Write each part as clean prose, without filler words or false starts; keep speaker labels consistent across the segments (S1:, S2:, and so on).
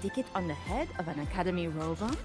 S1: stick it on the head of an Academy robot?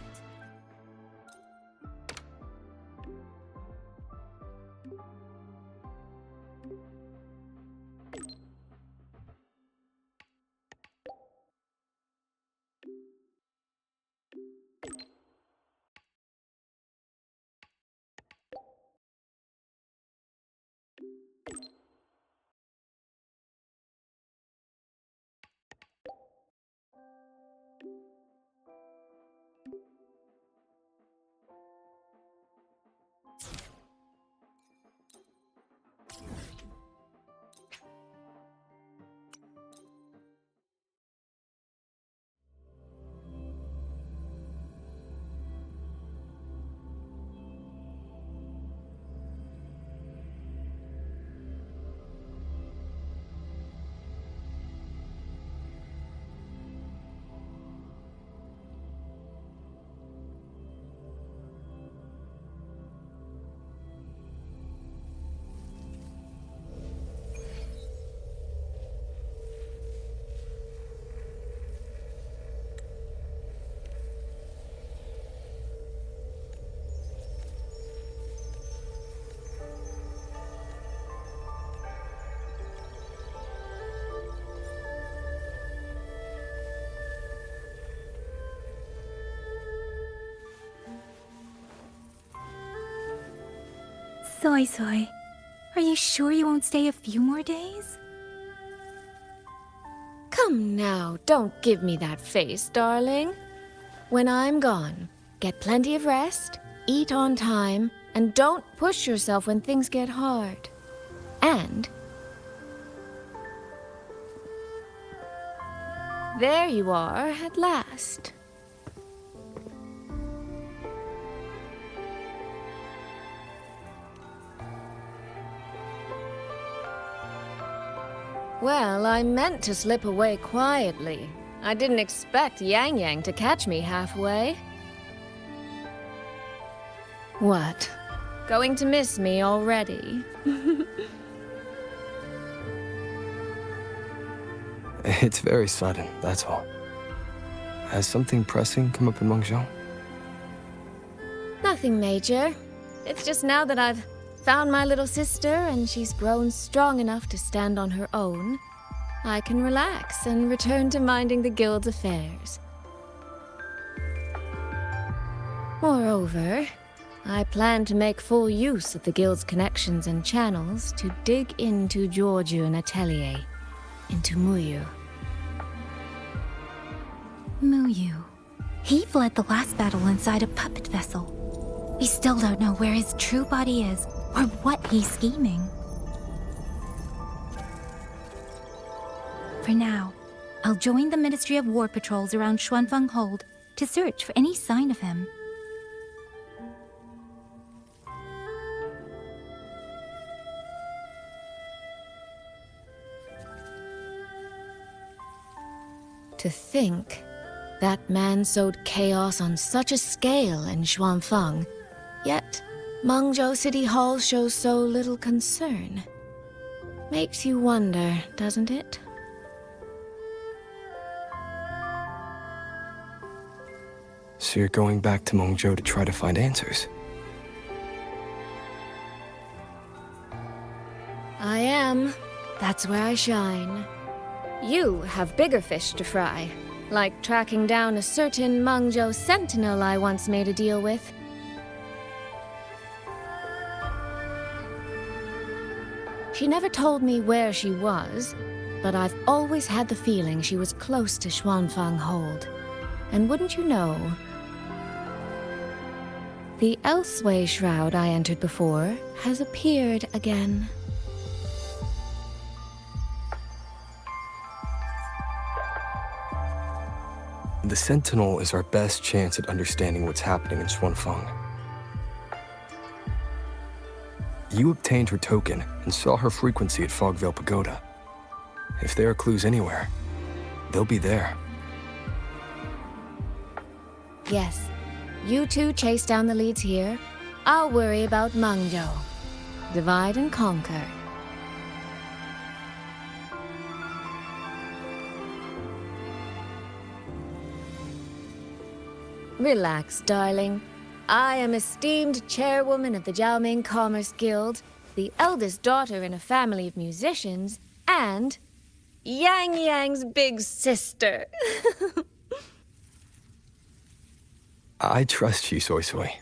S2: Soy Soy, are you sure you won't stay a few more days?
S3: Come now, don't give me that face, darling. When I'm gone, get plenty of rest, eat on time, and don't push yourself when things get hard. And there you are at last. Well, I meant to slip away quietly. I didn't expect Yang Yang to catch me halfway. What? Going to miss me already?
S4: It's very sudden, that's all. Has something pressing come up in Mengzhou?
S3: Nothing major. It's just now that I've found my little sister and she's grown strong enough to stand on her own, I can relax and return to minding the guild's affairs. Moreover, I plan to make full use of the guild's connections and channels to dig into Georgian Atelier, into Muyu.
S2: Muyu. He fled the last battle inside a puppet vessel. We still don't know where his true body is, or what he's scheming. For now, I'll join the Ministry of War patrols around Xuanfeng Hold to search for any sign of him.
S3: To think that man sowed chaos on such a scale in Xuanfeng, yet Mengzhou City Hall shows so little concern. Makes you wonder, doesn't it?
S4: So you're going back to Mengzhou to try to find answers?
S3: I am. That's where I shine. You have bigger fish to fry, like tracking down a certain Mengzhou sentinel I once made a deal with. She never told me where she was, but I've always had the feeling she was close to Xuanfeng Hold. And wouldn't you know, the Elseway shroud I entered before has appeared again.
S4: The Sentinel is our best chance at understanding what's happening in Xuanfeng. You obtained her token and saw her frequency at Fogvale Pagoda. If there are clues anywhere, they'll be there.
S3: Yes, you two chase down the leads here. I'll worry about Mengzhou. Divide and conquer. Relax, darling. I am esteemed chairwoman of the Jiaoming Commerce Guild, the eldest daughter in a family of musicians, and Yang Yang's big sister.
S4: I trust you, Soy Soy.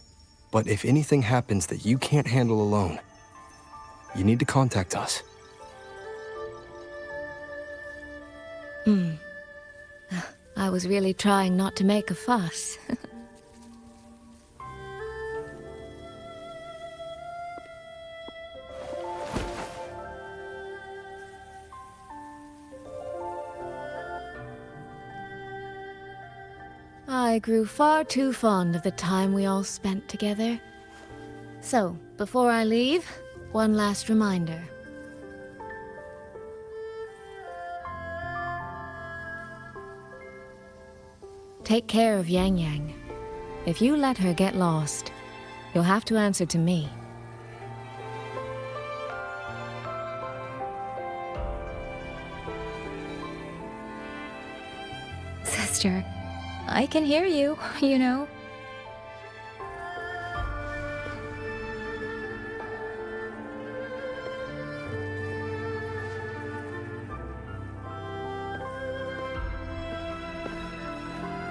S4: But if anything happens that you can't handle alone, you need to contact us.
S3: I was really trying not to make a fuss. I grew far too fond of the time we all spent together. So, before I leave, one last reminder. Take care of Yang Yang. If you let her get lost, you'll have to answer to me.
S2: Sister, I can hear you, you know.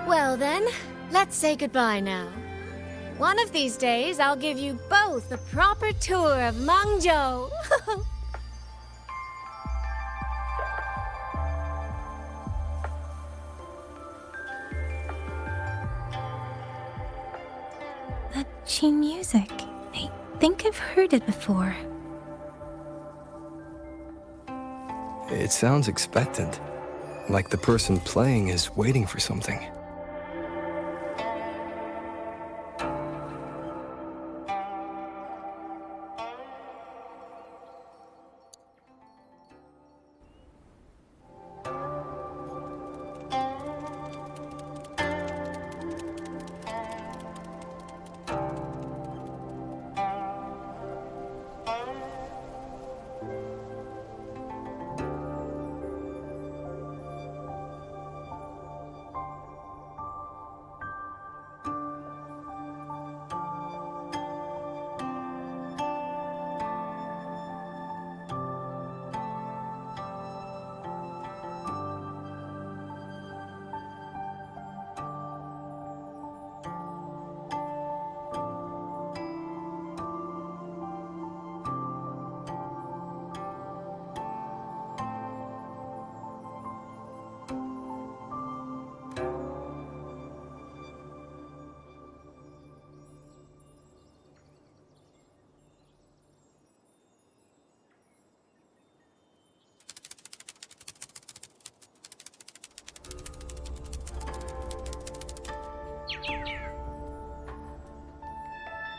S3: Well then, let's say goodbye now. One of these days, I'll give you both a proper tour of Mengzhou.
S2: That Qing music. I think I've heard it before.
S4: It sounds expectant, like the person playing is waiting for something.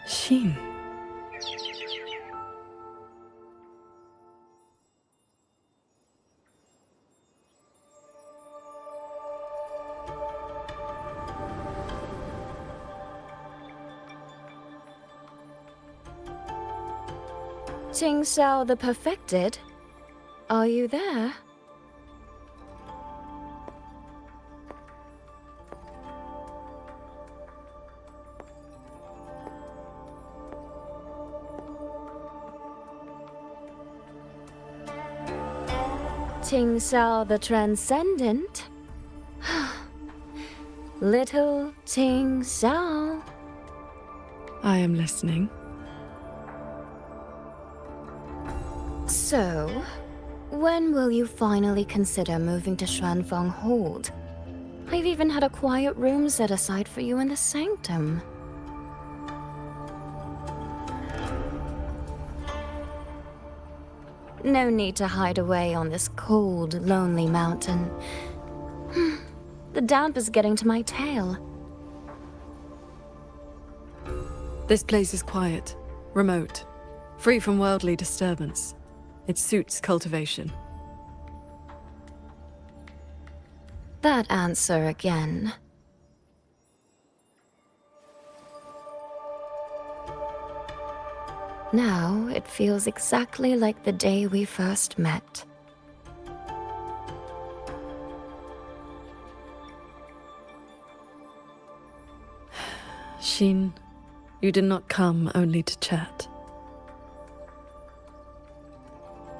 S1: Xin.
S5: Qingxiao the Perfected? Are you there? Qingxiao the Transcendent? Little Qingxiao.
S1: I am listening.
S5: So, when will you finally consider moving to Xuanfeng Hold? I've even had a quiet room set aside for you in the sanctum. No need to hide away on this cold, lonely mountain. The damp is getting to my tail.
S1: This place is quiet, remote, free from worldly disturbance. It suits cultivation.
S5: That answer again. Now it feels exactly like the day we first met.
S1: Xin, you did not come only to chat.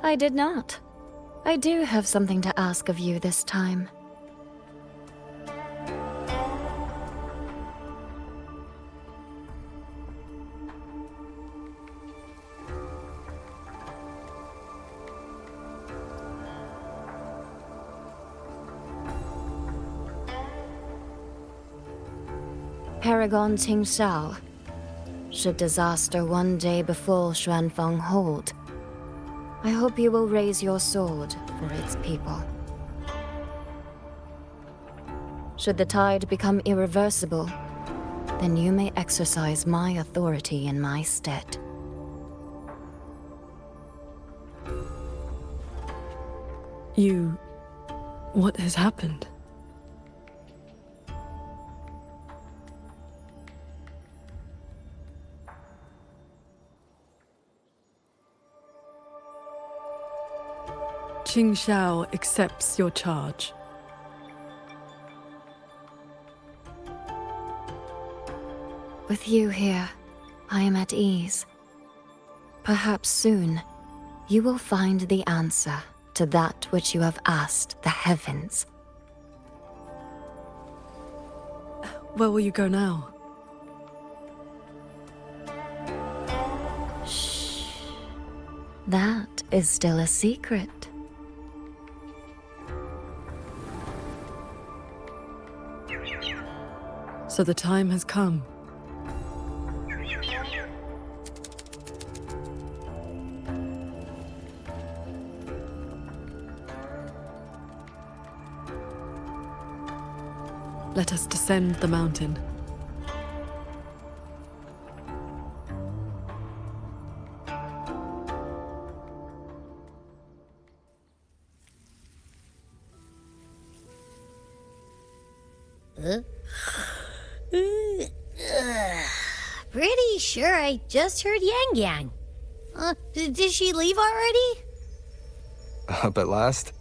S5: I did not. I do have something to ask of you this time. Paragon Qingxiao. Should disaster one day befall Xuanfeng Hold, I hope you will raise your sword for its people. Should the tide become irreversible, then you may exercise my authority in my stead.
S1: You... what has happened? Qingxiao accepts your charge.
S5: With you here, I am at ease. Perhaps soon, you will find the answer to that which you have asked the heavens.
S1: Where will you go now?
S5: Shh. That is still a secret.
S1: So the time has come. Let us descend the mountain.
S6: Pretty sure I just heard Yang Yang. Did she leave already?
S4: Up at last?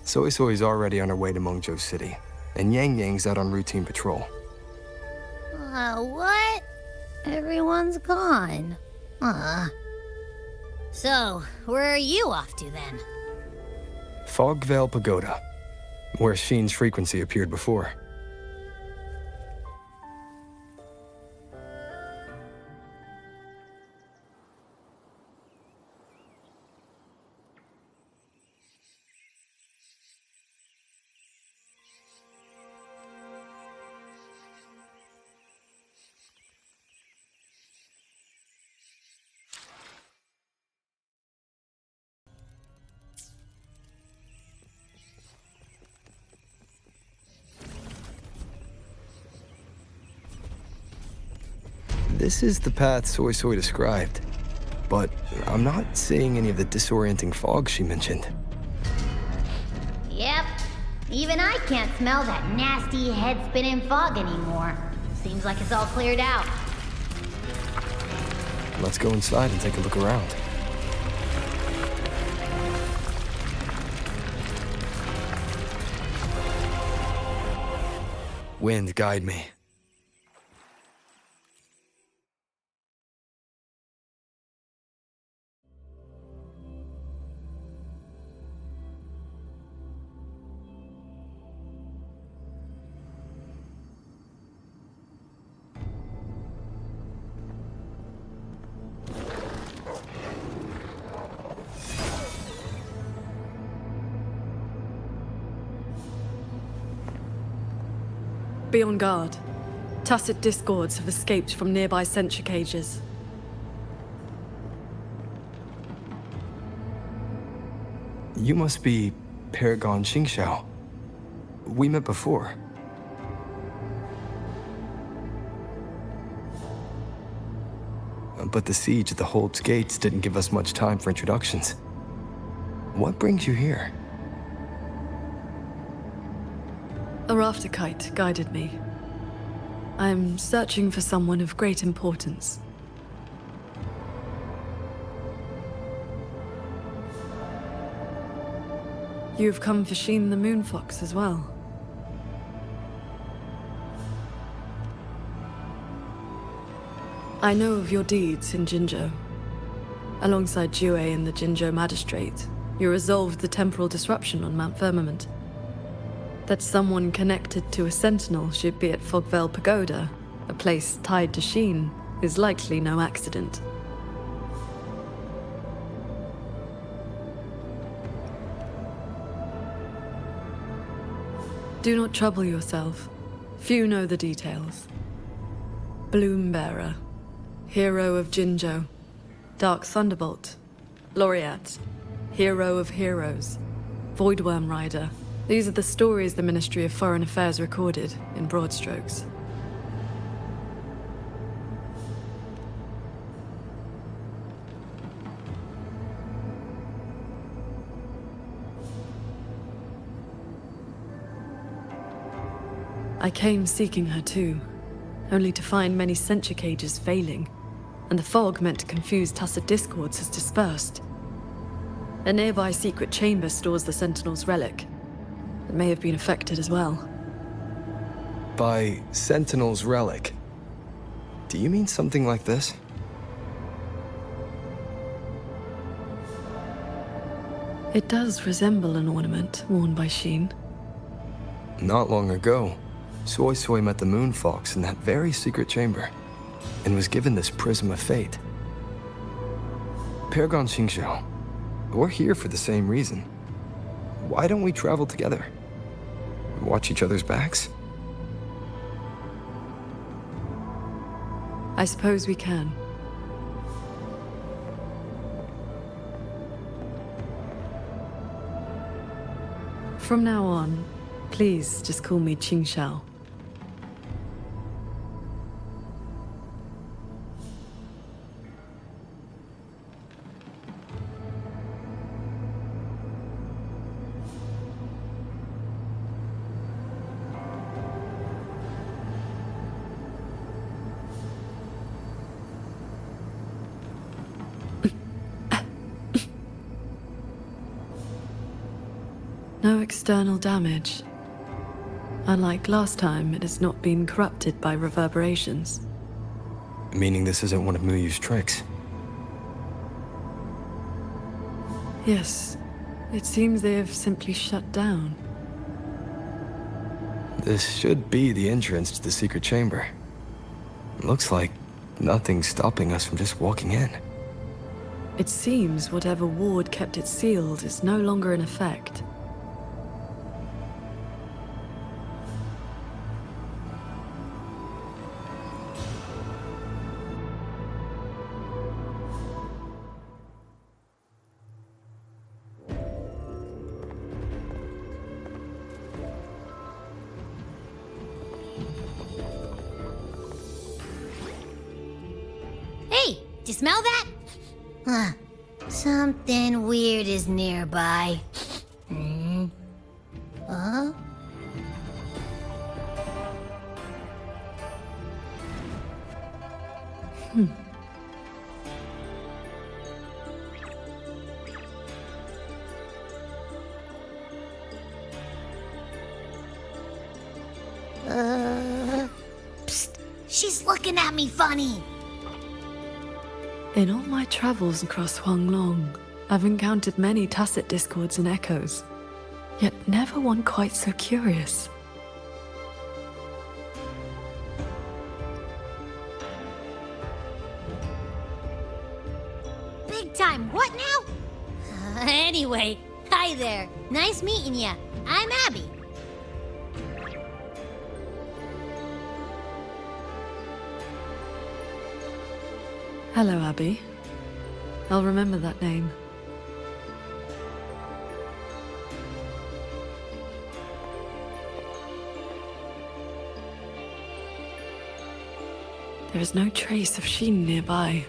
S4: Soy Soy's already on her way to Mengzhou City, and Yang Yang's out on routine patrol.
S6: What? Everyone's gone. So, where are you off to then?
S4: Fog Veil Pagoda, where Xin's frequency appeared before. This is the path Soy Soy described, but I'm not seeing any of the disorienting fog she mentioned.
S6: Yep. Even I can't smell that nasty head-spinning fog anymore. Seems like it's all cleared out.
S4: Let's go inside and take a look around. Wind, guide me.
S1: Be on guard. Tacit discords have escaped from nearby sentry cages.
S4: You must be Paragon Qingxiao. We met before. But the siege at the Hold's gates didn't give us much time for introductions. What brings you here?
S1: A rafter kite guided me. I am searching for someone of great importance. You've come for Sheen the Moonfox as well. I know of your deeds in Jingzhou. Alongside Jue and the Jingzhou magistrate, you resolved the temporal disruption on Mount Firmament. That someone connected to a sentinel should be at Fogvale Pagoda, a place tied to Sheen, is likely no accident. Do not trouble yourself. Few know the details. Bloombearer, hero of Jingzhou. Dark Thunderbolt, Laureate, hero of heroes. Voidworm Rider. These are the stories the Ministry of Foreign Affairs recorded, in broad strokes. I came seeking her too, only to find many censure cages failing, and the fog meant to confuse tacit discords has dispersed. A nearby secret chamber stores the Sentinel's relic. It may have been affected as well.
S4: By Sentinel's relic, do you mean something like this?
S1: It does resemble an ornament worn by Sheen.
S4: Not long ago, Soy Soy met the Moon Fox in that very secret chamber, and was given this Prism of Fate. Paragon Qingxiao, we're here for the same reason. Why don't we travel together? Watch each other's backs?
S1: I suppose we can. From now on, please just call me Qingxiao. No external damage. Unlike last time, it has not been corrupted by reverberations.
S4: Meaning this isn't one of Muyu's tricks.
S1: Yes, it seems they have simply shut down.
S4: This should be the entrance to the secret chamber. Looks like nothing's stopping us from just walking in.
S1: It seems whatever ward kept it sealed is no longer in effect.
S6: Hey, do you smell that? Huh. Something weird is nearby. Huh? Psst. She's looking at me funny.
S1: In all my travels across Huanglong, I've encountered many tacit discords and echoes, yet never one quite so curious.
S6: Big time, what now? Anyway, hi there. Nice meeting ya. I'm Abby.
S1: Hello, Abby. I'll remember that name. There is no trace of Sheen nearby.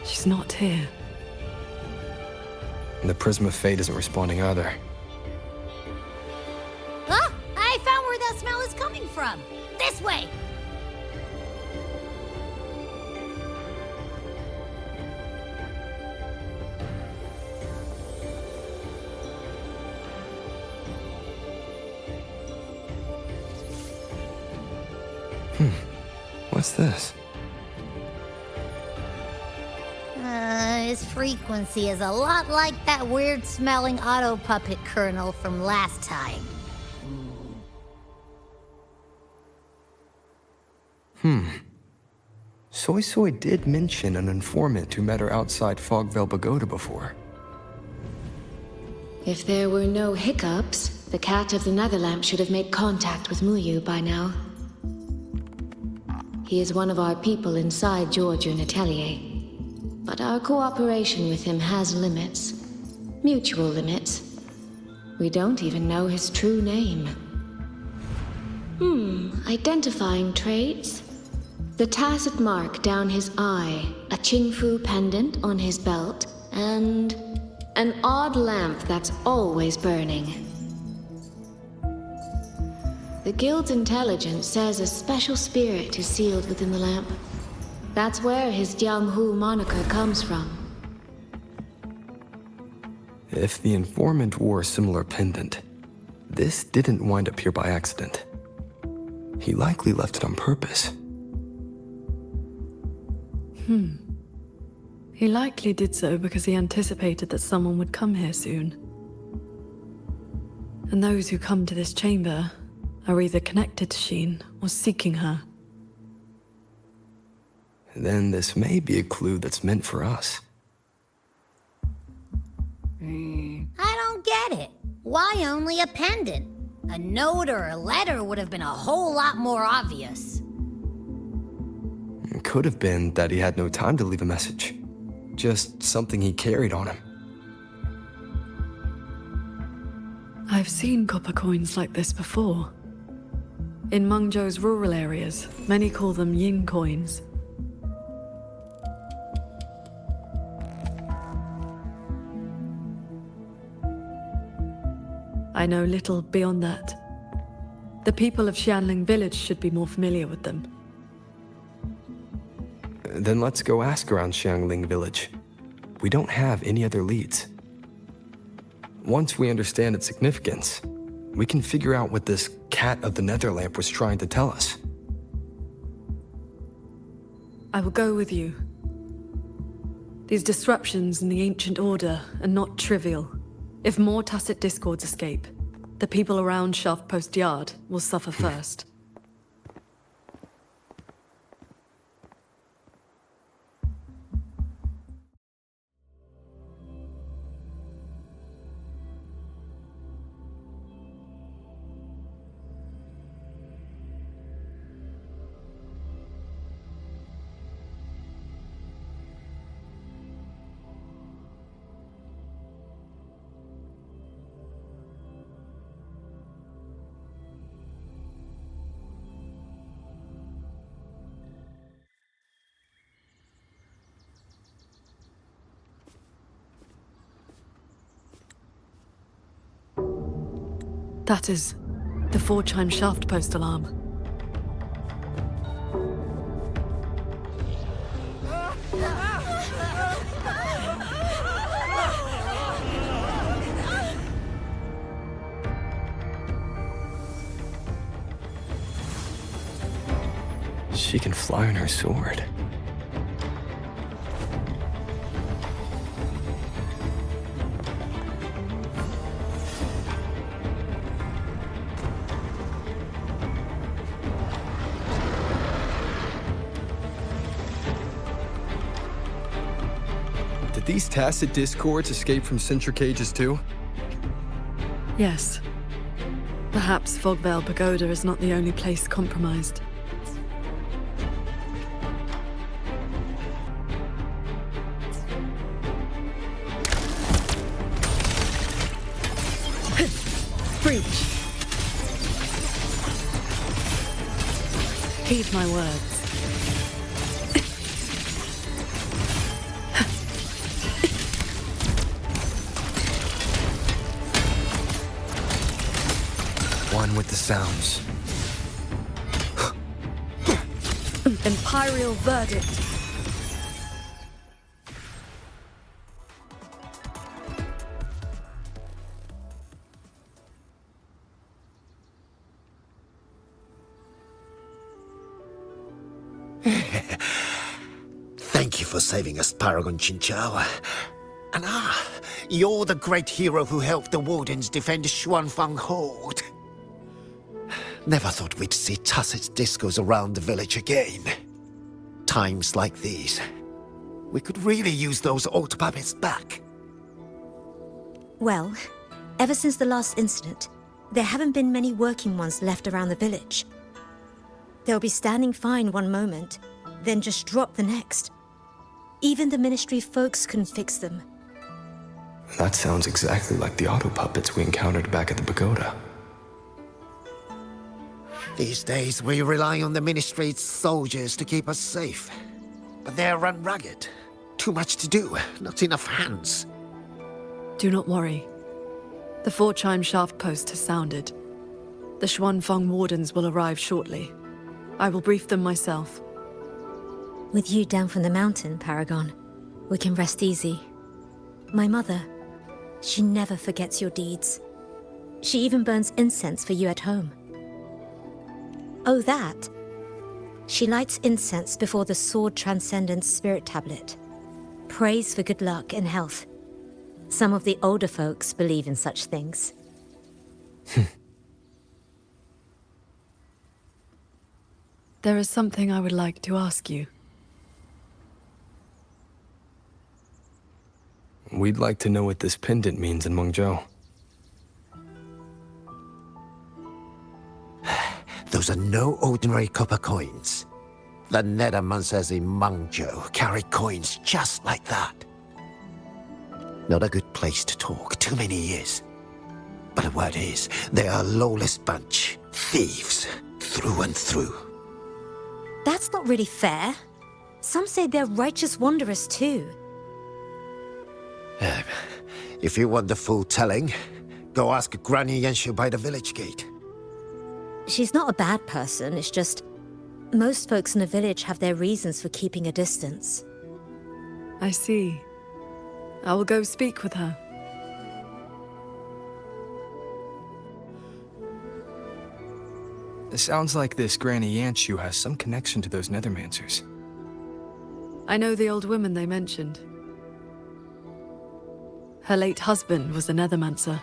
S1: She's not here.
S4: And the Prism of Fate isn't responding either.
S6: Huh? I found where that smell is coming from. This way.
S4: What's this?
S6: his frequency is a lot like that weird-smelling auto-puppet kernel from last time.
S4: Soy Soy did mention an informant who met her outside Fogvale Pagoda before.
S3: If there were no hiccups, the cat of the Netherlamp should have made contact with Muyu by now. He is one of our people inside Georgian Atelier. But our cooperation with him has limits. Mutual limits. We don't even know his true name. Identifying traits? The tacit mark down his eye, a Qingfu pendant on his belt, and an odd lamp that's always burning. The Guild's intelligence says a special spirit is sealed within the lamp. That's where his Jianghu moniker comes from.
S4: If the informant wore a similar pendant, this didn't wind up here by accident. He likely left it on purpose.
S1: He likely did so because he anticipated that someone would come here soon. And those who come to this chamber are either connected to Sheen or seeking her.
S4: Then this may be a clue that's meant for us.
S6: I don't get it. Why only a pendant? A note or a letter would have been a whole lot more obvious.
S4: It could have been that he had no time to leave a message. Just something he carried on him.
S1: I've seen copper coins like this before. In Mengzhou's rural areas, many call them yin coins. I know little beyond that. The people of Xianling village should be more familiar with them.
S4: Then let's go ask around Xiangling village. We don't have any other leads. Once we understand its significance, we can figure out what this cat of the Netherlamp was trying to tell us.
S1: I will go with you. These disruptions in the ancient order are not trivial. If more tacit discords escape, the people around Shaft Post Yard will suffer first. That is the 4-chime shaft post alarm.
S4: She can fly on her sword. Did these tacit discords escape from sentry cages too?
S1: Yes. Perhaps Fogvale Pagoda is not the only place compromised. Breach. Heed my words.
S4: One with the sounds.
S1: Imperial verdict.
S7: Thank Thank you for saving us, Paragon Qingxiao. And you're the great hero who helped the Wardens defend Xuanfang Hold. Never thought we'd see Tussets discos around the village again. Times like these, we could really use those old puppets back.
S8: Well, ever since the last incident, there haven't been many working ones left around the village. They'll be standing fine one moment, then just drop the next. Even the Ministry folks couldn't fix them.
S4: That sounds exactly like the auto puppets we encountered back at the pagoda.
S7: These days, we rely on the Ministry's soldiers to keep us safe. But they're run ragged. Too much to do, not enough hands.
S1: Do not worry. The 4-chime shaft post has sounded. The Xuanfang Wardens will arrive shortly. I will brief them myself.
S8: With you down from the mountain, Paragon, we can rest easy. My mother, she never forgets your deeds. She even burns incense for you at home. Oh, that. She lights incense before the Sword Transcendence Spirit Tablet. Prays for good luck and health. Some of the older folks believe in such things.
S1: There is something I would like to ask you.
S4: We'd like to know what this pendant means in Mengzhou.
S7: Those are no ordinary copper coins. The Nethermancers in Mengzhou carry coins just like that. Not a good place to talk, too many years. But the word is, they are a lawless bunch. Thieves, through and through.
S8: That's not really fair. Some say they're righteous wanderers too.
S7: If you want the full telling, go ask Granny Yenshu by the village gate.
S8: She's not a bad person, it's just... most folks in the village have their reasons for keeping a distance.
S1: I see. I will go speak with her.
S4: It sounds like this Granny Yanshu has some connection to those Nethermancers.
S1: I know the old woman they mentioned. Her late husband was a Nethermancer.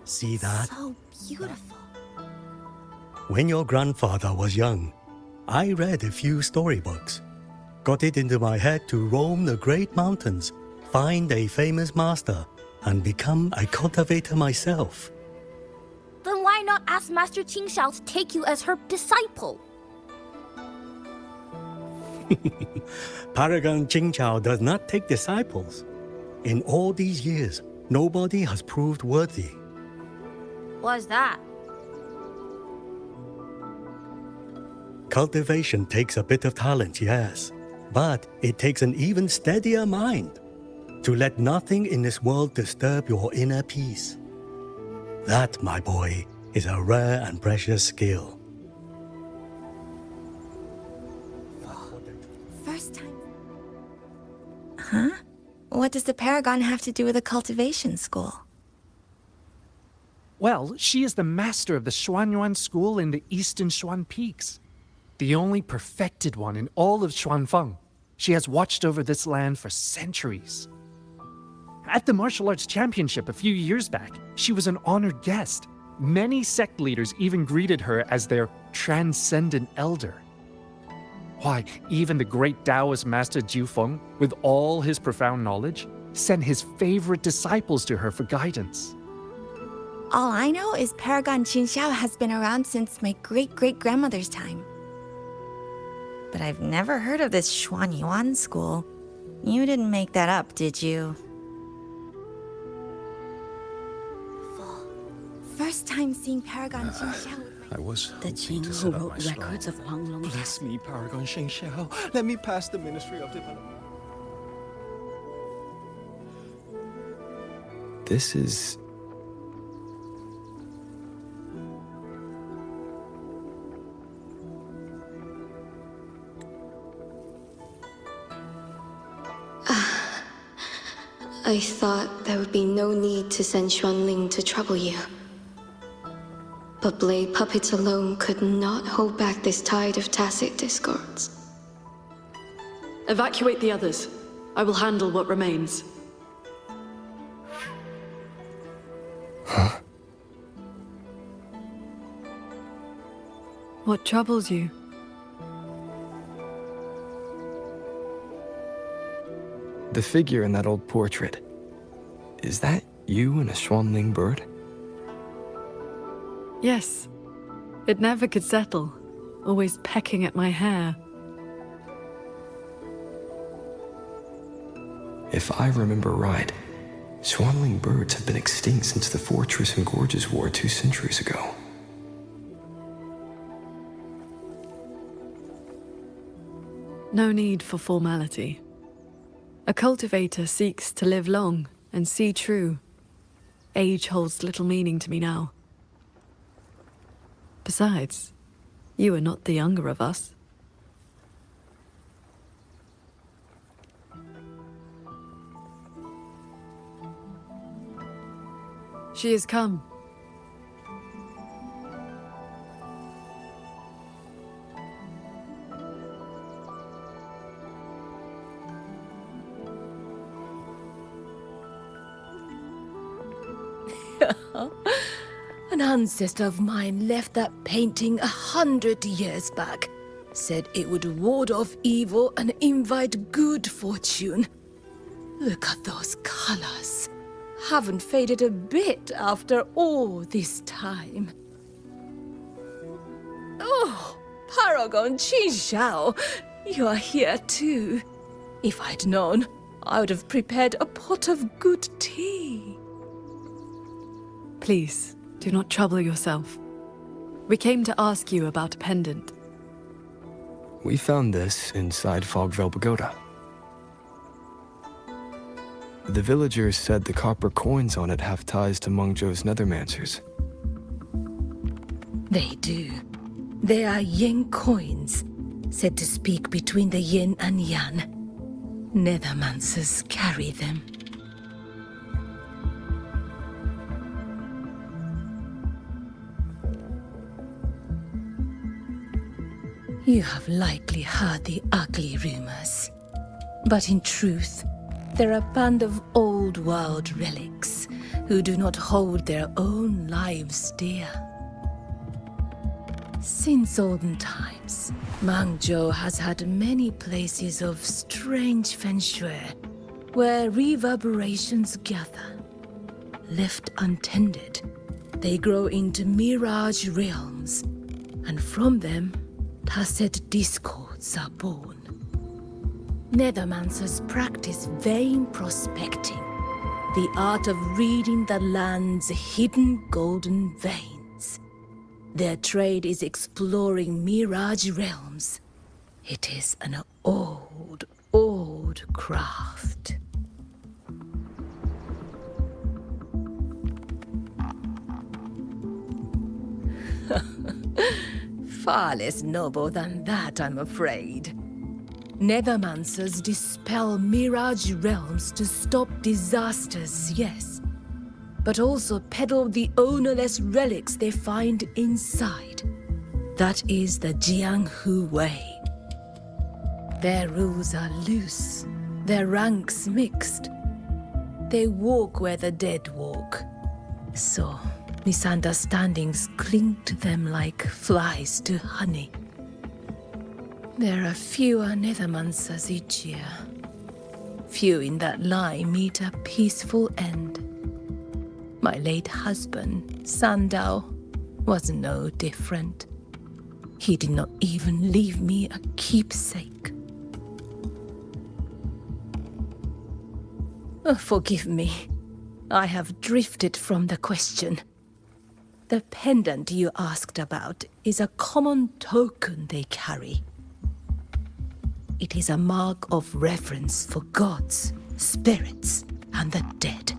S9: See that?
S8: So beautiful.
S9: When your grandfather was young, I read a few storybooks. Got it into my head to roam the great mountains, find a famous master, and become a cultivator myself.
S2: Then why not ask Master Qingxiao to take you as her disciple?
S9: Paragon Qingxiao does not take disciples. In all these years, nobody has proved worthy.
S2: What's that?
S9: Cultivation takes a bit of talent, yes, but it takes an even steadier mind to let nothing in this world disturb your inner peace. That, my boy, is a rare and precious skill.
S10: First time. Huh? What does the Paragon have to do with a cultivation school?
S11: Well, she is the master of the Xuanyuan school in the eastern Xuan Peaks. The only perfected one in all of Xuanfeng. She has watched over this land for centuries. At the martial arts championship a few years back, she was an honored guest. Many sect leaders even greeted her as their transcendent elder. Why, even the great Taoist master Jiufeng, with all his profound knowledge, sent his favorite disciples to her for guidance.
S10: All I know is Paragon Qingxiao has been around since my great-great-grandmother's time. But I've never heard of this Xuanyuan school. You didn't make that up, did you? First time seeing Paragon Qingxiao with my...
S12: I was
S13: the Jing who wrote records of Huang Long.
S12: Bless me, Paragon Qingxiao. Let me pass the Ministry of Development.
S4: This is...
S14: I thought there would be no need to send Xuanling to trouble you. But blade puppets alone could not hold back this tide of tacit discords.
S1: Evacuate the others. I will handle what remains.
S4: Huh?
S1: What troubles you?
S4: The figure in that old portrait. Is that you and a Xuanling bird?
S1: Yes. It never could settle, always pecking at my hair.
S4: If I remember right, Xuanling birds have been extinct since the Fortress and Gorges War 2 centuries ago.
S1: No need for formality. A cultivator seeks to live long and see true. Age holds little meaning to me now. Besides, you are not the younger of us. She has come.
S15: An ancestor of mine left that painting 100 years back. Said it would ward off evil and invite good fortune. Look at those colors. Haven't faded a bit after all this time. Oh, Paragon Qingxiao, you are here too. If I'd known, I would have prepared a pot of good tea.
S1: Please, do not trouble yourself. We came to ask you about a pendant.
S4: We found this inside Fogvale Pagoda. The villagers said the copper coins on it have ties to Mengzhou's Nethermancers.
S15: They do. They are yin coins, said to speak between the yin and yang. Nethermancers carry them. You have likely heard the ugly rumors. But in truth, they're a band of old world relics who do not hold their own lives dear. Since olden times, Mengzhou has had many places of strange feng shui where reverberations gather. Left untended, they grow into mirage realms, and from them, tacit discords are born. Nethermancers practice vain prospecting, the art of reading the land's hidden golden veins. Their trade is exploring mirage realms. It is an old, old craft. Far less noble than that, I'm afraid. Nethermancers dispel mirage realms to stop disasters, yes, but also peddle the ownerless relics they find inside. That is the Jianghu way. Their rules are loose, their ranks mixed. They walk where the dead walk, so misunderstandings cling to them like flies to honey. There are fewer Nethermancers each year. Few in that line meet a peaceful end. My late husband, Sandao, was no different. He did not even leave me a keepsake. Oh, forgive me. I have drifted from the question. The pendant you asked about is a common token they carry. It is a mark of reverence for gods, spirits, and the dead.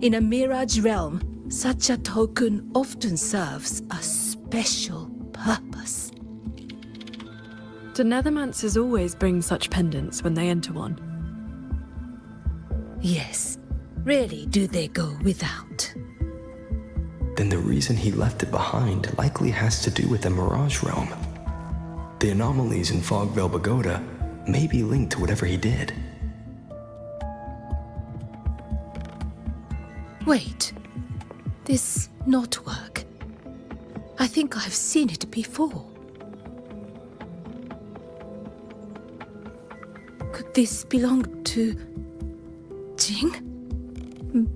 S15: In a mirage realm, such a token often serves a special purpose.
S1: Do Nethermancers always bring such pendants when they enter one?
S15: Yes. Rarely do they go without.
S4: then the reason he left it behind likely has to do with the Mirage Realm. The anomalies in Fogvale Pagoda may be linked to whatever he did.
S15: Wait. This knotwork. I think I've seen it before. Could this belong to Jing?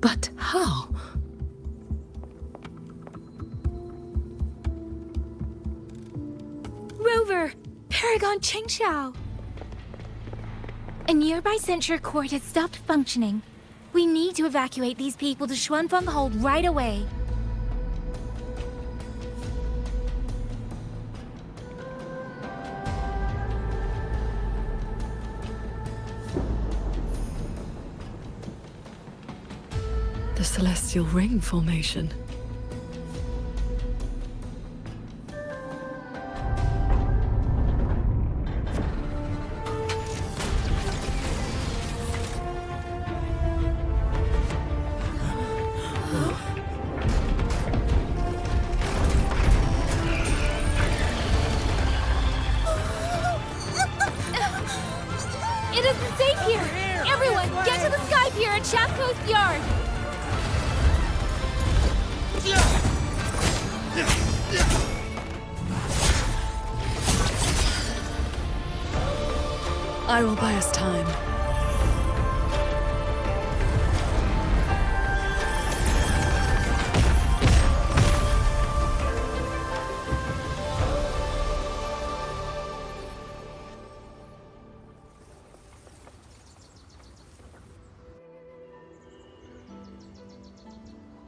S15: But how?
S2: Rover! Paragon Qingxiao! A nearby censure court has stopped functioning. We need to evacuate these people to Xuanfeng Hold right away.
S1: The Celestial Ring formation.
S2: It isn't safe here! Everyone, get to the Sky Pier at Shaft Coast Yard!
S1: I will buy us time.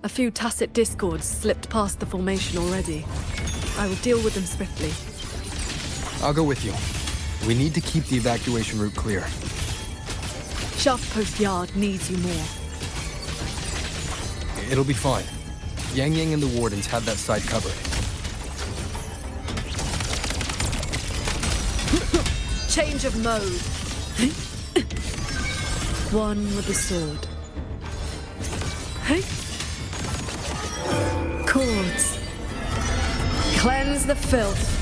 S1: A few tacit discords slipped past the formation already. I will deal with them swiftly.
S4: I'll go with you. We need to keep the evacuation route clear.
S1: Shaft Post Yard needs you more.
S4: It'll be fine. Yang Yang and the Wardens have that side covered.
S1: Change of mode. One with the sword. Cords. Cleanse the filth.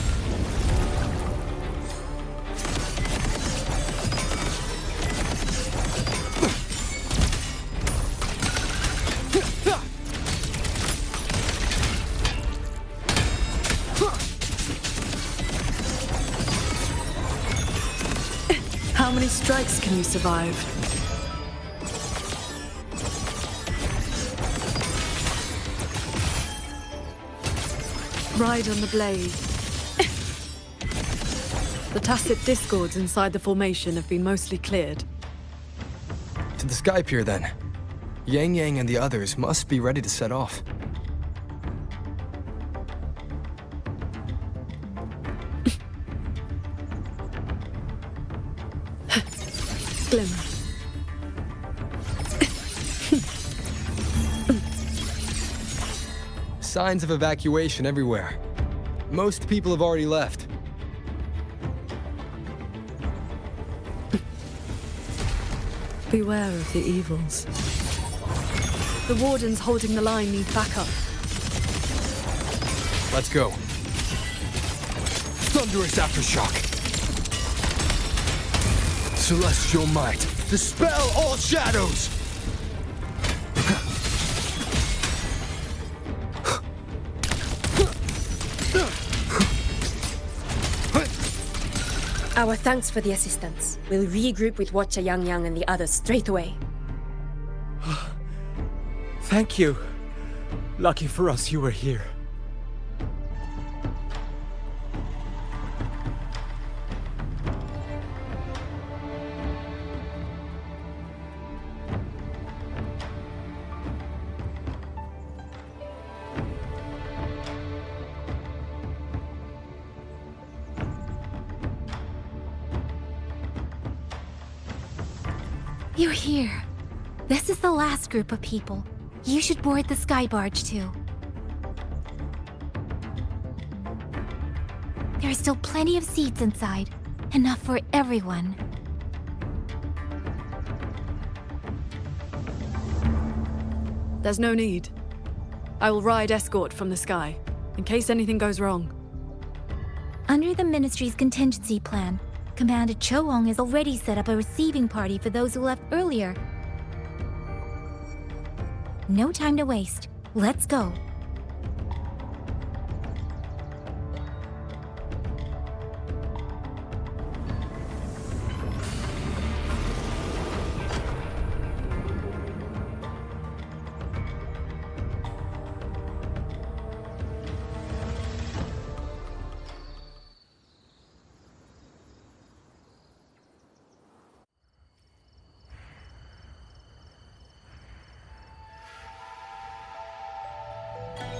S1: How many strikes can you survive? Ride on the blade. The tacit discords inside the formation have been mostly cleared.
S4: To the Sky Pier, then. Yang Yang and the others must be ready to set off.
S1: Glimmer.
S4: Signs of evacuation everywhere. Most people have already left.
S1: Beware of the evils. The wardens holding the line need backup.
S4: Let's go. Thunderous aftershock. Celestial might, dispel all shadows!
S16: Our thanks for the assistance. We'll regroup with Watcher Yang Yang and the others straight away.
S12: Thank you. Lucky for us you were here.
S2: You're here. This is the last group of people. You should board the sky barge too. There are still plenty of seats inside. Enough for everyone.
S1: There's no need. I will ride escort from the sky, in case anything goes wrong.
S2: Under the Ministry's contingency plan, Commander Choong has already set up a receiving party for those who left earlier. No time to waste. Let's go.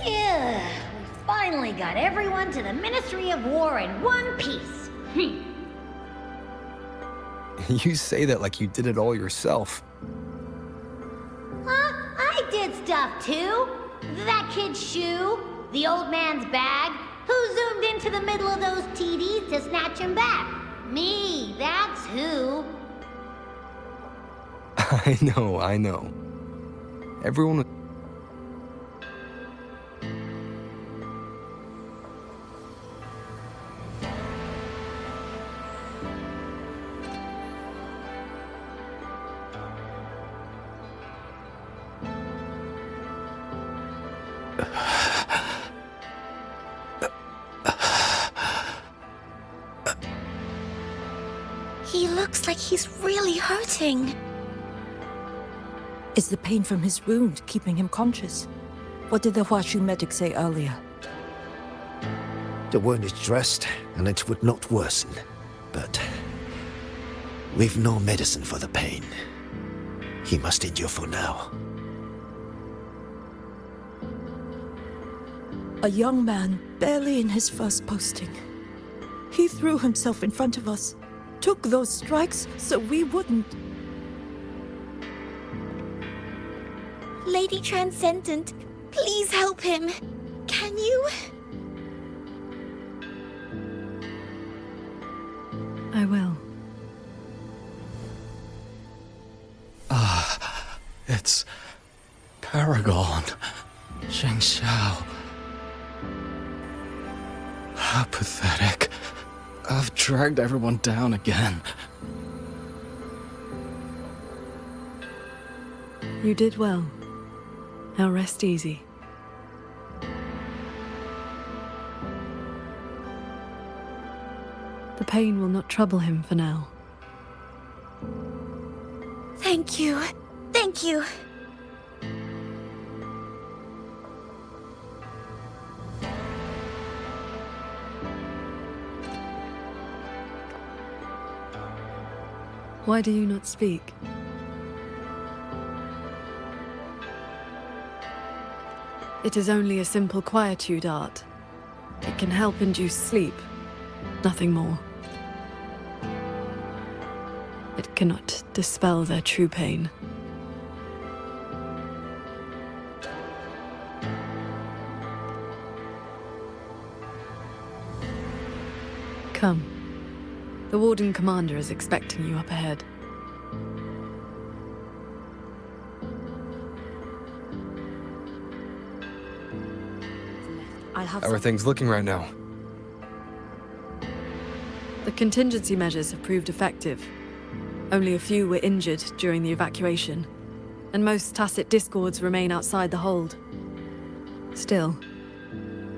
S6: Yeah, we finally got everyone to the Ministry of War in one piece.
S4: You say that like you did it all yourself.
S6: Huh? I did stuff too. That kid's shoe, the old man's bag. Who zoomed into the middle of those TDs to snatch him back? Me, that's who.
S4: I know. Everyone...
S8: He looks like he's really hurting.
S13: Is the pain from his wound keeping him conscious? What did the Huashu medic say earlier?
S7: The wound is dressed, and it would not worsen. But we've no medicine for the pain. He must endure for now.
S13: A young man, barely in his first posting. He threw himself in front of us, took those strikes so we wouldn't.
S8: Lady Transcendent, please help him. Can you?
S1: I will.
S12: It's Paragon. Qingxiao. How pathetic. I've dragged everyone down again.
S1: You did well. Now rest easy. The pain will not trouble him for now.
S8: Thank you. Thank you.
S1: Why do you not speak? It is only a simple quietude art. It can help induce sleep, nothing more. It cannot dispel their true pain. Come. The Warden Commander is expecting you up ahead.
S4: How are things looking right now?
S1: The contingency measures have proved effective. Only a few were injured during the evacuation, and most tacit discords remain outside the hold. Still,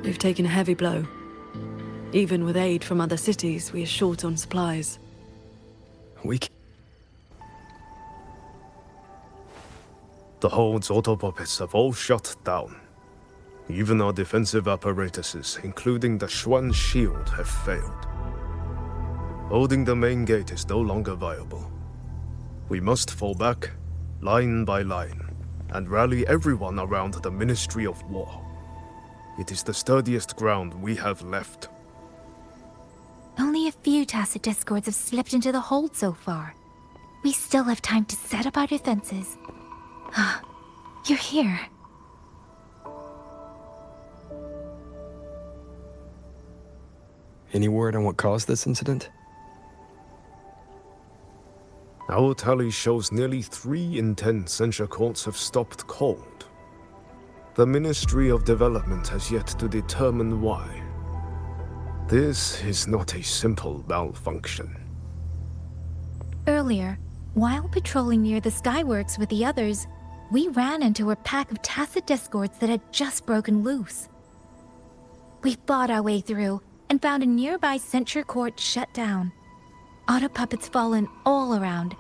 S1: we've taken a heavy blow. Even with aid from other cities, we are short on supplies.
S17: The hold's autopoppets have all shut down. Even our defensive apparatuses, including the Xuan shield, have failed. Holding the main gate is no longer viable. We must fall back, line by line, and rally everyone around the Ministry of War. It is the sturdiest ground we have left.
S2: Only a few tacit discords have slipped into the hold so far. We still have time to set up our defenses. You're here.
S4: Any word on what caused this incident?
S17: Our tally shows nearly 3 in 10 censure courts have stopped cold. The Ministry of Development has yet to determine why. This is not a simple malfunction.
S2: Earlier, while patrolling near the Skyworks with the others, we ran into a pack of tacit discords that had just broken loose. We fought our way through and found a nearby censure court shut down. Auto puppets fallen all around.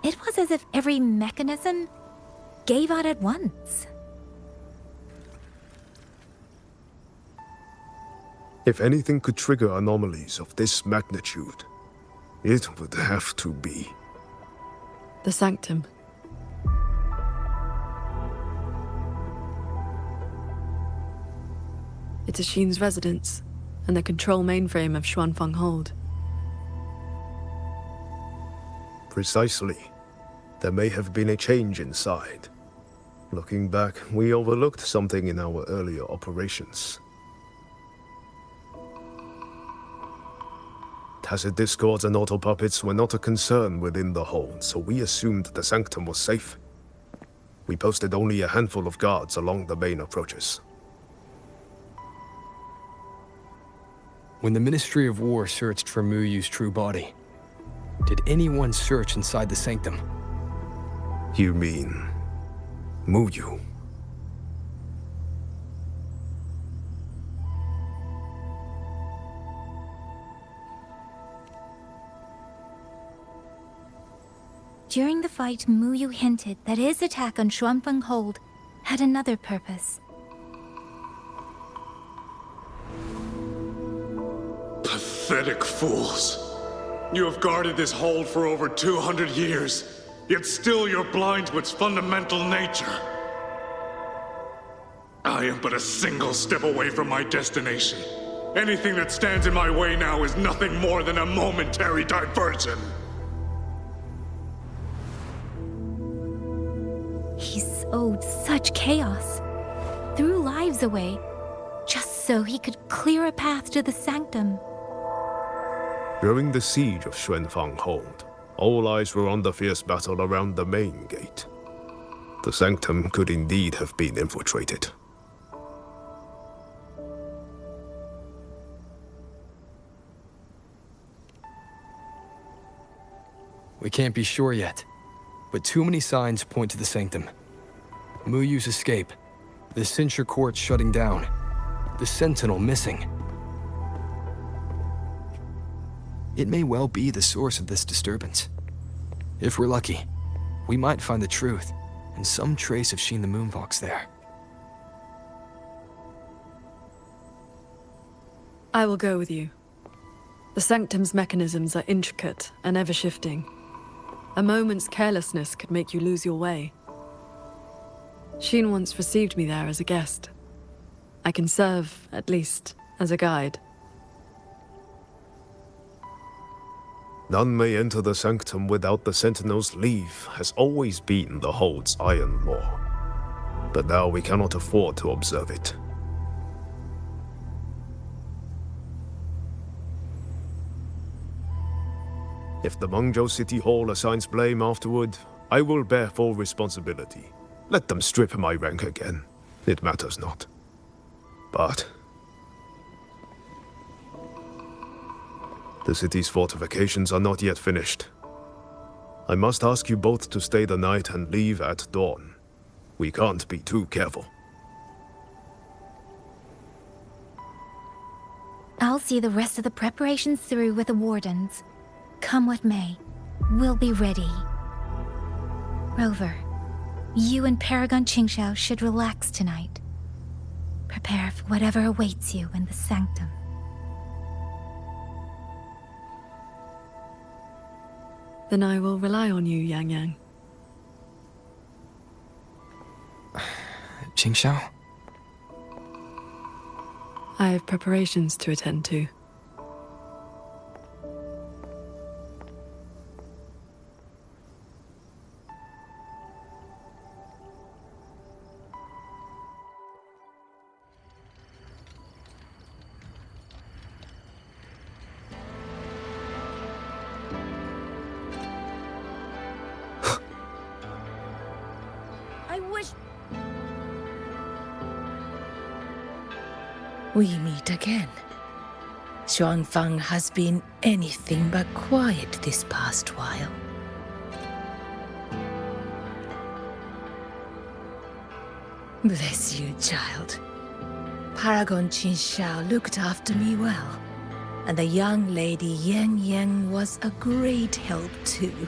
S2: It was as if every mechanism gave out at once.
S17: If anything could trigger anomalies of this magnitude, it would have to be
S1: The Sanctum. It's Ashin's residence, and the control mainframe of Xuanfeng Hold.
S17: Precisely. There may have been a change inside. Looking back, we overlooked something in our earlier operations. Tacit discords and auto puppets were not a concern within the hold, so we assumed the sanctum was safe. We posted only a handful of guards along the main approaches.
S4: When the Ministry of War searched for Muyu's true body, did anyone search inside the sanctum?
S17: You mean Muyu?
S2: During the fight, Muyu hinted that his attack on Xuanfeng Hold had another purpose.
S18: Pathetic fools. You have guarded this hold for over 200 years, yet still you're blind to its fundamental nature. I am but a single step away from my destination. Anything that stands in my way now is nothing more than a momentary diversion.
S2: He sowed such chaos, threw lives away, just so he could clear a path to the sanctum.
S17: During the siege of Xuanfeng Hold, all eyes were on the fierce battle around the main gate. The sanctum could indeed have been infiltrated.
S4: We can't be sure yet, but too many signs point to the sanctum. Muyu's escape, the censure court shutting down, the sentinel missing. It may well be the source of this disturbance. If we're lucky, we might find the truth and some trace of Sheen the Moonfox there.
S1: I will go with you. The Sanctum's mechanisms are intricate and ever-shifting. A moment's carelessness could make you lose your way. Sheen once received me there as a guest. I can serve, at least, as a guide.
S17: None may enter the sanctum without the sentinel's leave has always been the Hold's iron law. But now we cannot afford to observe it. If the Mengzhou City Hall assigns blame afterward, I will bear full responsibility. Let them strip my rank again. It matters not. But the city's fortifications are not yet finished. I must ask you both to stay the night and leave at dawn. We can't be too careful.
S2: I'll see the rest of the preparations through with the wardens. Come what may, we'll be ready. Rover, you and Paragon Qingxiao should relax tonight. Prepare for whatever awaits you in the sanctum.
S1: Then I will rely on you, Yang Yang.
S4: Qingxiao?
S1: I have preparations to attend to.
S15: we meet again. Xuanfang has been anything but quiet this past while. Bless you, child. Paragon Qingxiao looked after me well, and the young lady Yang Yang was a great help too.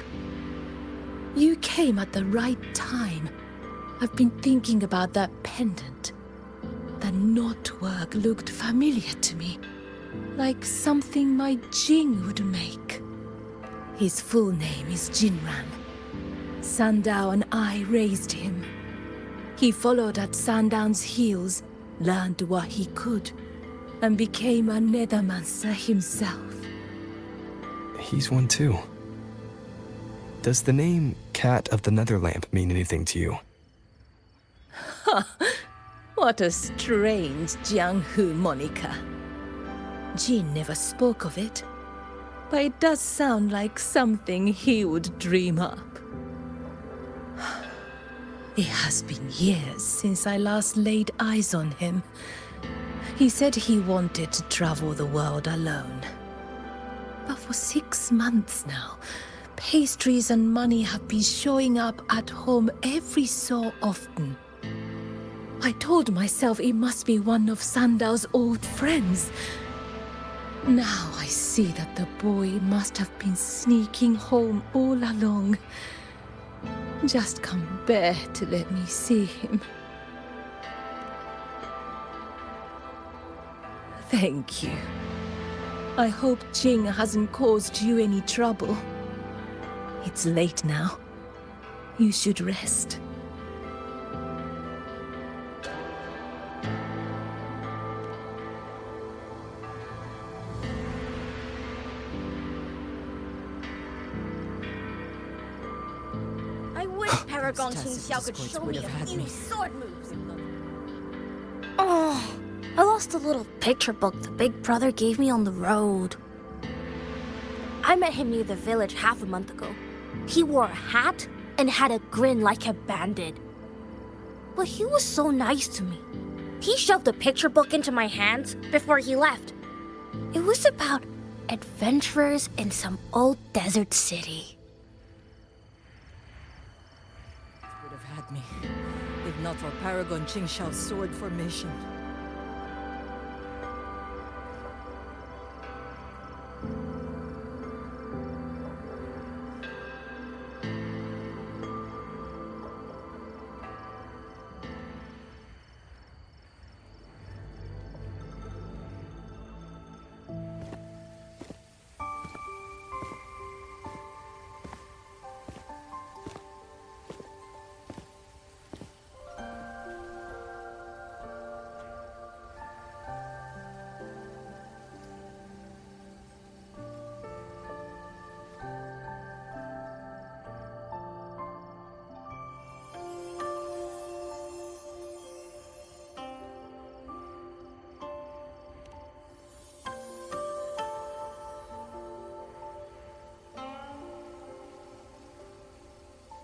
S15: You came at the right time. I've been thinking about that pendant. The knotwork looked familiar to me, like something my Jing would make. His full name is Jingran. Sandao and I raised him. He followed at Sandown's heels, learned what he could, and became a Nethermancer himself.
S4: He's one too. Does the name Cat of the Netherlamp mean anything to you?
S15: What a strange Jianghu moniker. Jin never spoke of it, but it does sound like something he would dream up. It has been years since I last laid eyes on him. He said he wanted to travel the world alone. But for 6 months now, pastries and money have been showing up at home every so often. I told myself it must be one of Sandao's old friends. Now I see that the boy must have been sneaking home all along. Just can't bear to let me see him. Thank you. I hope Jing hasn't caused you any trouble. It's late now. You should rest.
S19: Paragon Qingxiao could show me a few sword moves.
S20: Oh, I lost a little picture book the big brother gave me on the road. I met him near the village half a month ago. He wore a hat and had a grin like a bandit. But he was so nice to me. He shoved the picture book into my hands before he left. It was about adventurers in some old desert city.
S13: Me, if not for Paragon Qingxiao's sword formation.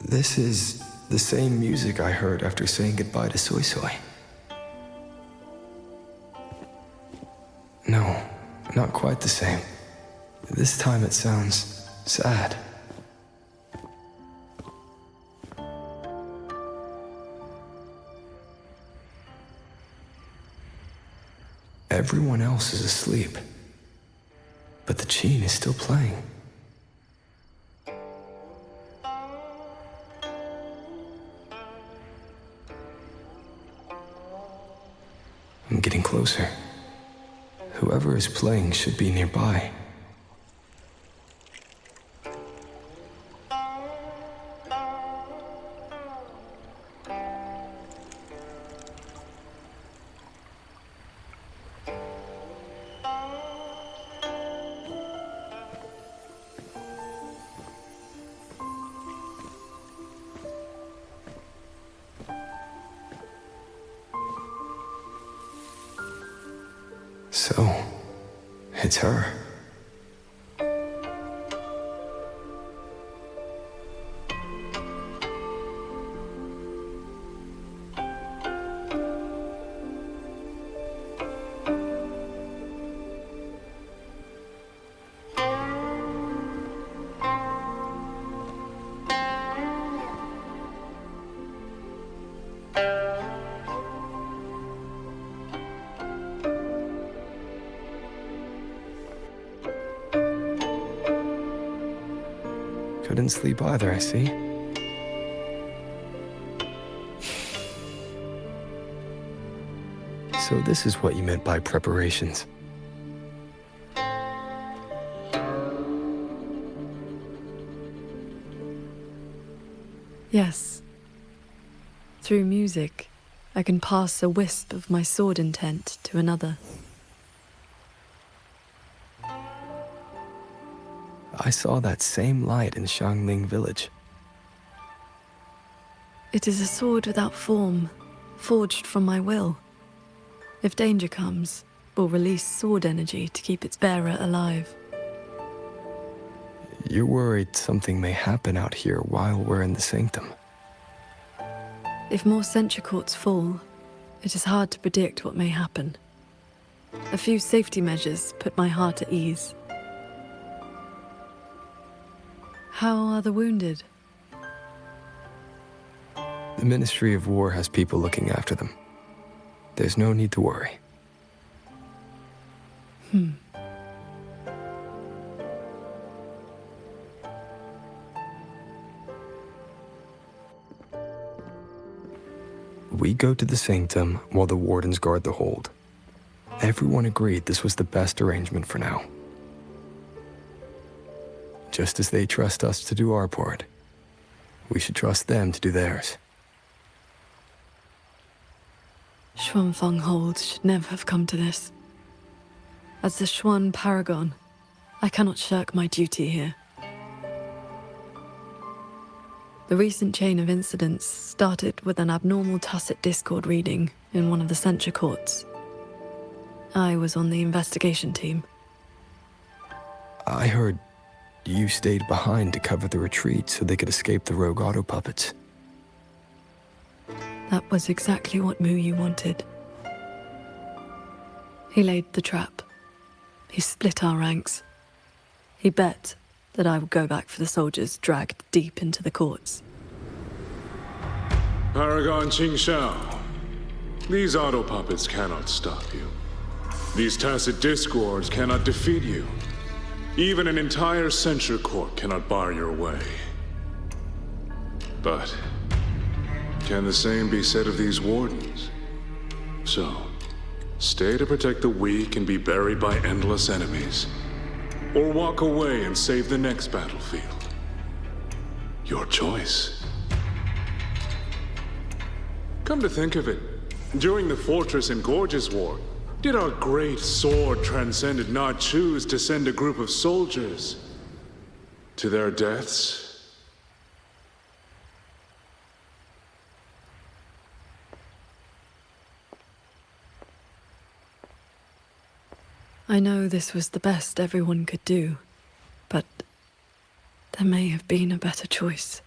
S4: This is the same music I heard after saying goodbye to Soy Soy. No, not quite the same. This time it sounds sad. Everyone else is asleep, but the Qin is still playing. I'm getting closer. Whoever is playing should be nearby. So, it's her. Couldn't sleep either, I see. So this is what you meant by preparations.
S1: Yes. Through music, I can pass a wisp of my sword intent to another.
S4: I saw that same light in Xiangling village.
S1: It is a sword without form, forged from my will. If danger comes, will release sword energy to keep its bearer alive.
S4: You're worried something may happen out here while we're in the sanctum.
S1: If more sentry courts fall, it is hard to predict what may happen. A few safety measures put my heart at ease. How are the wounded?
S4: The Ministry of War has people looking after them. There's no need to worry. We go to the sanctum while the wardens guard the hold. Everyone agreed this was the best arrangement for now. Just as they trust us to do our part, we should trust them to do theirs.
S1: Xuanfeng Hold should never have come to this. As the Xuan Paragon, I cannot shirk my duty here. The recent chain of incidents started with an abnormal tacit discord reading in one of the censure courts. I was on the investigation team.
S4: I heard you stayed behind to cover the retreat so they could escape the rogue auto puppets.
S1: That was exactly what Muyu wanted. He laid the trap. He split our ranks. He bet that I would go back for the soldiers dragged deep into the courts.
S18: Paragon Qingxiao, these auto puppets cannot stop you. These tacit discords cannot defeat you. Even an entire censure court cannot bar your way. But can the same be said of these wardens? So, stay to protect the weak and be buried by endless enemies. Or walk away and save the next battlefield. Your choice. Come to think of it, during the Fortress and Gorges War, did our great sword transcendent not choose to send a group of soldiers to their deaths?
S1: I know this was the best everyone could do, but there may have been a better choice.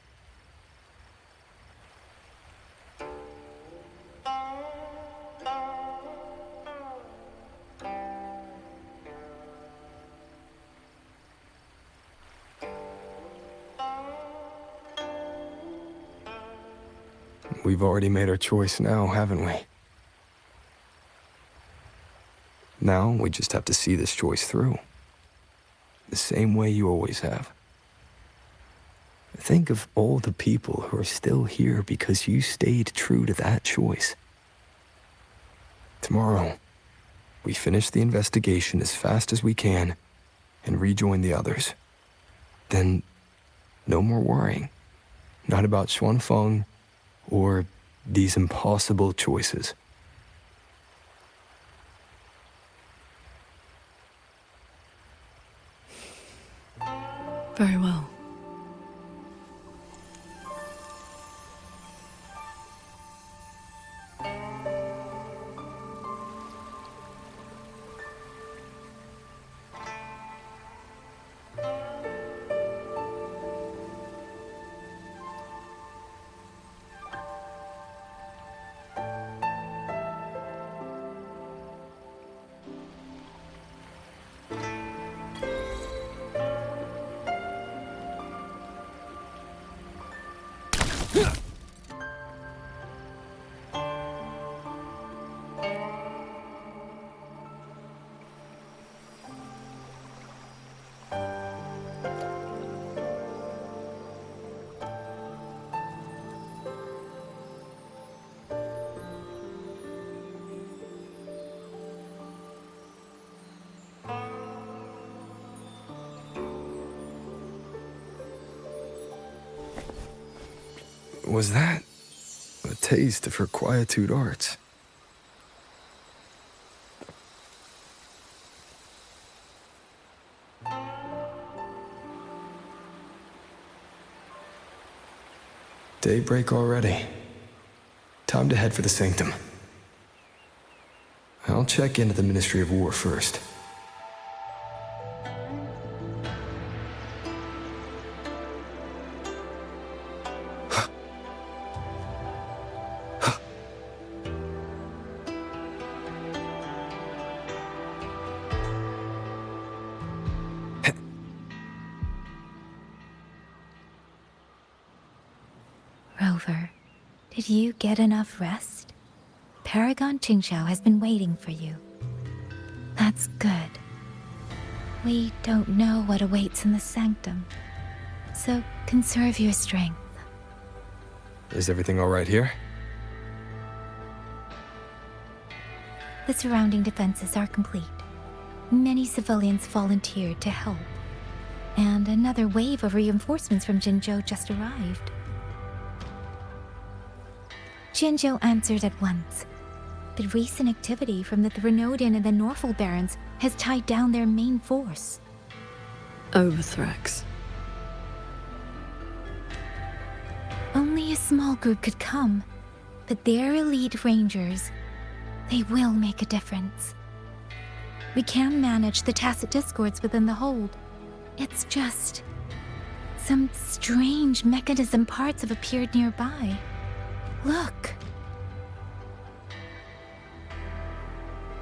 S4: We've already made our choice now, haven't we? Now we just have to see this choice through. The same way you always have. Think of all the people who are still here because you stayed true to that choice. Tomorrow, we finish the investigation as fast as we can and rejoin the others. Then, no more worrying. Not about Xuanfeng or these impossible choices.
S1: Very well.
S4: Was that a taste of her quietude arts? Daybreak already. Time to head for the Sanctum. I'll check into the Ministry of War first.
S2: Rover, did you get enough rest? Paragon Qingxiao has been waiting for you. That's good. We don't know what awaits in the Sanctum, so conserve your strength.
S4: Is everything all right here?
S2: The surrounding defenses are complete. Many civilians volunteered to help, and another wave of reinforcements from Mengzhou just arrived. Mengzhou answered at once. The recent activity from the Threnodian and the Norful barons has tied down their main force.
S1: Overthrex.
S2: Only a small group could come, but their elite rangers, they will make a difference. We can manage the tacit discords within the hold. It's just... some strange mechanism parts have appeared nearby. Look.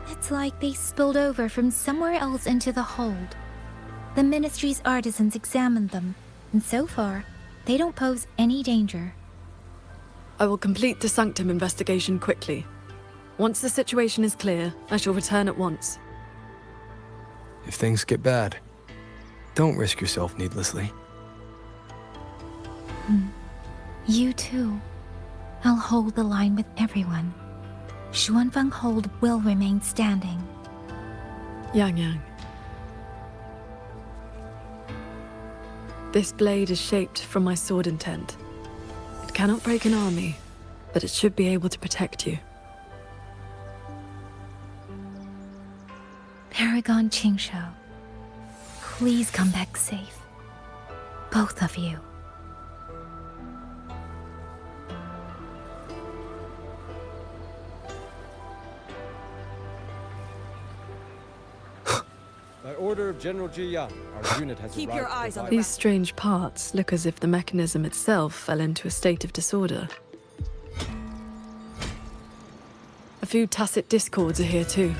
S2: It's like they spilled over from somewhere else into the hold. The Ministry's artisans examined them, and so far, they don't pose any danger.
S1: I will complete the Sanctum investigation quickly. Once the situation is clear, I shall return at once.
S4: If things get bad, don't risk yourself needlessly.
S2: You too. I'll hold the line with everyone. Xuanfeng Hold will remain standing.
S1: Yang. This blade is shaped from my sword intent. It cannot break an army, but it should be able to protect you.
S2: Paragon Qingxiao, please come back safe. Both of you.
S21: By order of General Ji Yang, our unit has
S1: Keep
S21: arrived
S1: your
S21: to
S1: eyes on
S21: provide-
S1: These strange parts look as if the mechanism itself fell into a state of disorder. A few tacit discords are here too.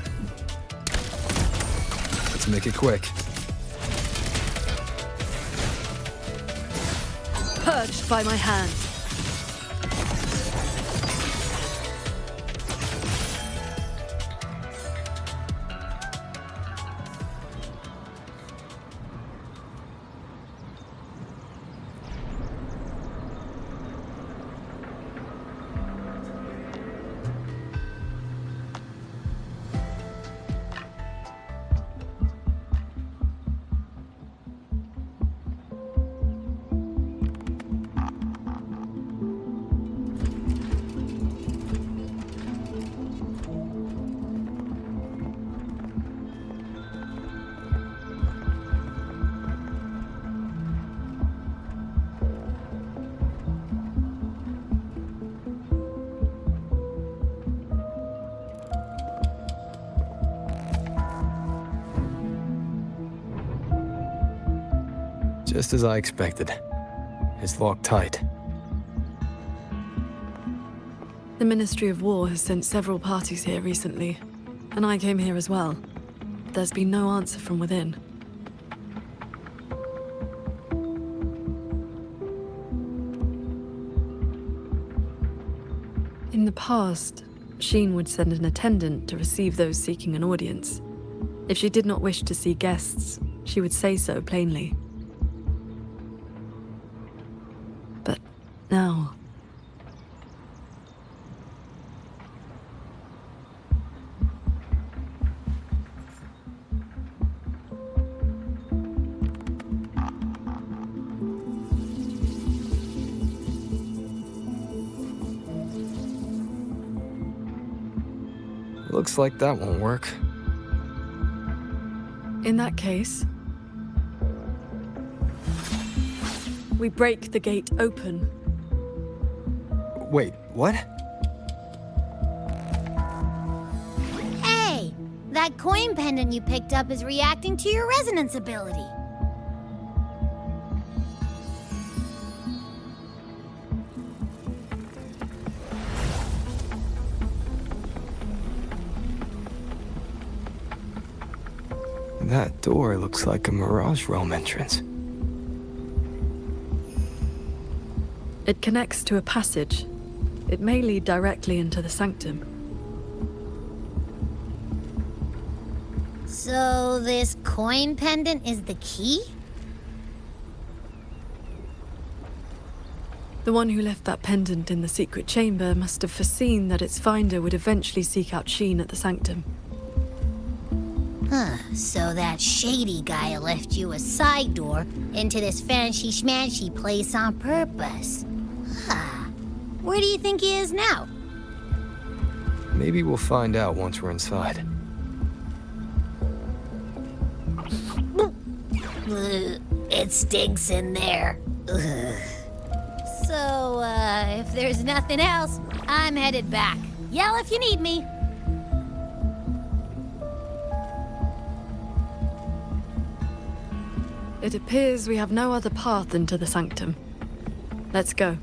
S4: Let's make it quick.
S1: Purged by my hand.
S4: Just as I expected. It's locked tight.
S1: The Ministry of War has sent several parties here recently, and I came here as well. There's been no answer from within. In the past, Sheen would send an attendant to receive those seeking an audience. If she did not wish to see guests, she would say so plainly. But now...
S4: Looks like that won't work.
S1: In that case, we break the gate open.
S4: Wait, what?
S6: Hey! That coin pendant you picked up is reacting to your resonance ability.
S4: That door looks like a Mirage Realm entrance.
S1: It connects to a passage. It may lead directly into the sanctum.
S6: So this coin pendant is the key?
S1: The one who left that pendant in the secret chamber must have foreseen that its finder would eventually seek out Sheen at the sanctum.
S6: Huh, so that shady guy left you a side door into this fancy-schmancy place on purpose. Huh. Where do you think he is now?
S4: Maybe we'll find out once we're inside.
S6: It stinks in there. Ugh. So, if there's nothing else, I'm headed back. Yell if you need me.
S1: It appears we have no other path into the sanctum. Let's go.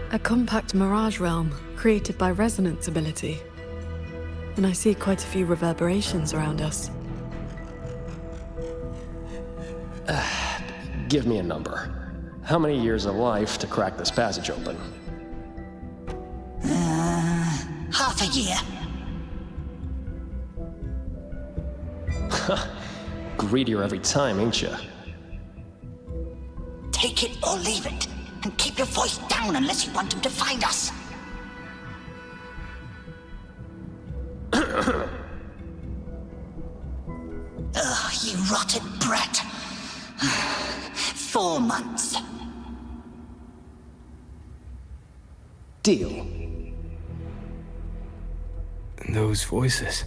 S1: A compact mirage realm created by resonance ability. And I see quite a few reverberations around us.
S5: Give me a number. How many years of life to crack this passage open?
S22: Half a year.
S5: Greedier every time, ain't ya?
S22: Take it or leave it. And keep your voice down unless you want him to find us. Ugh, you rotted brat. 4 months.
S5: Deal.
S4: And those voices.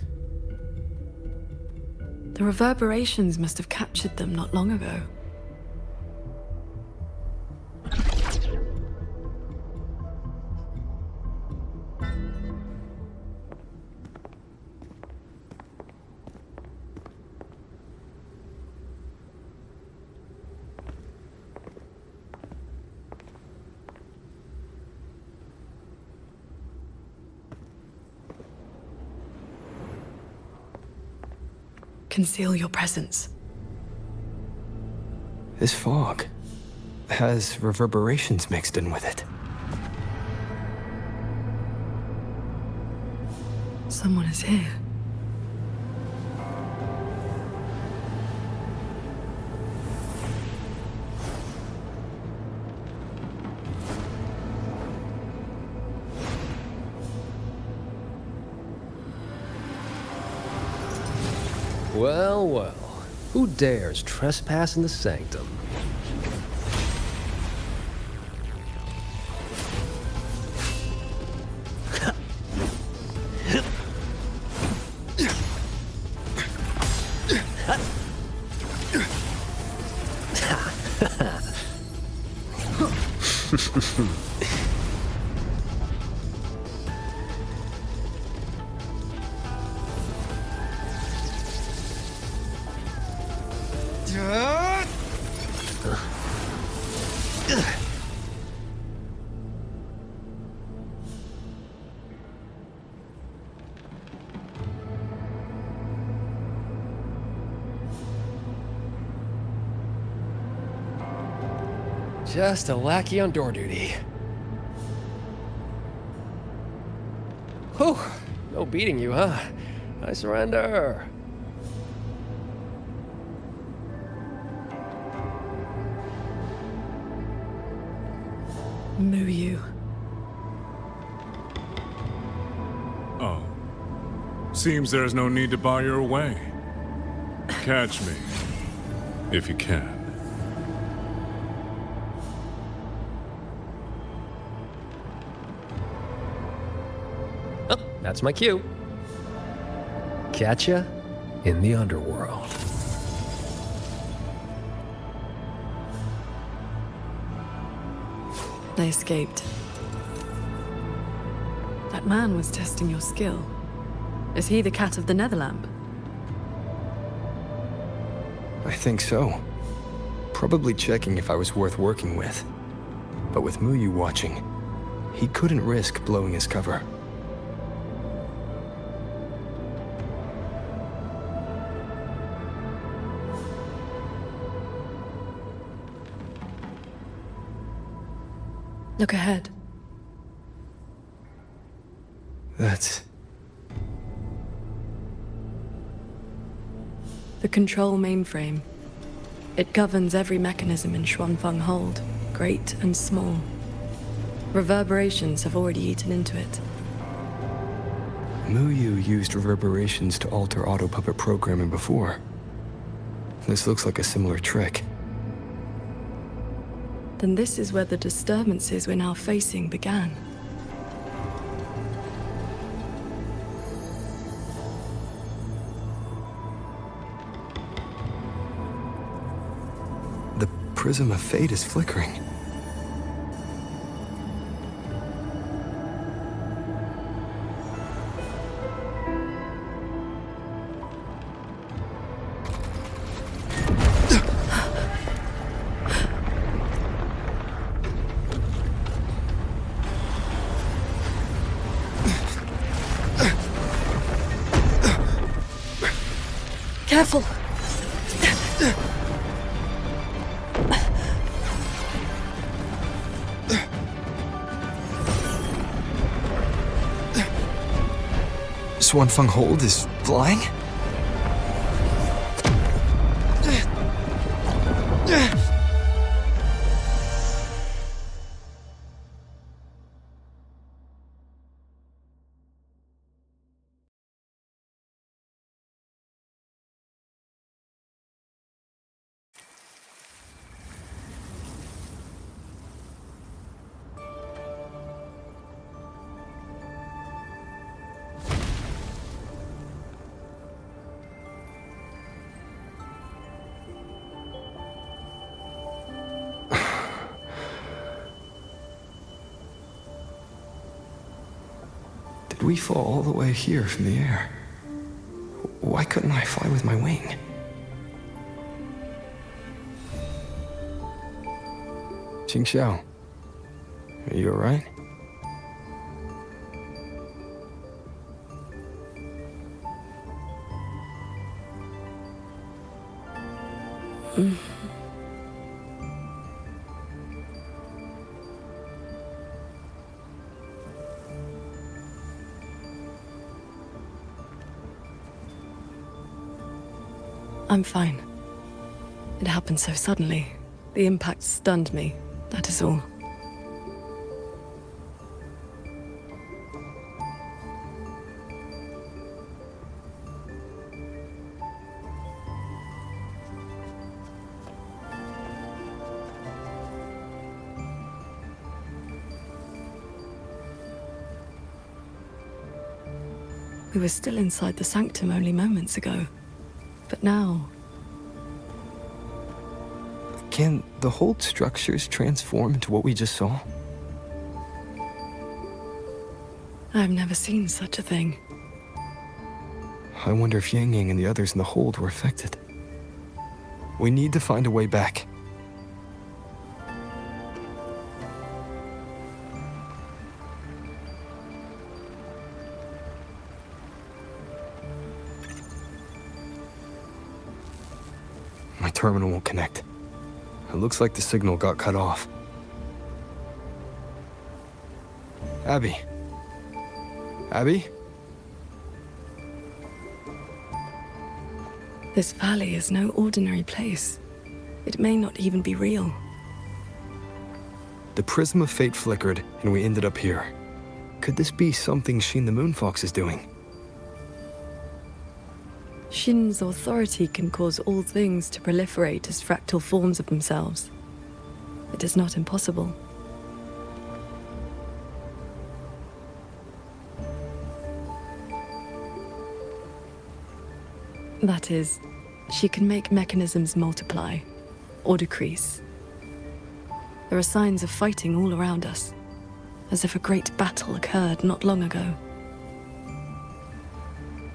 S1: The reverberations must have captured them not long ago. Conceal your presence.
S4: This fog has reverberations mixed in with it.
S1: Someone is here.
S5: Well, well. Who dares trespass in the sanctum? Just a lackey on door duty. Whew, no beating you, huh? I surrender.
S1: Muyu.
S18: Oh. Seems there's no need to bar your way. Catch me, if you can.
S5: Oh, that's my cue. Catch ya in the underworld.
S1: They escaped. That man was testing your skill. Is he the cat of the Netherlamp?
S4: I think so. Probably checking if I was worth working with. But with Muyu watching, he couldn't risk blowing his cover.
S1: Look ahead.
S4: That's...
S1: the control mainframe. It governs every mechanism in Xuanfeng Hold, great and small. Reverberations have already eaten into it.
S4: Muyu used reverberations to alter auto-puppet programming before. This looks like a similar trick.
S1: Then this is where the disturbances we're now facing began.
S4: The prism of fate is flickering.
S1: Careful!
S4: Xuanfeng Hold is flying? Did we fall all the way here from the air? Why couldn't I fly with my wing? Qingxiao, are you alright?
S1: I'm fine. It happened so suddenly. The impact stunned me, that is all. We were still inside the sanctum only moments ago. But now...
S4: Can the Hold structures transform into what we just saw?
S1: I've never seen such a thing.
S4: I wonder if Yang Yang and the others in the Hold were affected. We need to find a way back. My terminal won't connect. It looks like the signal got cut off. Abby? Abby?
S1: This valley is no ordinary place. It may not even be real.
S4: The prism of fate flickered, and we ended up here. Could this be something Shin the Moonfox is doing?
S1: Shin's authority can cause all things to proliferate as fractal forms of themselves. It is not impossible. That is, she can make mechanisms multiply or decrease. There are signs of fighting all around us, as if a great battle occurred not long ago.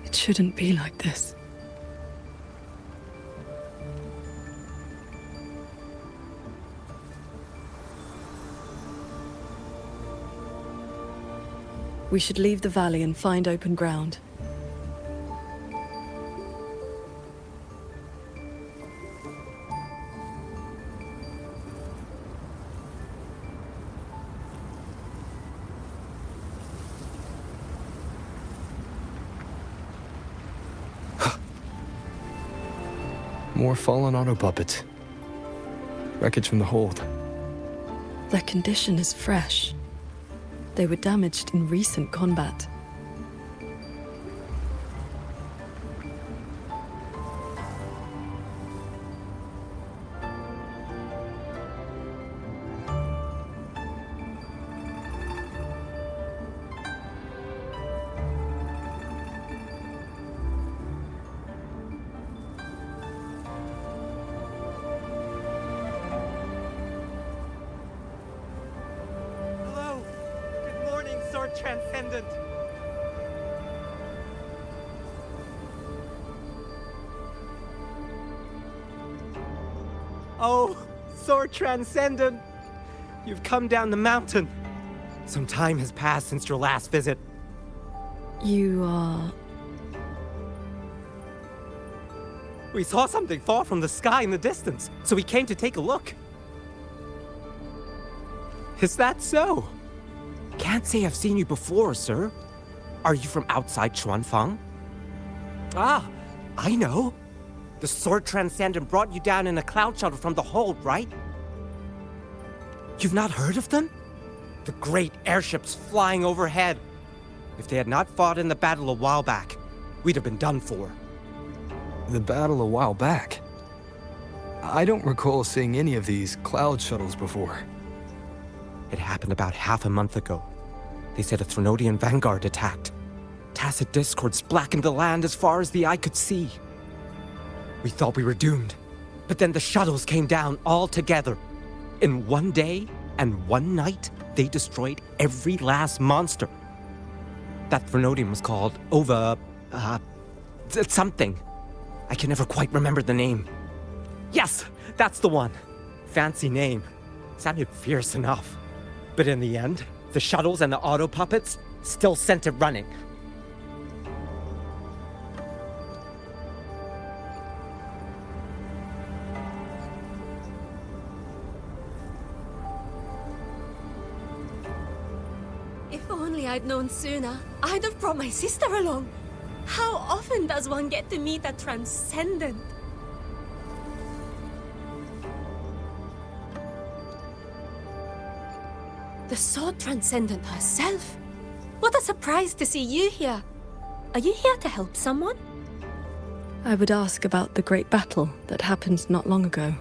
S1: It shouldn't be like this. We should leave the valley and find open ground.
S4: More fallen auto puppets. Wreckage from the hold.
S1: Their condition is fresh. They were damaged in recent combat.
S11: Transcendent. Oh, Sword Transcendent! You've come down the mountain. Some time has passed since your last visit.
S1: You are...
S11: We saw something fall from the sky in the distance, so we came to take a look. Is that so? Can't say I've seen you before, sir. Are you from outside Xuanfang? Ah, I know. The Sword Transcendent brought you down in a cloud shuttle from the hold, right? You've not heard of them? The great airships flying overhead. If they had not fought in the battle a while back, we'd have been done for.
S4: The battle a while back? I don't recall seeing any of these cloud shuttles before.
S11: It happened about half a month ago. They said a Threnodian vanguard attacked. Tacit discords blackened the land as far as the eye could see. We thought we were doomed, but then the shuttles came down all together. In one day and one night, they destroyed every last monster. That Threnodian was called something. I can never quite remember the name. Yes, that's the one. Fancy name. Sounded fierce enough. But in the end, the shuttles and the auto puppets still sent it running.
S20: If only I'd known sooner, I'd have brought my sister along. How often does one get to meet a Transcendent? The Sword Transcendent herself? What a surprise to see you here. Are you here to help someone?
S1: I would ask about the great battle that happened not long ago.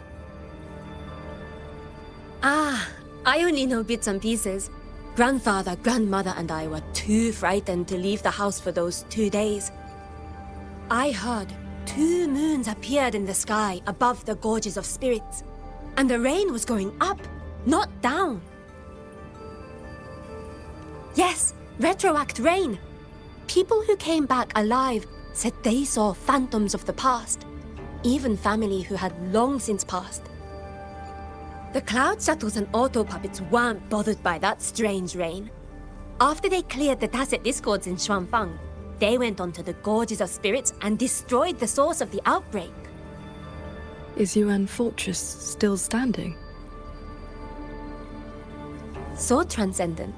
S20: Ah, I only know bits and pieces. Grandfather, grandmother, and I were too frightened to leave the house for those 2 days. I heard 2 moons appeared in the sky above the gorges of spirits, and the rain was going up, not down. Yes, retroact rain. People who came back alive said they saw phantoms of the past, even family who had long since passed. The cloud shuttles and auto puppets weren't bothered by that strange rain. After they cleared the tacit discords in Xuanfang, they went onto the gorges of spirits and destroyed the source of the outbreak.
S1: Is Yuan Fortress still standing?
S20: Sword Transcendent,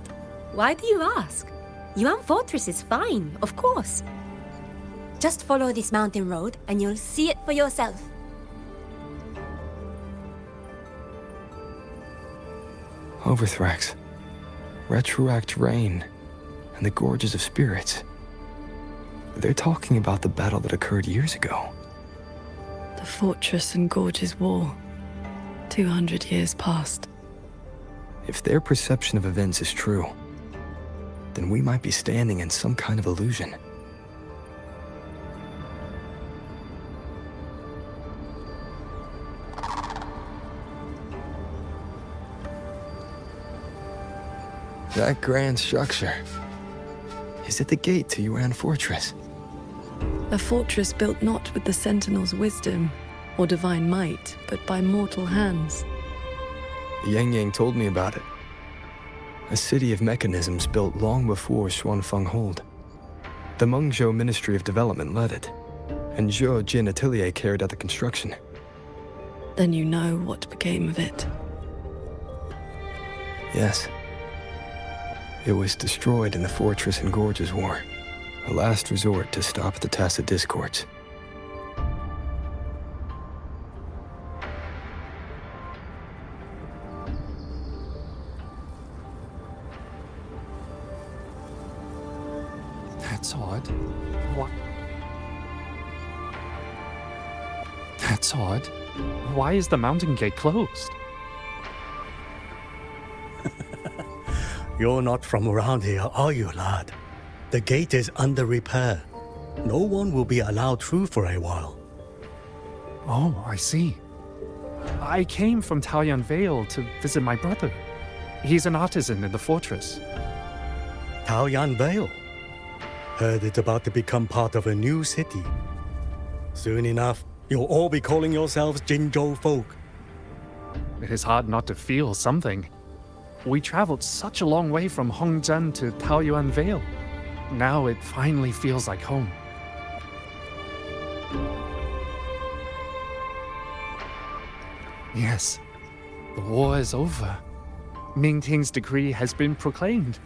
S16: Why do you ask? Yuan Fortress is fine, of course. Just follow this mountain road and you'll see it for yourself.
S4: Overthrax, Retroact Rain, and the Gorges of Spirits. They're talking about the battle that occurred years ago.
S1: The Fortress and Gorges War. 200 years past.
S4: If their perception of events is true, then we might be standing in some kind of illusion. That grand structure. Is it the gate to Yuan Fortress?
S1: A fortress built not with the Sentinel's wisdom or divine might, but by mortal hands.
S4: Yang Yang told me about it. A city of mechanisms built long before Xuanfeng Hold. The Mengzhou Ministry of Development led it, and Zhou Jin Atelier carried out the construction.
S1: Then you know what became of it.
S4: Yes. It was destroyed in the Fortress and Gorges War, a last resort to stop the tacit discords.
S11: That's odd. What? That's odd. Why is the mountain gate closed?
S3: You're not from around here, are you, lad? The gate is under repair. No one will be allowed through for a while.
S11: Oh, I see. I came from Taoyuan Vale to visit my brother. He's an artisan in the fortress.
S3: Taoyuan Vale? Heard it's about to become part of a new city. Soon enough, you'll all be calling yourselves Jingzhou folk.
S11: It is hard not to feel something. We traveled such a long way from Hongzhen to Taoyuan Vale. Now it finally feels like home. Yes, the war is over. Mingting's decree has been proclaimed.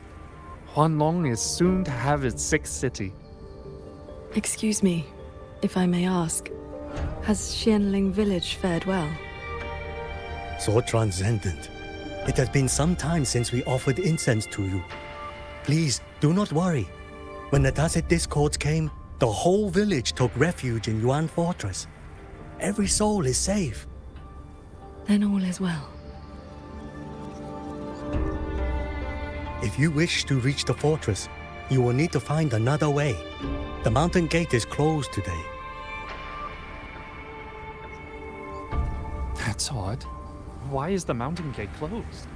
S11: Huanlong is soon to have its sixth city.
S1: Excuse me, if I may ask, has Xianling village fared well?
S3: So transcendent. It has been some time since we offered incense to you. Please, do not worry. When the tacit discords came, the whole village took refuge in Yuan Fortress. Every soul is safe.
S1: Then all is well.
S3: If you wish to reach the fortress, you will need to find another way. The mountain gate is closed today.
S11: That's odd. Why is the mountain gate closed?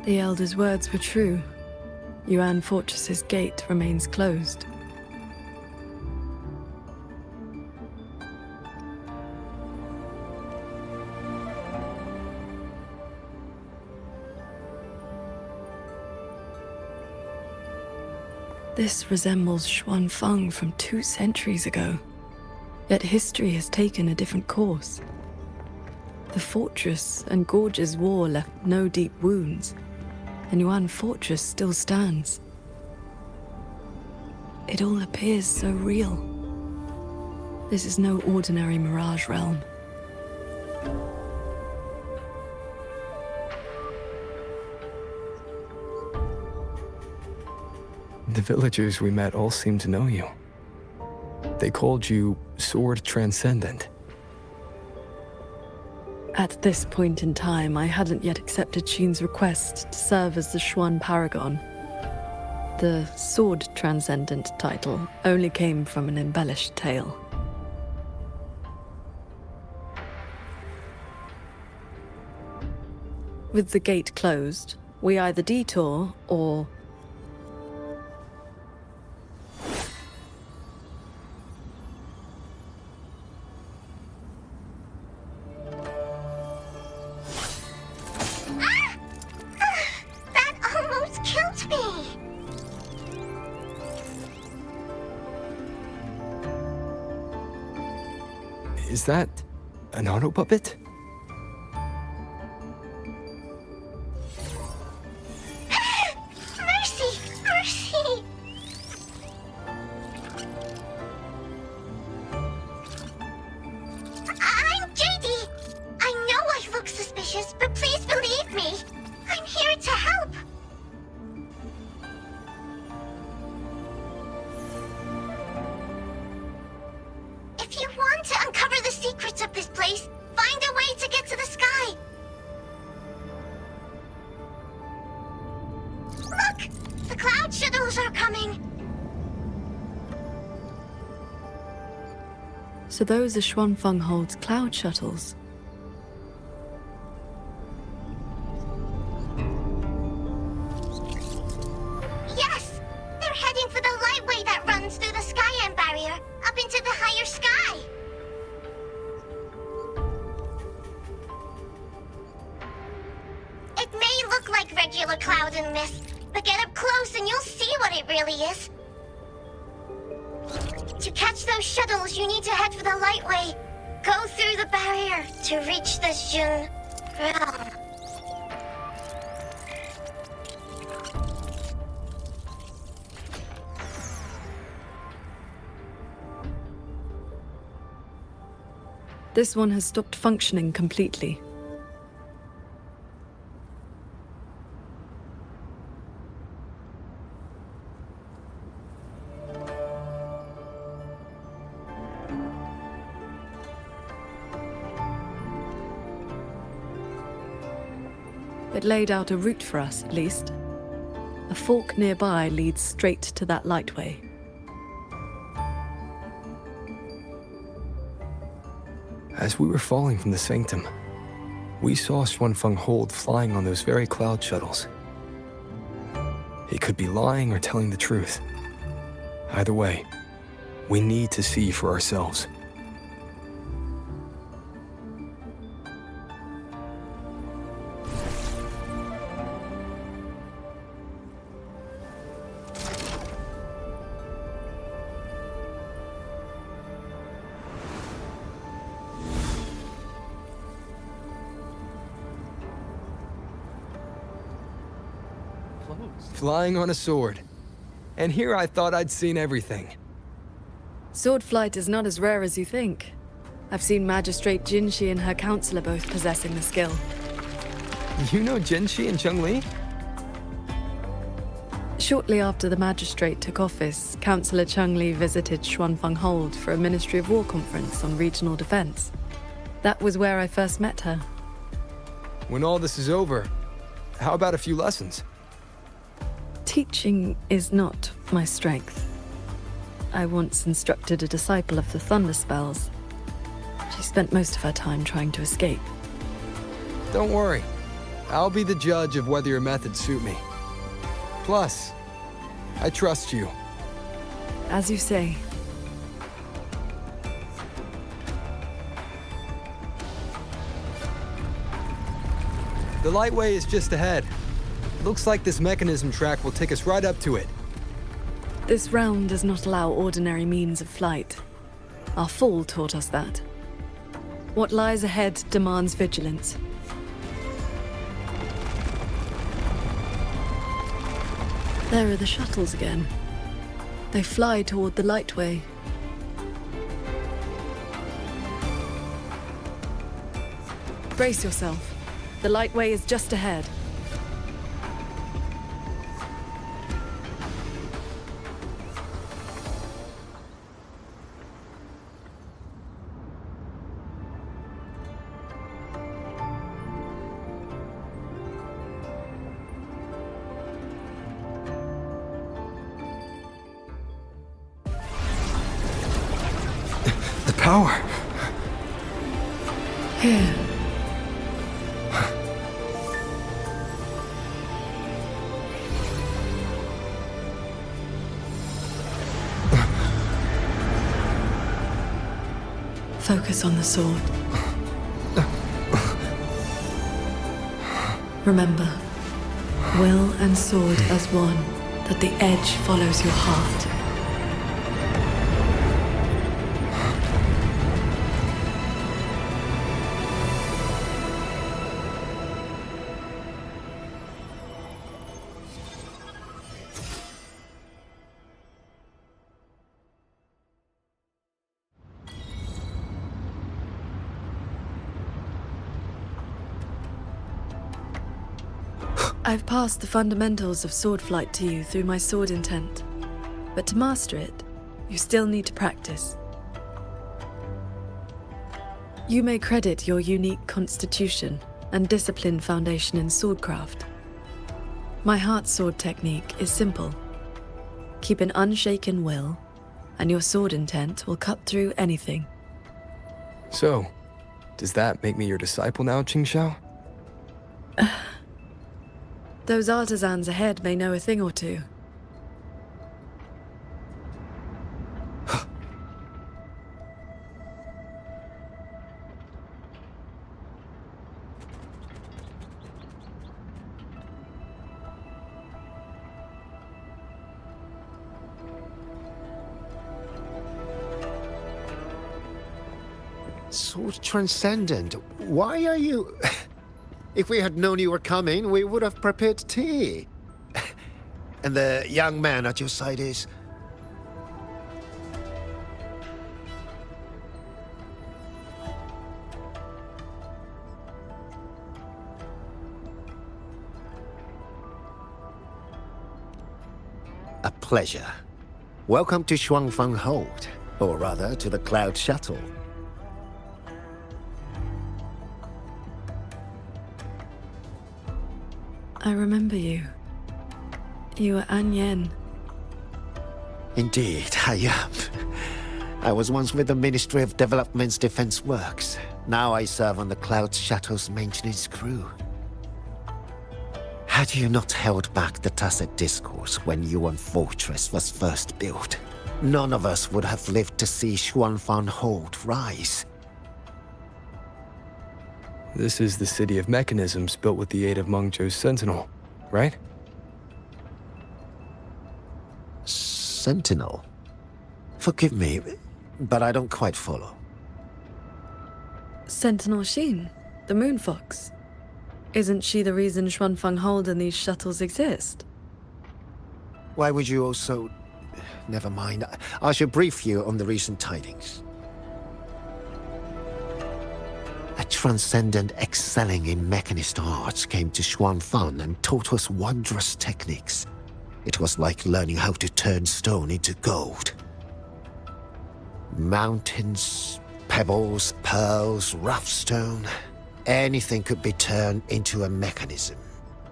S1: The Elder's words were true. Yuan Fortress's gate remains closed. This resembles Xuanfeng from 2 centuries ago. Yet history has taken a different course. The Fortress and Gorges War left no deep wounds, and Yuan Fortress still stands. It all appears so real. This is no ordinary mirage realm.
S4: The villagers we met all seemed to know you. They called you Sword Transcendent.
S1: At this point in time, I hadn't yet accepted Xin's request to serve as the Xuan Paragon. The Sword Transcendent title only came from an embellished tale. With the gate closed, we either detour or...
S6: That almost killed me!
S4: Is that an auto puppet?
S6: Mercy! Mercy! I'm JD. I know I look suspicious, but please believe me. I'm here to help. If you want to uncover the secrets of this place, find a way to get to the sky. Look! The cloud shuttles are coming.
S1: So those are Xuanfeng Hold's cloud shuttles.
S6: Yes! They're heading for the lightway that runs through the Skyend barrier, up into the higher sky. It may look like regular cloud and mist, but get up close and you'll see what it really is. To catch those shuttles, you need to head for the lightway. Go through the barrier to reach the Jun realm.
S1: This one has stopped functioning completely. It laid out a route for us, at least. A fork nearby leads straight to that lightway.
S4: As we were falling from the sanctum, we saw Xuanfeng Hold flying on those very cloud shuttles. He could be lying or telling the truth. Either way, we need to see for ourselves. Flying on a sword. And here I thought I'd seen everything.
S1: Sword flight is not as rare as you think. I've seen Magistrate Jinxi and her counselor both possessing the skill.
S4: You know Jinxi and Cheng-Li?
S1: Shortly after the Magistrate took office, Councillor Cheng-Li visited Xuanfeng Hold for a Ministry of War conference on regional defense. That was where I first met her.
S4: When all this is over, how about a few lessons?
S1: Teaching is not my strength. I once instructed a disciple of the Thunder Spells. She spent most of her time trying to escape.
S4: Don't worry. I'll be the judge of whether your methods suit me. Plus, I trust you.
S1: As you say.
S4: The lightway is just ahead. Looks like this mechanism track will take us right up to it.
S1: This realm does not allow ordinary means of flight. Our fall taught us that. What lies ahead demands vigilance. There are the shuttles again. They fly toward the lightway. Brace yourself. The lightway is just ahead.
S4: Power.
S1: Here. Focus on the sword. Remember, will and sword as one, that the edge follows your heart. I've passed the fundamentals of sword flight to you through my sword intent, but to master it, you still need to practice. You may credit your unique constitution and disciplined foundation in swordcraft. My heart sword technique is simple. Keep an unshaken will, and your sword intent will cut through anything.
S4: So, does that make me your disciple now, Qingxiao?
S1: Those artisans ahead may know a thing or two.
S7: Sword Transcendent, why are you... If we had known you were coming, we would have prepared tea. And the young man at your side is... A pleasure. Welcome to Shuangfang Hold, or rather, to the Cloud Shuttle.
S1: I remember you. You were An Yen.
S7: Indeed, I am. I was once with the Ministry of Development's Defense Works. Now I serve on the Cloud Shuttle's maintenance crew. Had you not held back the Tacit Discourse when Yuan Fortress was first built, none of us would have lived to see Xuanfang Hold rise.
S4: This is the city of mechanisms built with the aid of Mengzhou's Sentinel, right?
S7: Sentinel? Forgive me, but I don't quite follow.
S1: Sentinel Sheen, the Moon Fox. Isn't she the reason Xuanfang Hold and these shuttles exist?
S7: Why would you also... Never mind. I should brief you on the recent tidings. A transcendent excelling in mechanist arts came to Xuanfang and taught us wondrous techniques. It was like learning how to turn stone into gold. Mountains, pebbles, pearls, rough stone. Anything could be turned into a mechanism.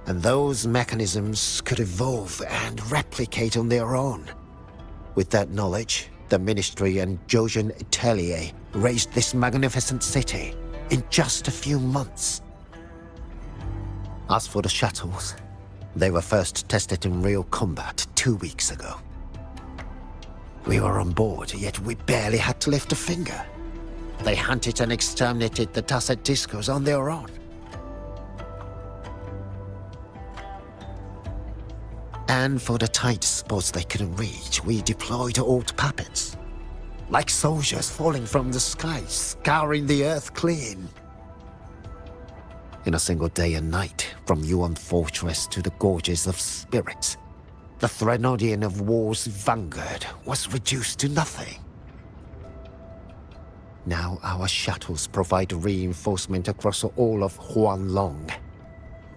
S7: And those mechanisms could evolve and replicate on their own. With that knowledge, the Ministry and Zhouzhen Atelier raised this magnificent city in just a few months. As for the shuttles, they were first tested in real combat 2 weeks ago. We were on board, yet we barely had to lift a finger. They hunted and exterminated the Tacit Discos on their own. And for the tight spots they couldn't reach, we deployed old puppets. Like soldiers falling from the sky, scouring the earth clean. In a single day and night, from Yuan Fortress to the Gorges of Spirits, the Threnodian of War's vanguard was reduced to nothing. Now our shuttles provide reinforcement across all of Huanglong.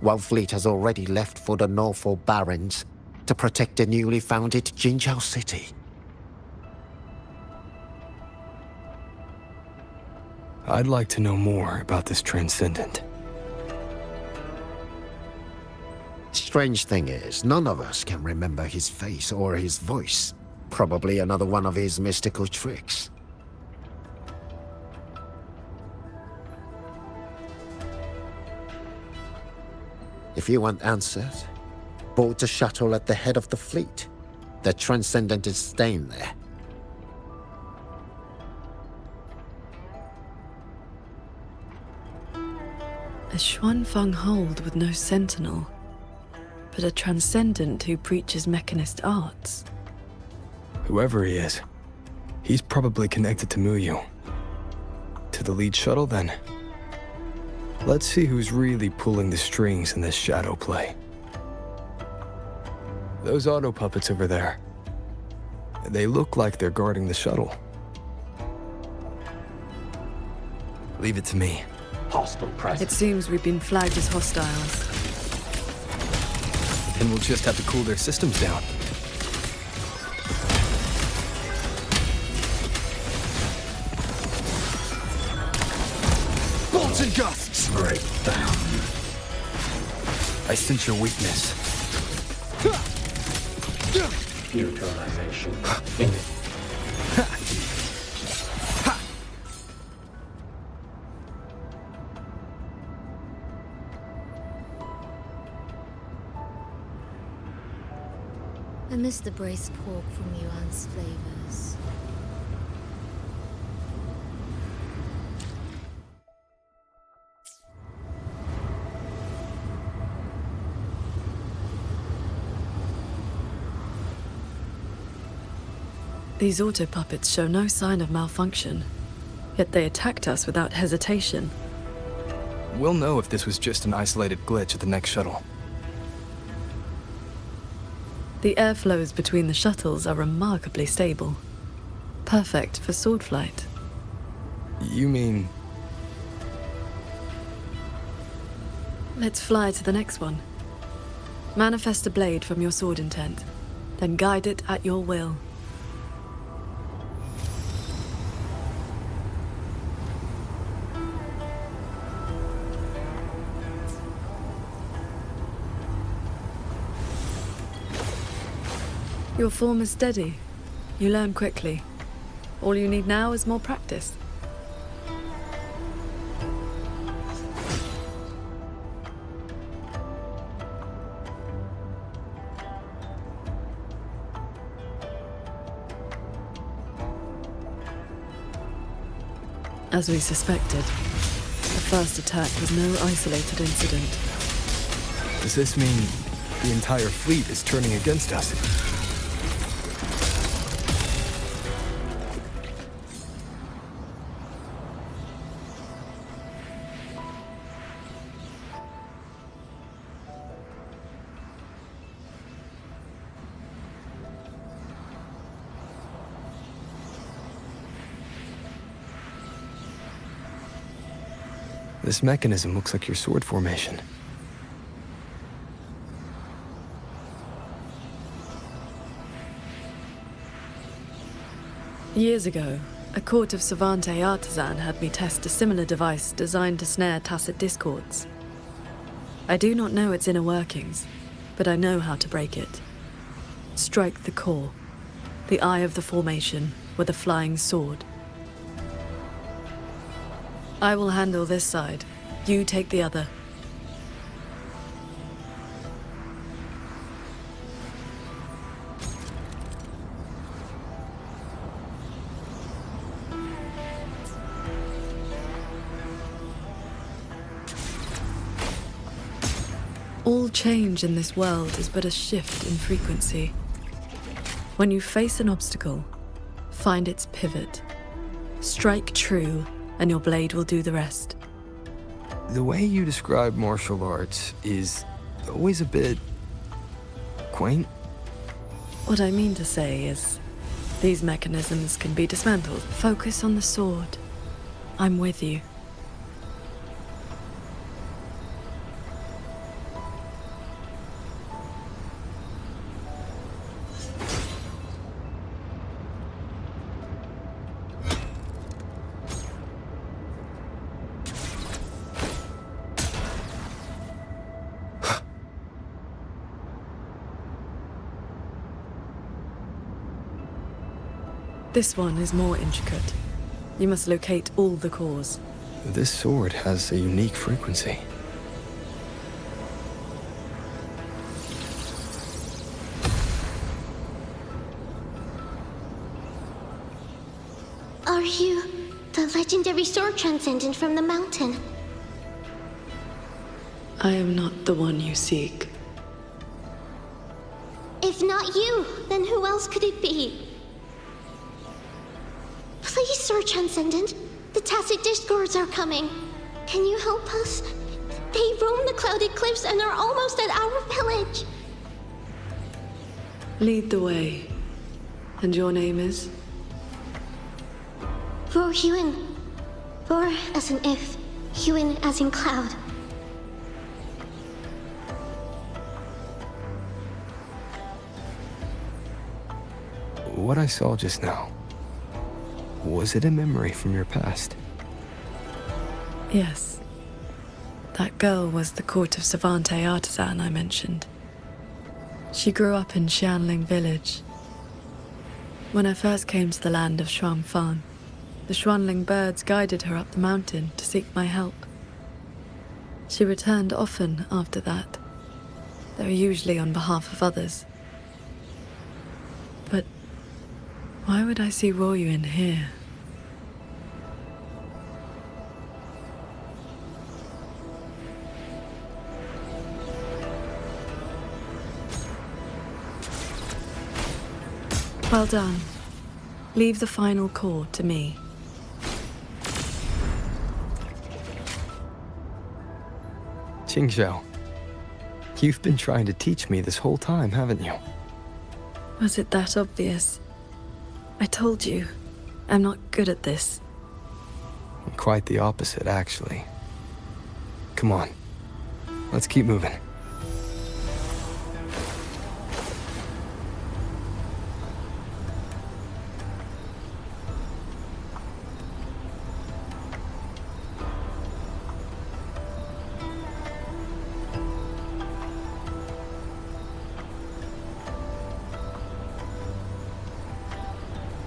S7: One fleet has already left for the Norfolk Barrens to protect the newly founded Qingxiao city.
S4: I'd like to know more about this Transcendent.
S7: Strange thing is, none of us can remember his face or his voice. Probably another one of his mystical tricks. If you want answers, board the shuttle at the head of the fleet. The Transcendent is staying there.
S1: A Xuanfeng hold with no sentinel, but a transcendent who preaches mechanist arts.
S4: Whoever he is, he's probably connected to Muyu. To the lead shuttle, then. Let's see who's really pulling the strings in this shadow play. Those auto puppets over there. They look like they're guarding the shuttle. Leave it to me.
S12: Hostile presence.
S1: It seems we've been flagged as hostiles.
S4: Then we'll just have to cool their systems down. Bolts and gusts!
S12: Break down.
S4: I sense your weakness.
S12: Neutralization.
S8: I miss the braised pork from Yuan's flavors.
S1: These auto puppets show no sign of malfunction, yet they attacked us without hesitation.
S4: We'll know if this was just an isolated glitch at the next shuttle.
S1: The airflows between the shuttles are remarkably stable. Perfect for sword flight.
S4: You mean...
S1: Let's fly to the next one. Manifest a blade from your sword intent, then guide it at your will. Your form is steady. You learn quickly. All you need now is more practice. As we suspected, the first attack was no isolated incident.
S4: Does this mean the entire fleet is turning against us? This mechanism looks like your sword formation.
S1: Years ago, a court of Savante artisan had me test a similar device designed to snare tacit discords. I do not know its inner workings, but I know how to break it. Strike the core, the eye of the formation, with a flying sword. I will handle this side. You take the other. All change in this world is but a shift in frequency. When you face an obstacle, find its pivot. Strike true, and your blade will do the rest.
S4: The way you describe martial arts is always a bit... quaint.
S1: What I mean to say is, these mechanisms can be dismantled. Focus on the sword. I'm with you. This one is more intricate. You must locate all the cores.
S4: This sword has a unique frequency.
S6: Are you the legendary sword transcendent from the mountain?
S1: I am not the one you seek.
S9: If not you, then who else could it be? Please, Sir Transcendent. The Tacit Discords are coming. Can you help us? They roam the clouded cliffs and are almost at our village.
S1: Lead the way. And your name is?
S9: For Huin. For as in if, Huin as in cloud.
S4: What I saw just now, was it a memory from your past?
S1: Yes. That girl was the court of Savante artisan I mentioned. She grew up in Xianling village. When I first came to the land of Xuanfang, the Xuanling birds guided her up the mountain to seek my help. She returned often after that, though usually on behalf of others. But why would I see Royuin here? Well done. Leave the final core to me.
S4: Qingxiao, you've been trying to teach me this whole time, haven't you?
S1: Was it that obvious? I told you, I'm not good at this.
S4: Quite the opposite, actually. Come on, let's keep moving.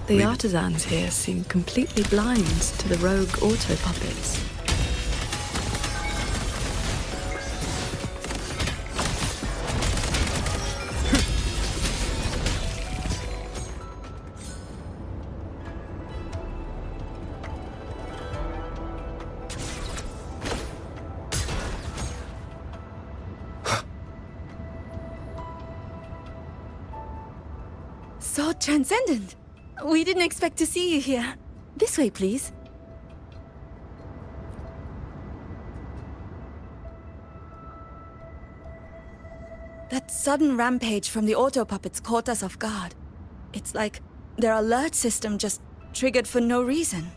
S1: The artisans here seem completely blind to the rogue auto puppets.
S13: So transcendent! We didn't expect to see you here. This way, please. That sudden rampage from the auto puppets caught us off guard. It's like their alert system just triggered for no reason.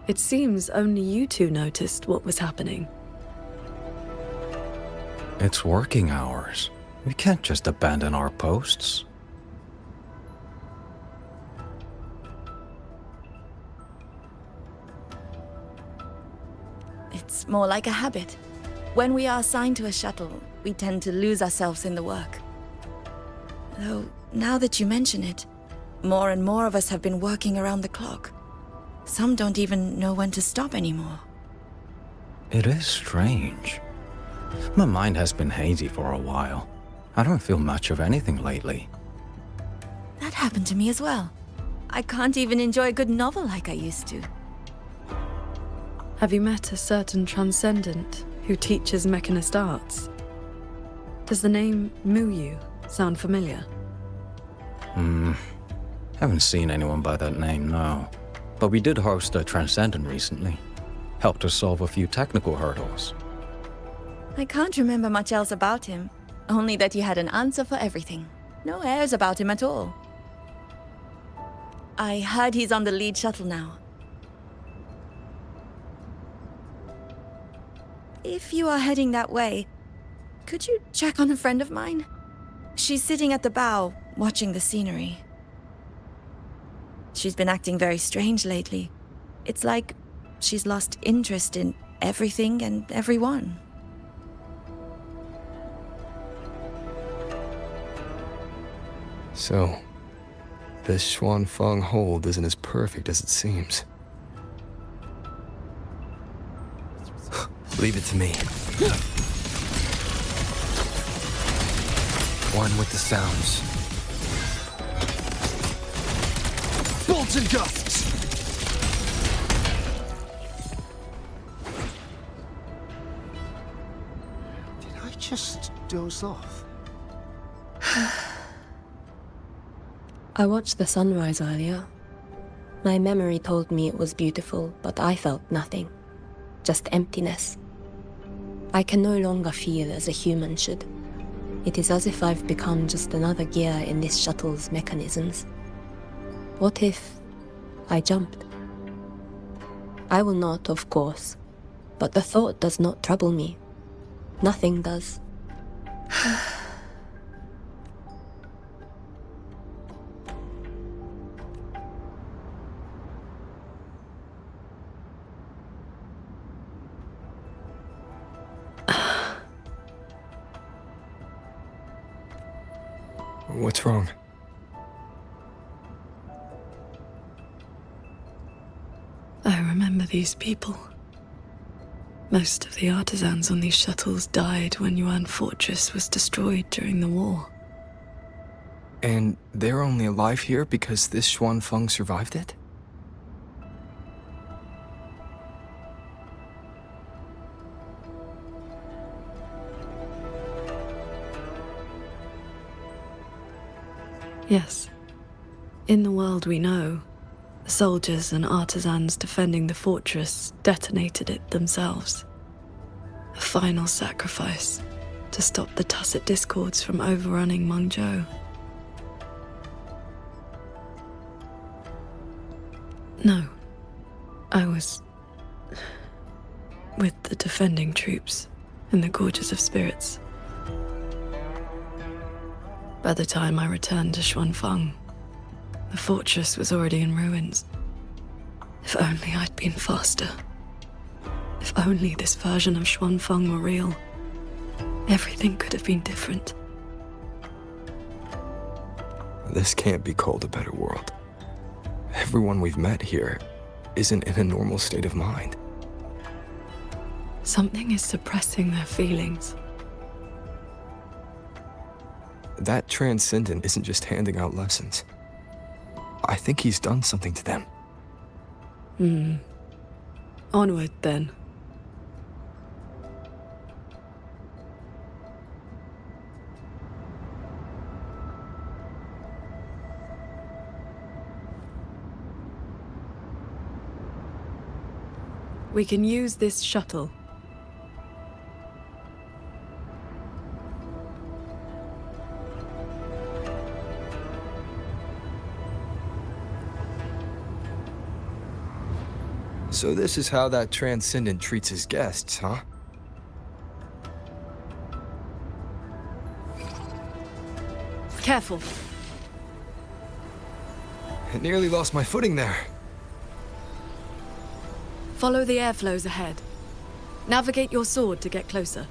S1: It seems only you two noticed what was happening.
S10: It's working hours. We can't just abandon our posts.
S13: It's more like a habit. When we are assigned to a shuttle, we tend to lose ourselves in the work. Though, now that you mention it, more and more of us have been working around the clock. Some don't even know when to stop anymore.
S10: It is strange. My mind has been hazy for a while. I don't feel much of anything lately.
S13: That happened to me as well. I can't even enjoy a good novel like I used to.
S1: Have you met a certain transcendent who teaches mechanist arts? Does the name Muyu sound familiar?
S10: Haven't seen anyone by that name, no. But we did host a transcendent recently. Helped us solve a few technical hurdles.
S13: I can't remember much else about him. Only that he had an answer for everything. No airs about him at all. I heard he's on the lead shuttle now. If you are heading that way, could you check on a friend of mine? She's sitting at the bow, watching the scenery. She's been acting very strange lately. It's like she's lost interest in everything and everyone.
S4: So, this Xuanfang hold isn't as perfect as it seems. Leave it to me. One with the sounds. Bolts and gusts!
S7: just doze off?
S14: I watched the sunrise earlier. My memory told me it was beautiful, but I felt nothing. Just emptiness. I can no longer feel as a human should. It is as if I've become just another gear in this shuttle's mechanisms. What if I jumped? I will not, of course, but the thought does not trouble me. Nothing does.
S4: What's wrong?
S1: I remember these people. Most of the artisans on these shuttles died when Yuan Fortress was destroyed during the war.
S4: And they're only alive here because this Xuanfeng survived it?
S1: Yes. In the world we know, the soldiers and artisans defending the fortress detonated it themselves. A final sacrifice to stop the Tacit Discords from overrunning Mengzhou. No. I was with the defending troops in the Gorges of Spirits. By the time I returned to Xuanfeng, the fortress was already in ruins. If only I'd been faster. If only this version of Xuanfeng were real. Everything could have been different.
S4: This can't be called a better world. Everyone we've met here isn't in a normal state of mind.
S1: Something is suppressing their feelings.
S4: That Transcendent isn't just handing out lessons. I think he's done something to them.
S1: Onward, then. We can use this shuttle.
S4: So this is how that Transcendent treats his guests, huh?
S1: Careful.
S4: I nearly lost my footing there.
S1: Follow the airflows ahead. Navigate your sword to get closer.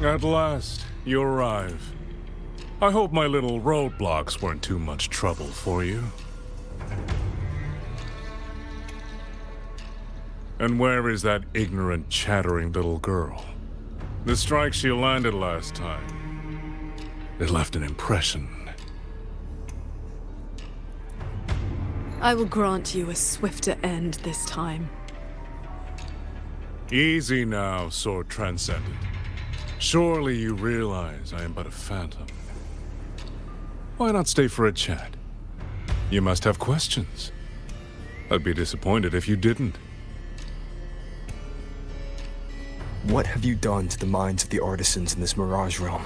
S18: At last, you arrive. I hope my little roadblocks weren't too much trouble for you. And where is that ignorant, chattering little girl? The strike she landed last time, it left an impression.
S1: I will grant you a swifter end this time.
S18: Easy now, Sword Transcendent. Surely you realize I am but a phantom. Why not stay for a chat? You must have questions. I'd be disappointed if you didn't.
S4: What have you done to the minds of the artisans in this Mirage realm?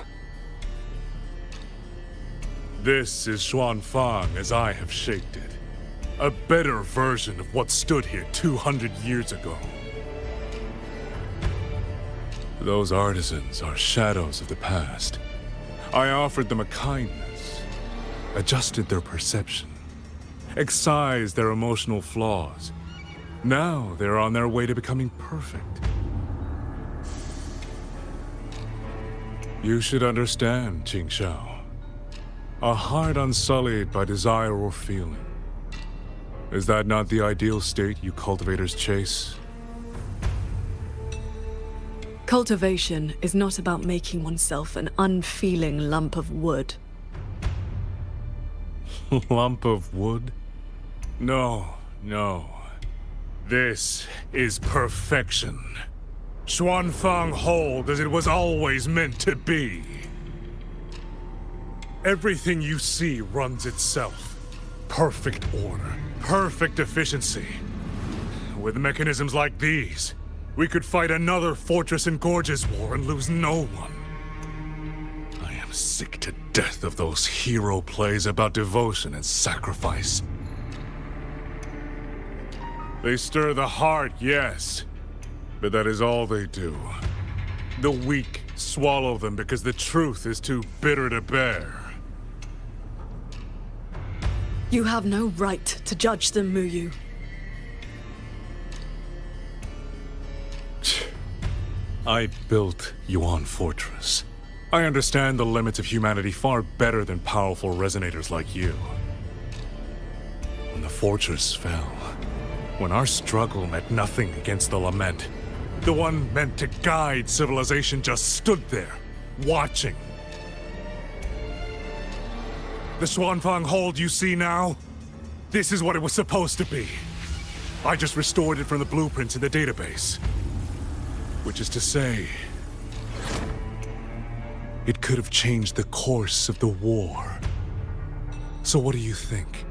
S18: This is Xuanfeng as I have shaped it. A better version of what stood here 200 years ago. Those artisans are shadows of the past. I offered them a kindness, adjusted their perception, excised their emotional flaws. Now they're on their way to becoming perfect. You should understand, Qingxiao. A heart unsullied by desire or feeling. Is that not the ideal state you cultivators chase?
S1: Cultivation is not about making oneself an unfeeling lump of wood.
S18: Lump of wood? No, no. This is perfection. Xuanfang hold as it was always meant to be. Everything you see runs itself. Perfect order, perfect efficiency. With mechanisms like these, we could fight another Fortress and Gorges war and lose no one. I am sick to death of those hero plays about devotion and sacrifice. They stir the heart, yes, but that is all they do. The weak swallow them because the truth is too bitter to bear.
S1: You have no right to judge them, Muyu.
S18: I built Yuan Fortress. I understand the limits of humanity far better than powerful resonators like you. When the fortress fell, when our struggle meant nothing against the lament, the one meant to guide civilization just stood there, watching. The Xuanfang hold you see now? This is what it was supposed to be. I just restored it from the blueprints in the database. Which is to say, it could have changed the course of the war. So what do you think?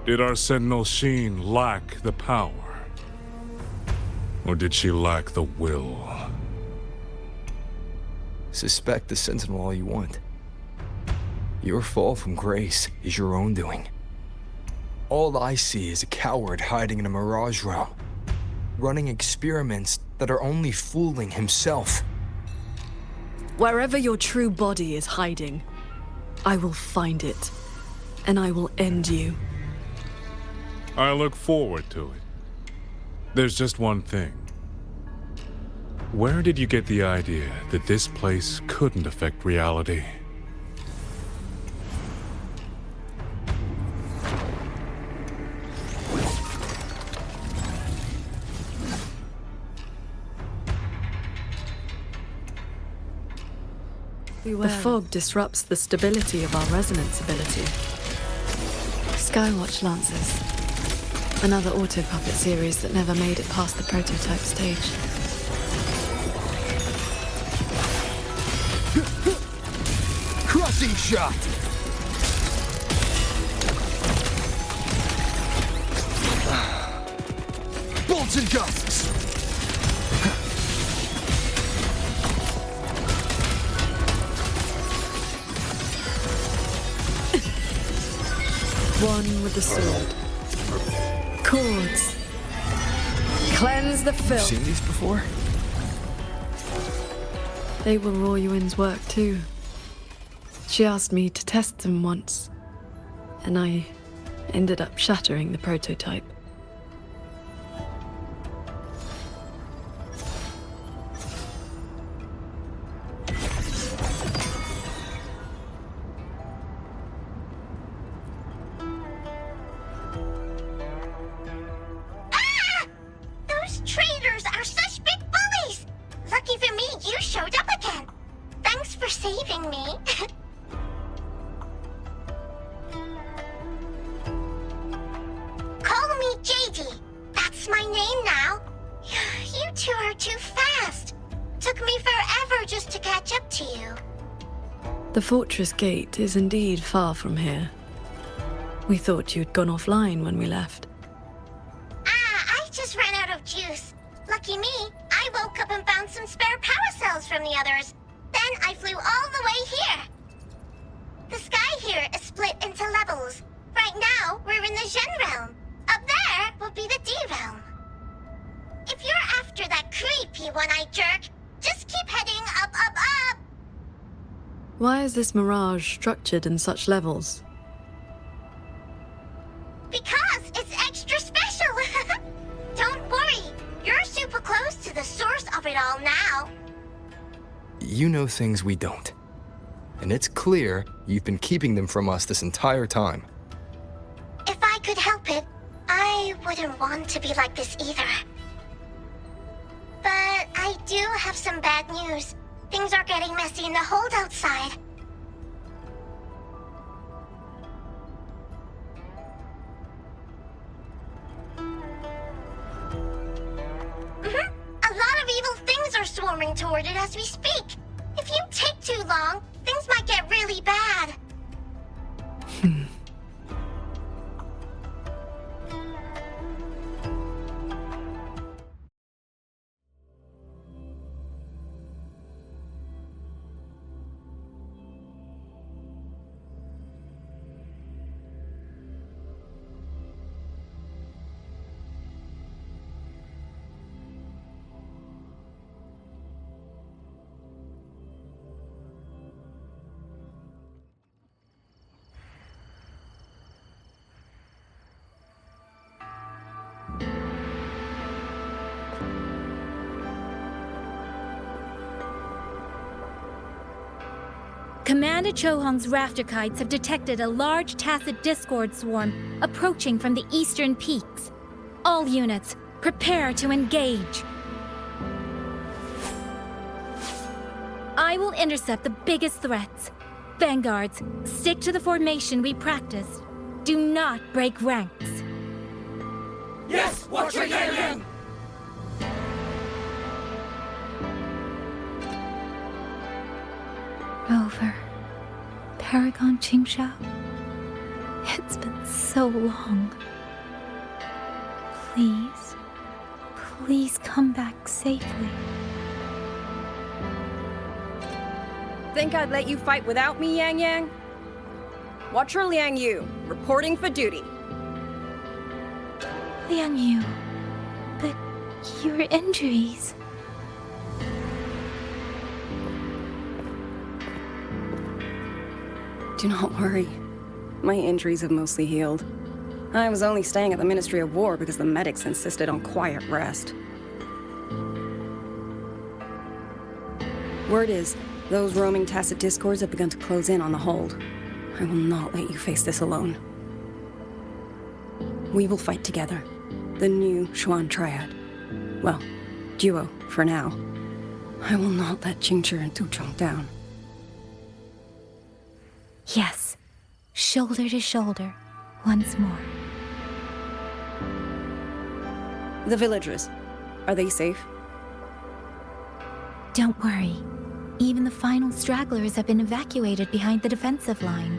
S18: Did our Sentinel Sheen lack the power? Or did she lack the will?
S4: Suspect the Sentinel all you want. Your fall from grace is your own doing. All I see is a coward hiding in a mirage realm, running experiments that are only fooling himself.
S1: Wherever your true body is hiding, I will find it, and I will end you.
S18: I look forward to it. There's just one thing. Where did you get the idea that this place couldn't affect reality?
S1: The fog disrupts the stability of our resonance ability. Skywatch Lancers. Another auto-puppet series that never made it past the prototype stage.
S15: Crushing shot! Bolts and gusts!
S1: One with the sword. Chords. Cleanse the filth.
S4: Seen these before?
S1: They were Royuin's work too. She asked me to test them once, and I ended up shattering the prototype. The fortress gate is indeed far from here. We thought you'd gone offline when we left.
S9: I just ran out of juice. Lucky me, I woke up and found some spare power cells from the others. Then I flew all the way here. The sky here is split into levels. Right now, we're in the Zhen realm. Up there will be the D realm. If you're after that creepy one-eyed jerk, just keep heading up, up, up!
S1: Why is this mirage structured in such levels?
S9: Because it's extra special! Don't worry, you're super close to the source of it all now.
S4: You know things we don't. And it's clear you've been keeping them from us this entire time.
S9: If I could help it, I wouldn't want to be like this either. But I do have some bad news. Things are getting messy in the hold outside. A lot of evil things are swarming toward it as we speak. If you take too long, things might get really bad.
S2: Commander Chohong's rafter kites have detected a large tacet discord swarm approaching from the eastern peaks. All units, prepare to engage. I will intercept the biggest threats. Vanguards, stick to the formation we practiced. Do not break ranks.
S15: Yes, Watcher Yang Yang!
S2: Rover, Paragon Qingxiao. It's been so long. Please, please come back safely.
S17: Think I'd let you fight without me, Yang Yang? Watcher Liang Yu, reporting for duty.
S2: Liang Yu, but your injuries...
S17: Do not worry. My injuries have mostly healed. I was only staying at the Ministry of War because the medics insisted on quiet rest. Word is, those roaming tacet discords have begun to close in on the hold. I will not let you face this alone. We will fight together. The new Xuan Triad. Well, duo, for now. I will not let Qingchi and Tuchong down.
S2: Yes, shoulder to shoulder, once more.
S17: The villagers, are they safe?
S2: Don't worry. Even the final stragglers have been evacuated behind the defensive line.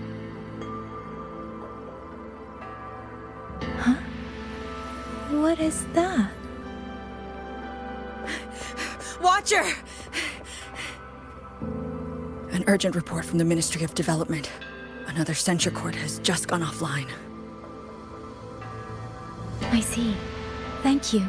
S2: Huh? What is that?
S17: Watcher! An urgent report from the Ministry of Development. Another censure court has just gone offline.
S2: I see. Thank you.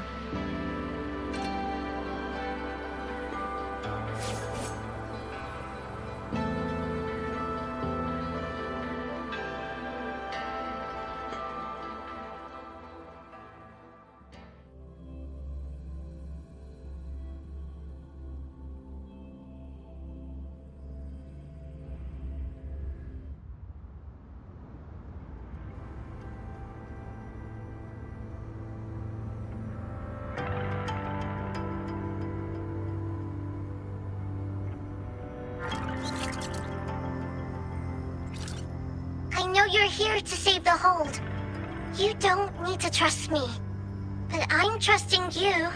S9: You're here to save the hold. You don't need to trust me. But I'm trusting you.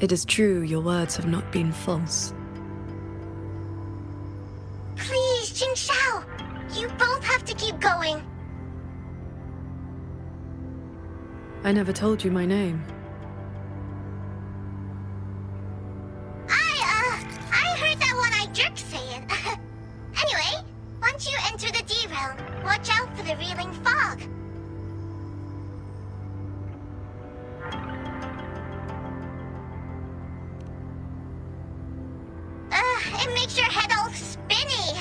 S1: It is true your words have not been false.
S9: Please, Qingxiao. You both have to keep going.
S1: I never told you my name.
S9: I heard that one-eyed jerk say it. Anyway, once you enter the D-realm, watch out for the reeling fog. It makes your head all spinny.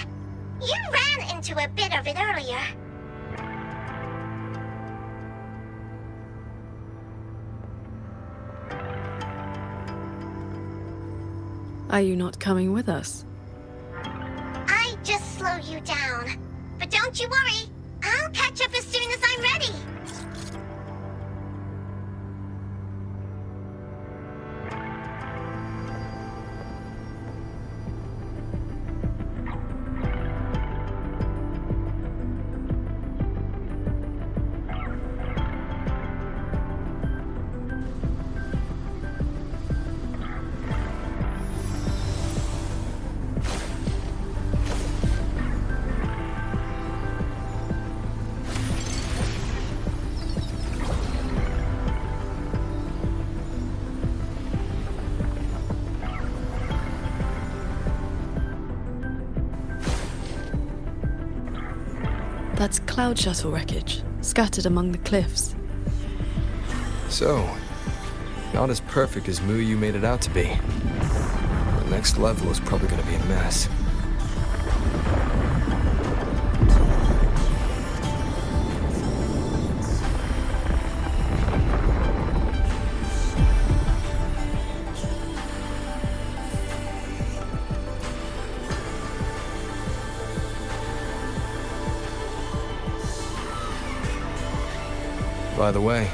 S9: You ran into a bit of it earlier.
S1: Are you not coming with us?
S9: I just slow you down. But don't you worry. I'll catch up as soon as I'm ready.
S1: That's cloud shuttle wreckage, scattered among the cliffs.
S4: So, not as perfect as Mengzhou made it out to be. The next level is probably gonna be a mess. By the way,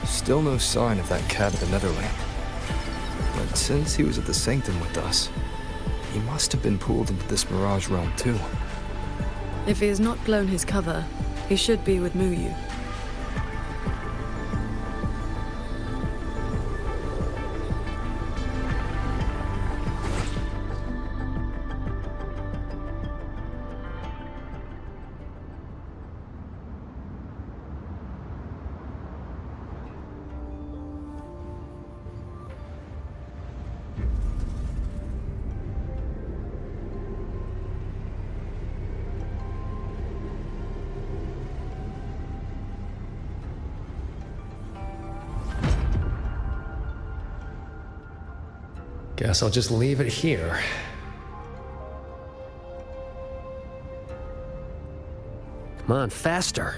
S4: still no sign of that cat of the Netherland. But since he was at the Sanctum with us, he must have been pulled into this Mirage realm too.
S1: If he has not blown his cover, he should be with Mengzhou.
S5: Guess I'll just leave it here. Come on, faster.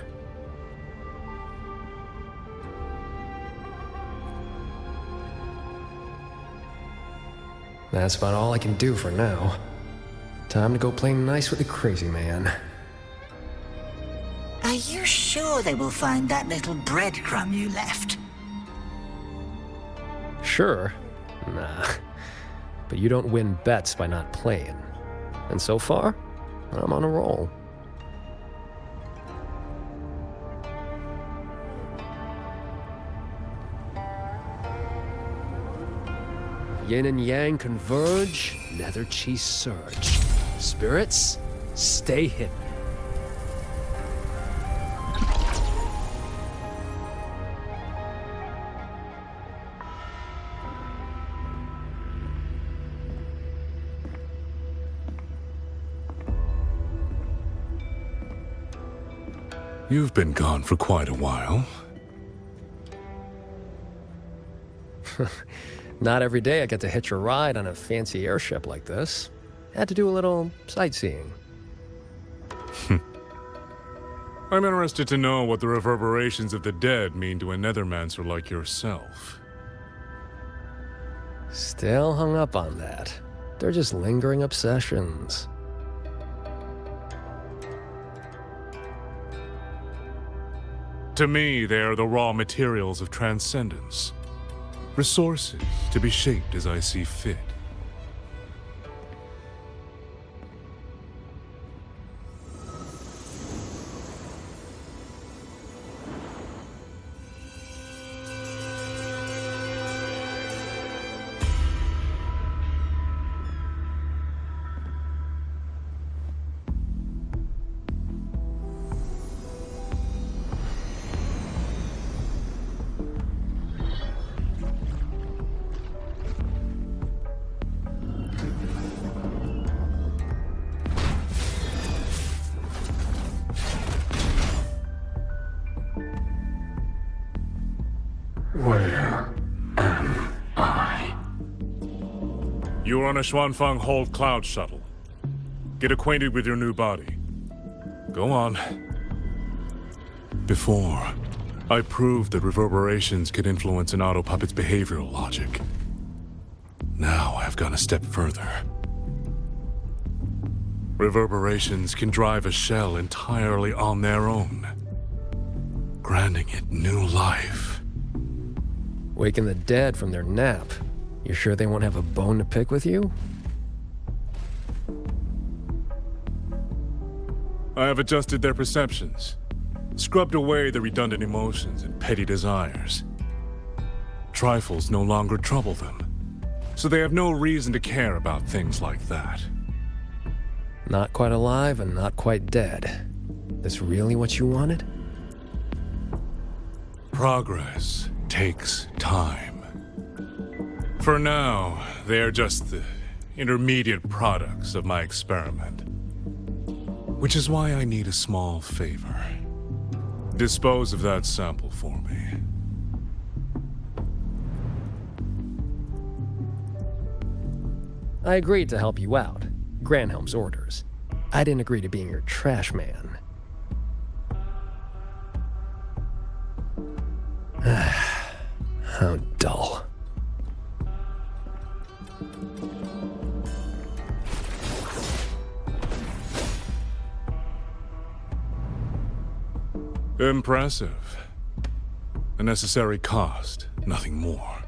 S5: That's about all I can do for now. Time to go play nice with the crazy man.
S22: Are you sure they will find that little breadcrumb you left?
S5: Sure. Nah. But you don't win bets by not playing. And so far, I'm on a roll. Yin and yang converge, nether chi surge. Spirits, stay hidden.
S18: You've been gone for quite a while.
S5: Not every day I get to hitch a ride on a fancy airship like this. Had to do a little sightseeing.
S18: I'm interested to know what the reverberations of the dead mean to a Nethermancer like yourself.
S5: Still hung up on that. They're just lingering obsessions.
S18: To me, they are the raw materials of transcendence. Resources to be shaped as I see fit. Where am I? You are on a Xuanfeng Hold Cloud Shuttle. Get acquainted with your new body. Go on. Before, I proved that reverberations could influence an autopuppet's behavioral logic. Now I've gone a step further. Reverberations can drive a shell entirely on their own, granting it new life.
S5: Waking the dead from their nap. You sure they won't have a bone to pick with you?
S18: I have adjusted their perceptions, scrubbed away the redundant emotions and petty desires. Trifles no longer trouble them, so they have no reason to care about things like that.
S5: Not quite alive and not quite dead. This really what you wanted?
S18: Progress takes time. For now, they are just the intermediate products of my experiment. Which is why I need a small favor. Dispose of that sample for me.
S5: I agreed to help you out. Granhelm's orders. I didn't agree to being your trash man. How dull.
S18: Impressive. A necessary cost, nothing more.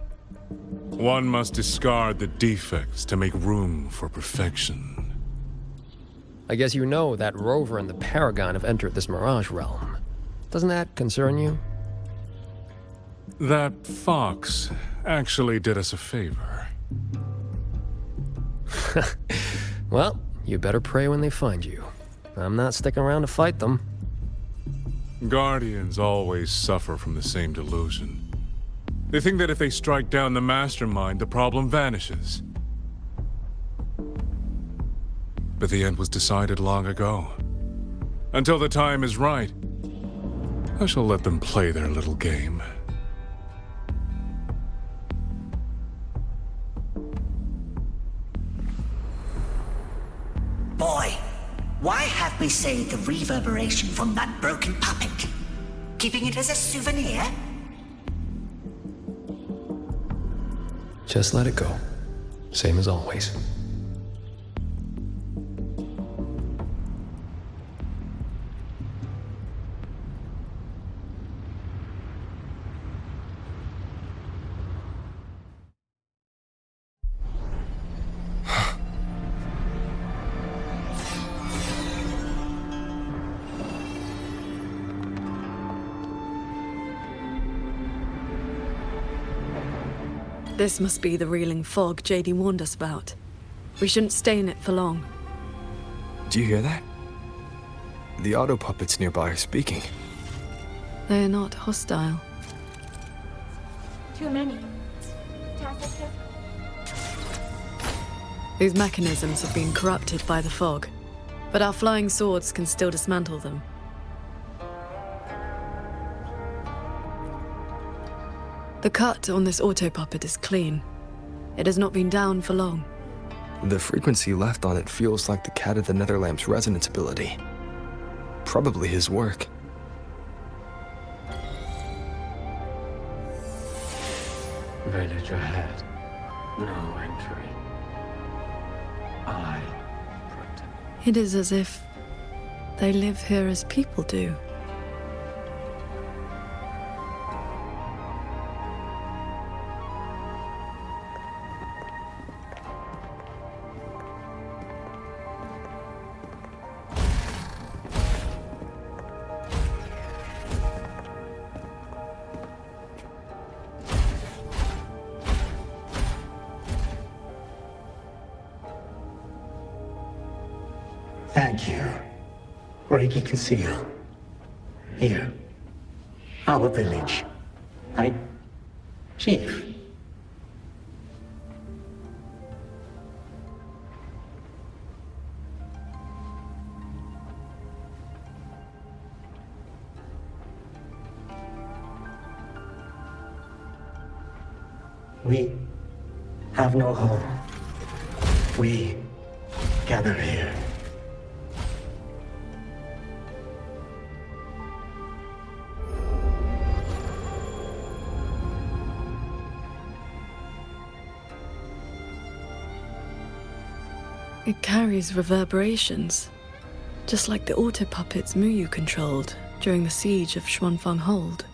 S18: One must discard the defects to make room for perfection.
S5: I guess you know that Rover and the Paragon have entered this Mirage realm. Doesn't that concern you?
S18: That fox actually did us a favor.
S5: Well, you better pray when they find you. I'm not sticking around to fight them.
S18: Guardians always suffer from the same delusion. They think that if they strike down the mastermind, the problem vanishes. But the end was decided long ago. Until the time is right, I shall let them play their little game.
S22: Boy, why have we saved the reverberation from that broken puppet? Keeping it as a souvenir?
S5: Just let it go. Same as always.
S1: This must be the reeling fog JD warned us about. We shouldn't stay in it for long.
S4: Do you hear that? The auto puppets nearby are speaking.
S1: They are not hostile.
S20: Too many.
S1: These mechanisms have been corrupted by the fog, but our flying swords can still dismantle them. The cut on this auto-puppet is clean. It has not been down for long.
S4: The frequency left on it feels like the cat of the Netherlamp's resonance ability. Probably his work.
S19: Village ahead. No entry. I protect.
S1: It is as if they live here as people do.
S21: Thank you. Breaking conceal. Here. Our village. Right? Chief. We have no home. We gather here.
S1: It carries reverberations, just like the auto-puppets Muyu controlled during the siege of Xuanfang Hold.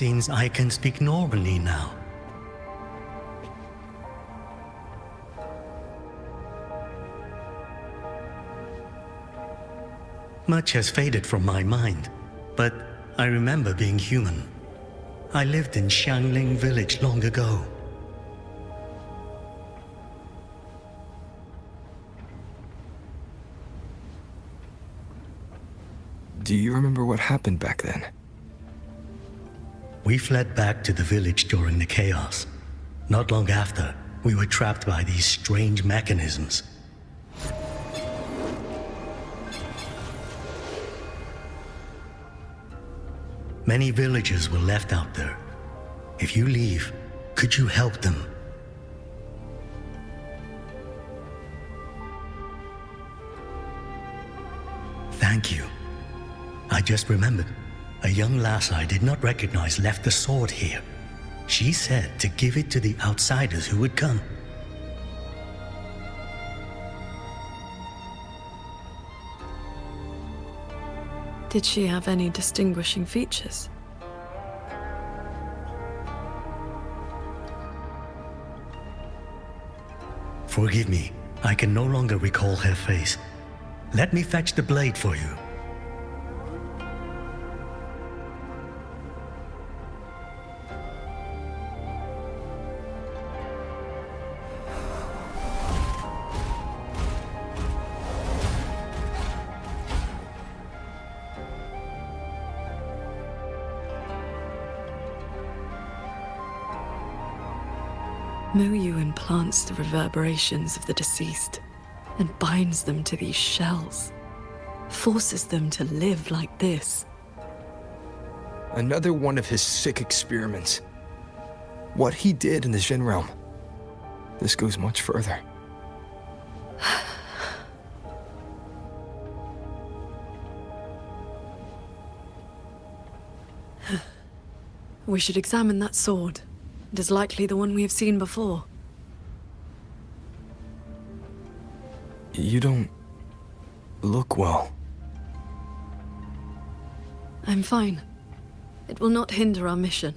S3: seems I can speak normally now. Much has faded from my mind, but I remember being human. I lived in Xiangling village long ago.
S4: Do you remember what happened back then?
S3: We fled back to the village during the chaos. Not long after, we were trapped by these strange mechanisms. Many villagers were left out there. If you leave, could you help them? Thank you. I just remembered. A young lass I did not recognize left the sword here. She said to give it to the outsiders who would come.
S1: Did she have any distinguishing features?
S3: Forgive me, I can no longer recall her face. Let me fetch the blade for you.
S1: Muyu implants the reverberations of the deceased and binds them to these shells, forces them to live like this.
S4: Another one of his sick experiments. What he did in the Jin realm. This goes much further.
S1: We should examine that sword. It is likely the one we have seen before.
S4: You don't look well.
S1: I'm fine. It will not hinder our mission.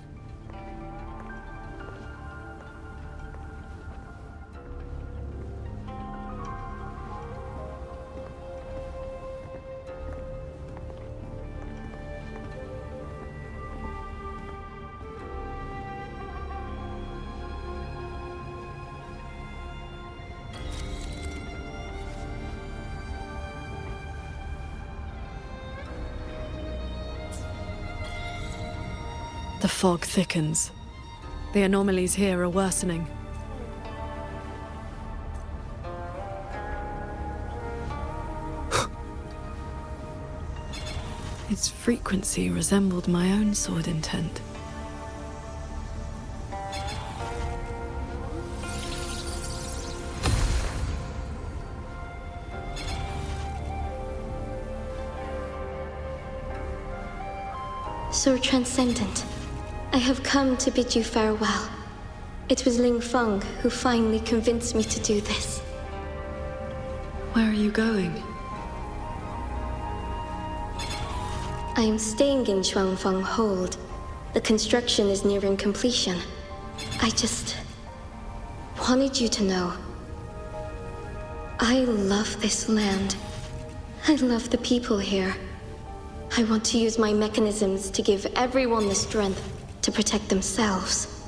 S1: The fog thickens. The anomalies here are worsening. Its frequency resembled my own sword intent.
S16: So transcendent. I have come to bid you farewell. It was Ling Feng who finally convinced me to do this.
S1: Where are you going?
S16: I am staying in Shuangfeng Hold. The construction is nearing completion. I just wanted you to know. I love this land. I love the people here. I want to use my mechanisms to give everyone the strength to protect themselves.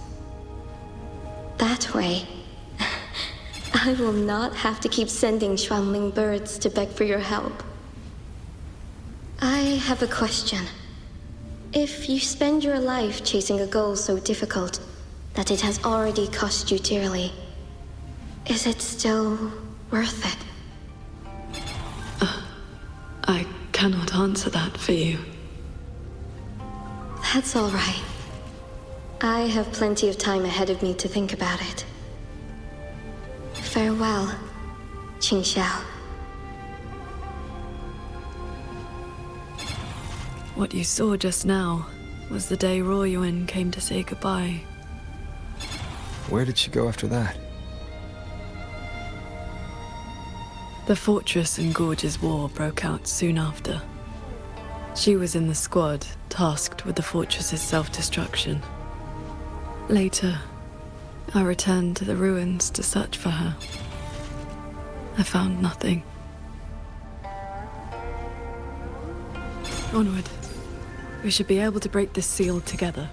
S16: That way, I will not have to keep sending Xuanling birds to beg for your help. I have a question. If you spend your life chasing a goal so difficult that it has already cost you dearly, is it still worth it?
S1: I cannot answer that for you.
S16: That's all right. I have plenty of time ahead of me to think about it. Farewell, Qingxiao.
S1: What you saw just now was the day Royuan came to say goodbye.
S4: Where did she go after that?
S1: The Fortress and Gorges War broke out soon after. She was in the squad tasked with the fortress's self-destruction. Later, I returned to the ruins to search for her. I found nothing. Onward. We should be able to break this seal together.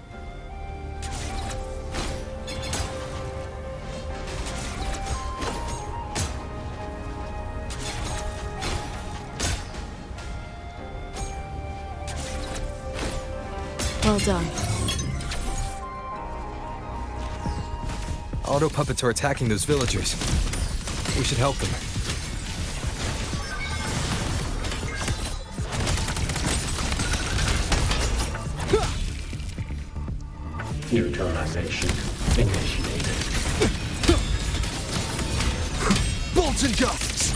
S1: Well done.
S4: Auto puppets are attacking those villagers. We should help them.
S19: Neutralization initiated.
S4: Bolts and gusts!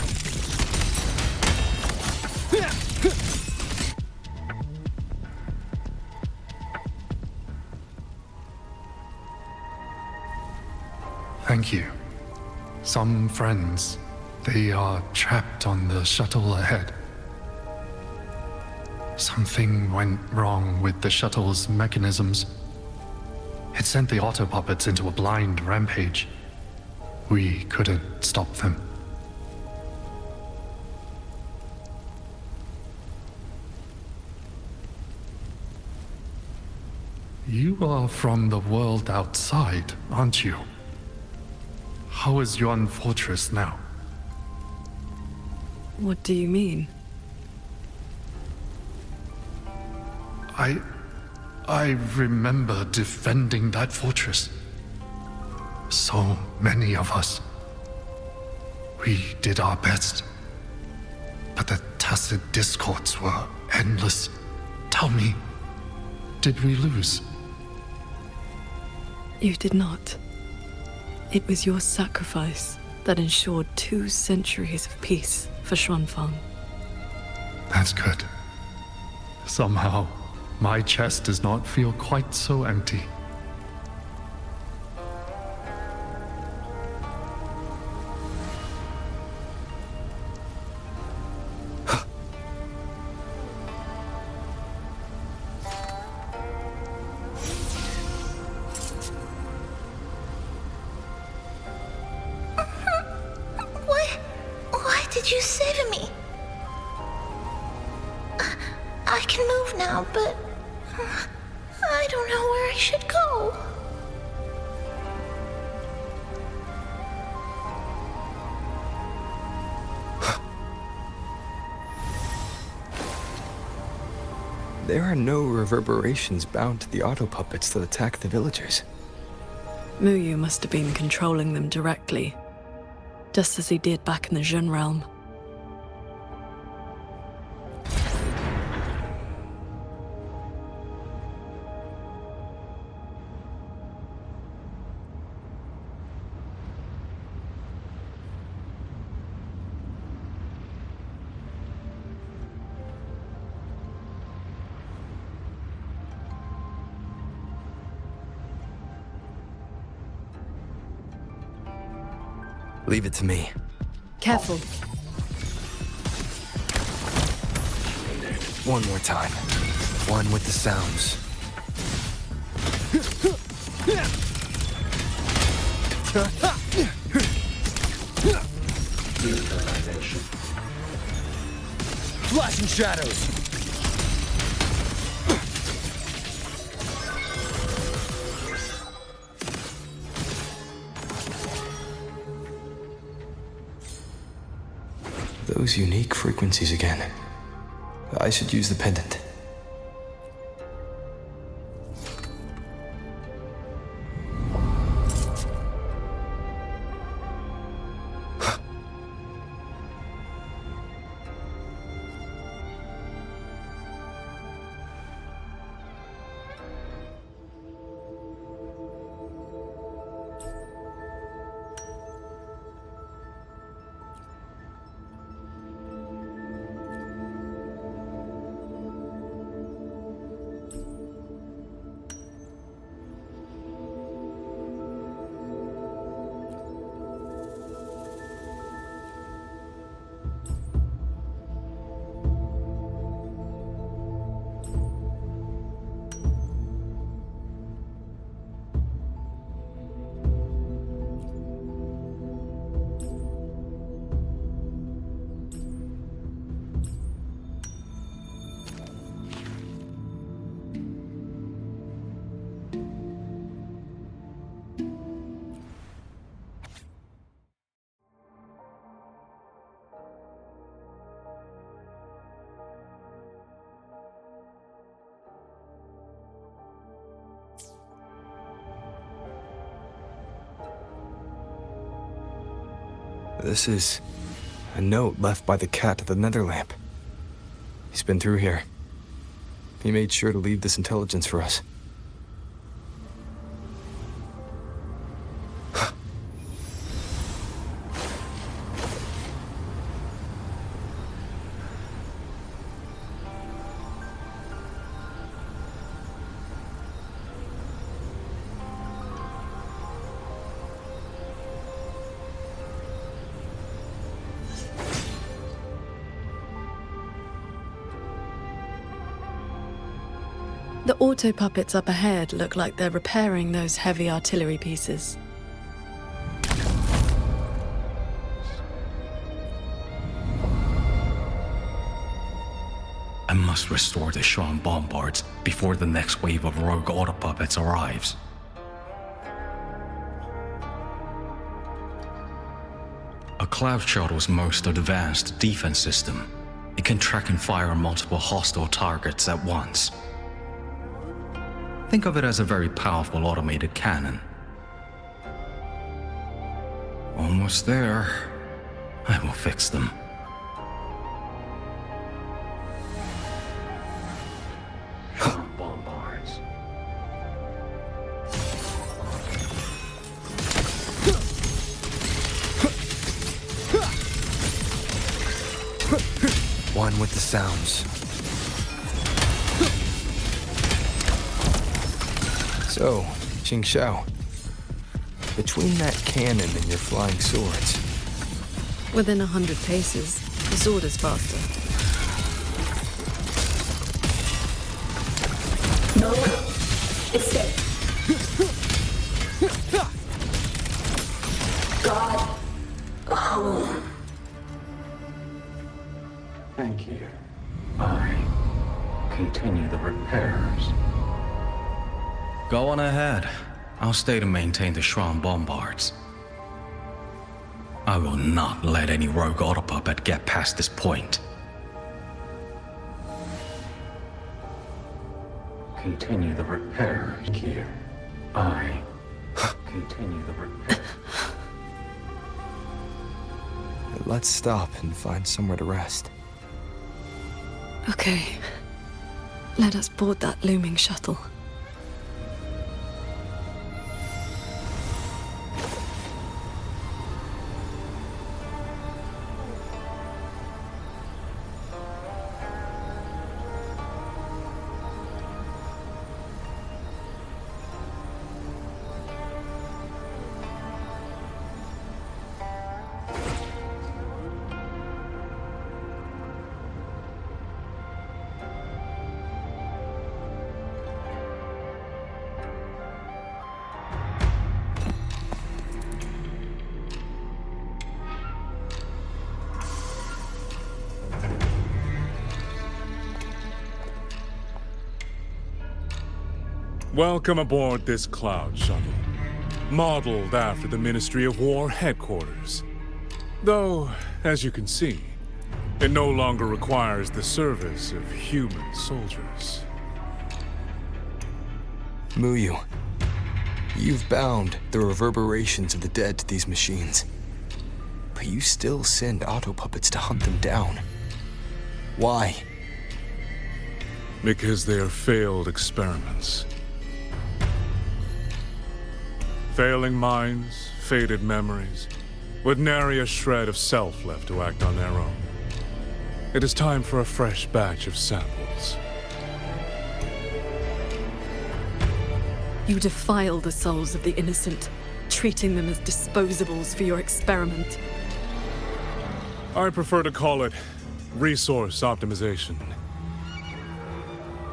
S11: Thank you. Some friends, they are trapped on the shuttle ahead. Something went wrong with the shuttle's mechanisms. It sent the auto puppets into a blind rampage. We couldn't stop them. You are from the world outside, aren't you? How is Yuan Fortress now?
S1: What do you mean?
S11: I remember defending that fortress. So many of us. We did our best. But the tacit discords were endless. Tell me, did we lose?
S1: You did not. It was your sacrifice that ensured 2 centuries of peace for Xuanfang.
S11: That's good. Somehow, my chest does not feel quite so empty.
S9: Why did you save me? I can move now, but I don't know where I should go.
S4: There are no reverberations bound to the auto puppets that attack the villagers.
S1: Muyu must have been controlling them directly, just as he did back in the Jun realm.
S4: Leave it to me.
S1: Careful.
S4: One more time. One with the sounds.
S19: Neutralization.
S4: Flashing shadows! Those unique frequencies again. I should use the pendant. This is a note left by the cat of the Netherlamp. He's been through here. He made sure to leave this intelligence for us.
S1: The auto puppets up ahead look like they're repairing those heavy artillery pieces.
S10: I must restore the Shuan bombards before the next wave of rogue auto puppets arrives. A cloud shuttle's most advanced defense system. It can track and fire on multiple hostile targets at once. Think of it as a very powerful automated cannon. Almost there. I will fix them.
S19: Bombards.
S4: One with the sounds. So, Qingxiao, between that cannon and your flying swords...
S1: Within 100 paces, the sword is faster.
S15: No, it's safe. God, home.
S19: Thank you. I continue the repairs.
S10: Go on ahead. I'll stay to maintain the Shuan bombards. I will not let any rogue auto puppet get past this point.
S19: Continue the repairs. Thank you. I continue the repairs.
S4: Let's stop and find somewhere to rest.
S1: Okay. Let us board that looming shuttle.
S18: Welcome aboard this cloud shuttle, modeled after the Ministry of War headquarters. Though, as you can see, it no longer requires the service of human soldiers.
S4: Muyu, you've bound the reverberations of the dead to these machines. But you still send auto puppets to hunt them down. Why?
S18: Because they are failed experiments. Failing minds, faded memories, with nary a shred of self left to act on their own. It is time for a fresh batch of samples.
S1: You defile the souls of the innocent, treating them as disposables for your experiment.
S18: I prefer to call it resource optimization.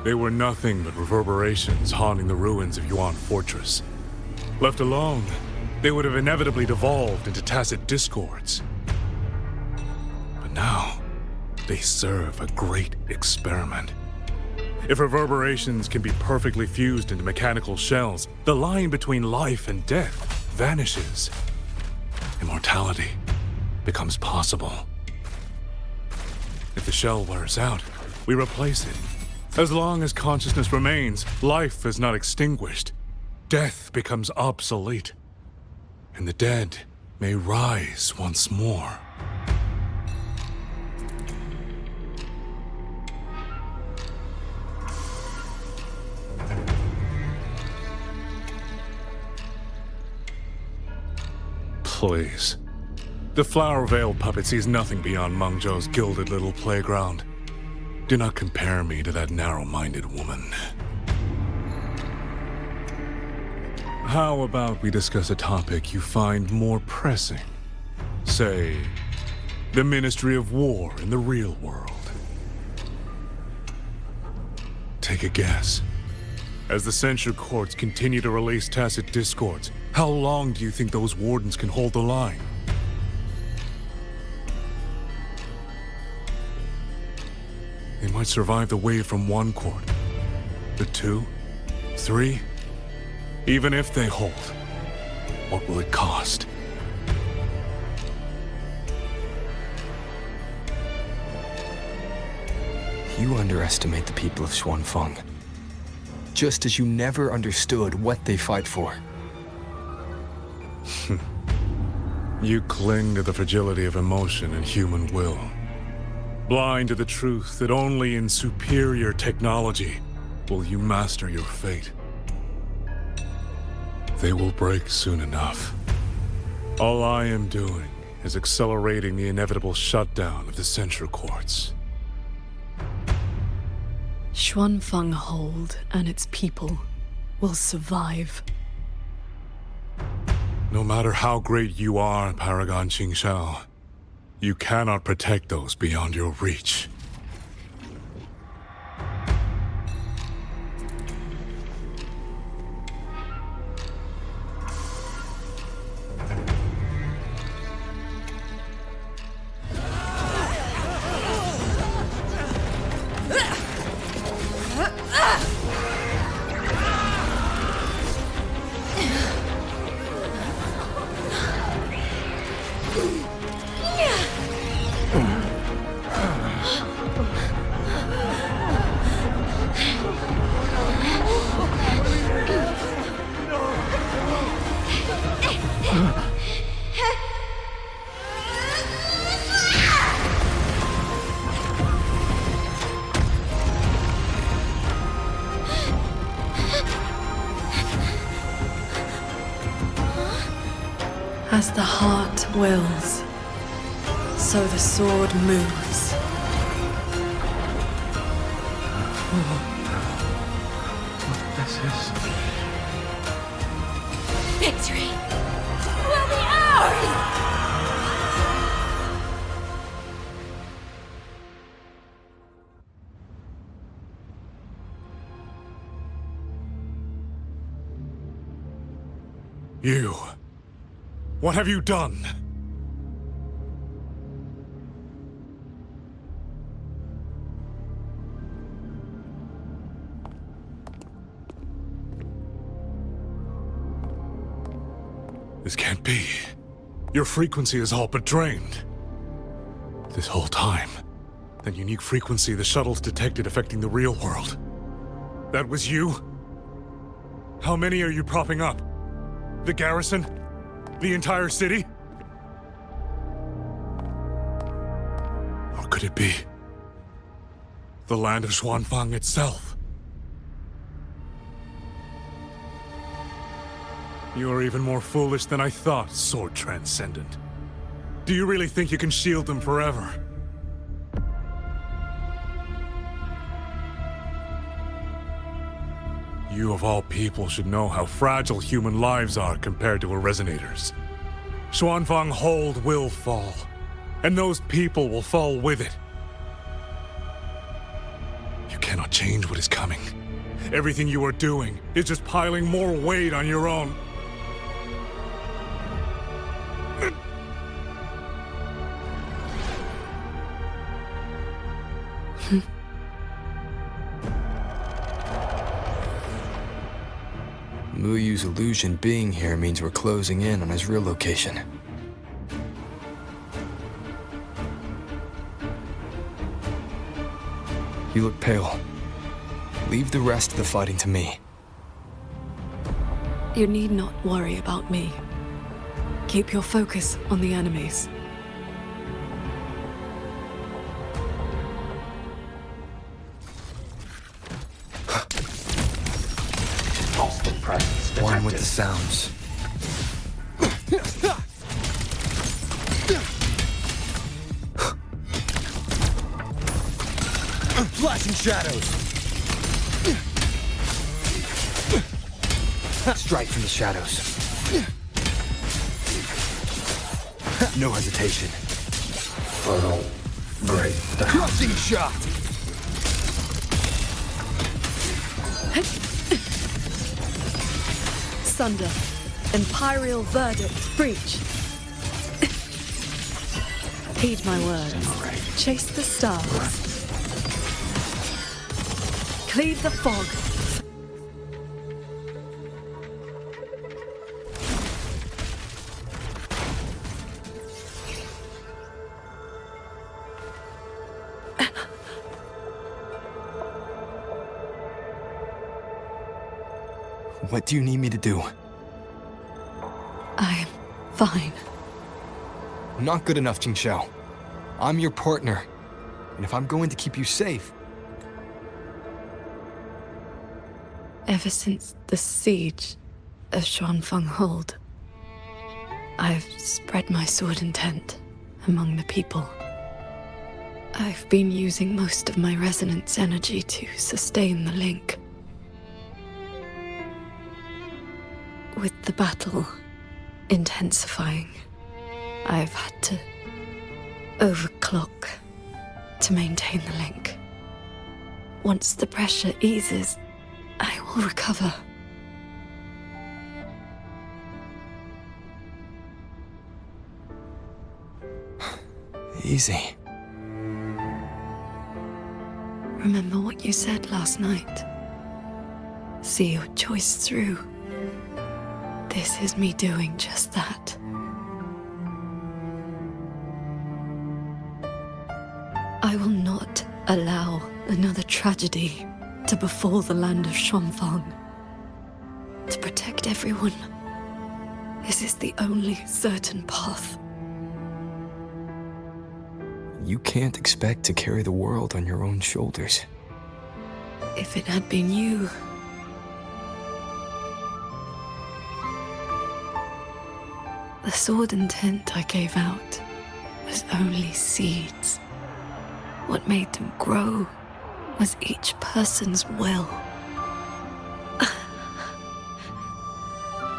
S18: They were nothing but reverberations haunting the ruins of Yuan Fortress. Left alone, they would have inevitably devolved into tacit discords. But now, they serve a great experiment. If reverberations can be perfectly fused into mechanical shells, the line between life and death vanishes. Immortality becomes possible. If the shell wears out, we replace it. As long as consciousness remains, life is not extinguished. Death becomes obsolete, and the dead may rise once more. Please. The Flower Veil puppet sees nothing beyond Mengzhou's gilded little playground. Do not compare me to that narrow-minded woman. How about we discuss a topic you find more pressing? Say, the Ministry of War in the real world. Take a guess. As the censure courts continue to release tacit discords, how long do you think those wardens can hold the line? They might survive the wave from one court, but 2, 3, even if they hold, what will it cost?
S4: You underestimate the people of Xuanfeng, just as you never understood what they fight for.
S18: You cling to the fragility of emotion and human will, blind to the truth that only in superior technology will you master your fate. They will break soon enough. All I am doing is accelerating the inevitable shutdown of the censure courts.
S1: Xuanfeng Hold and its people will survive.
S18: No matter how great you are, Paragon Qingxiao, you cannot protect those beyond your reach.
S1: As the heart wills, so the sword moves.
S19: This is...
S15: Victory will be ours!
S18: You... what have you done? This can't be. Your frequency is all but drained. This whole time, that unique frequency the shuttles detected affecting the real world. That was you? How many are you propping up? The garrison? The entire city? Or could it be the land of Xuanfeng itself? You are even more foolish than I thought, Sword Transcendent. Do you really think you can shield them forever? You of all people should know how fragile human lives are compared to a Resonator's. Xuanfeng Hold will fall, and those people will fall with it. You cannot change what is coming. Everything you are doing is just piling more weight on your own.
S4: Muyu's illusion being here means we're closing in on his real location. You look pale. Leave the rest of the fighting to me.
S1: You need not worry about me. Keep your focus on the enemies.
S4: One with the sounds.
S8: Flashing shadows!
S4: Strike from the shadows. No hesitation.
S8: Great. Crushing shot!
S1: Sunder. Imperial verdict. Breach. Heed my words. Chase the stars. Cleave the fog.
S4: What do you need me to do?
S1: I am fine.
S4: Not good enough, Qingxiao. I'm your partner. And if I'm going to keep you safe...
S1: Ever since the siege of Xuanfeng Hold, I've spread my sword intent among the people. I've been using most of my resonance energy to sustain the link. With the battle intensifying, I've had to overclock to maintain the link. Once the pressure eases, I will recover.
S4: Easy.
S1: Remember what you said last night. See your choice through. This is me doing just that. I will not allow another tragedy to befall the land of Xuanfeng. To protect everyone, this is the only certain path.
S4: You can't expect to carry the world on your own shoulders.
S1: If it had been you, the sword intent I gave out was only seeds. What made them grow was each person's will.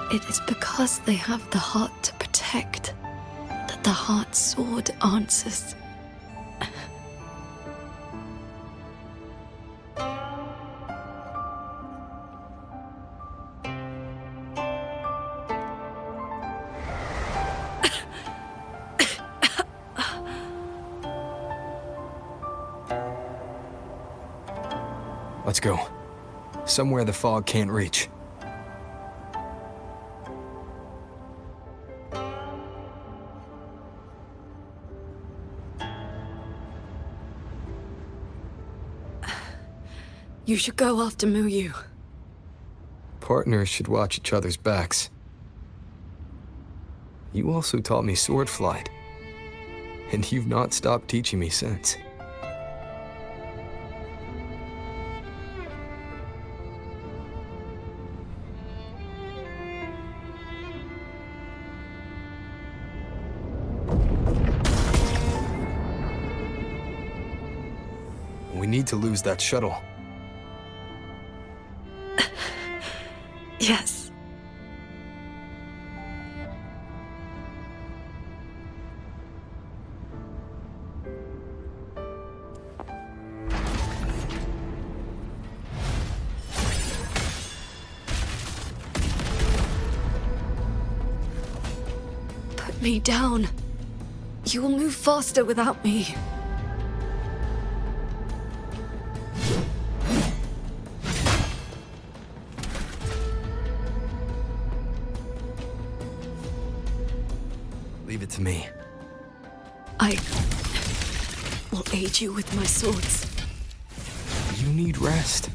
S1: It is because they have the heart to protect that the heart sword answers.
S4: Let's go. Somewhere the fog can't reach.
S1: You should go after Muyu.
S4: Partners should watch each other's backs. You also taught me sword flight. And you've not stopped teaching me since. We need to lose that shuttle.
S1: Yes. Put me down. You will move faster without me.
S4: Leave it to me.
S1: I will aid you with my swords.
S4: You need rest.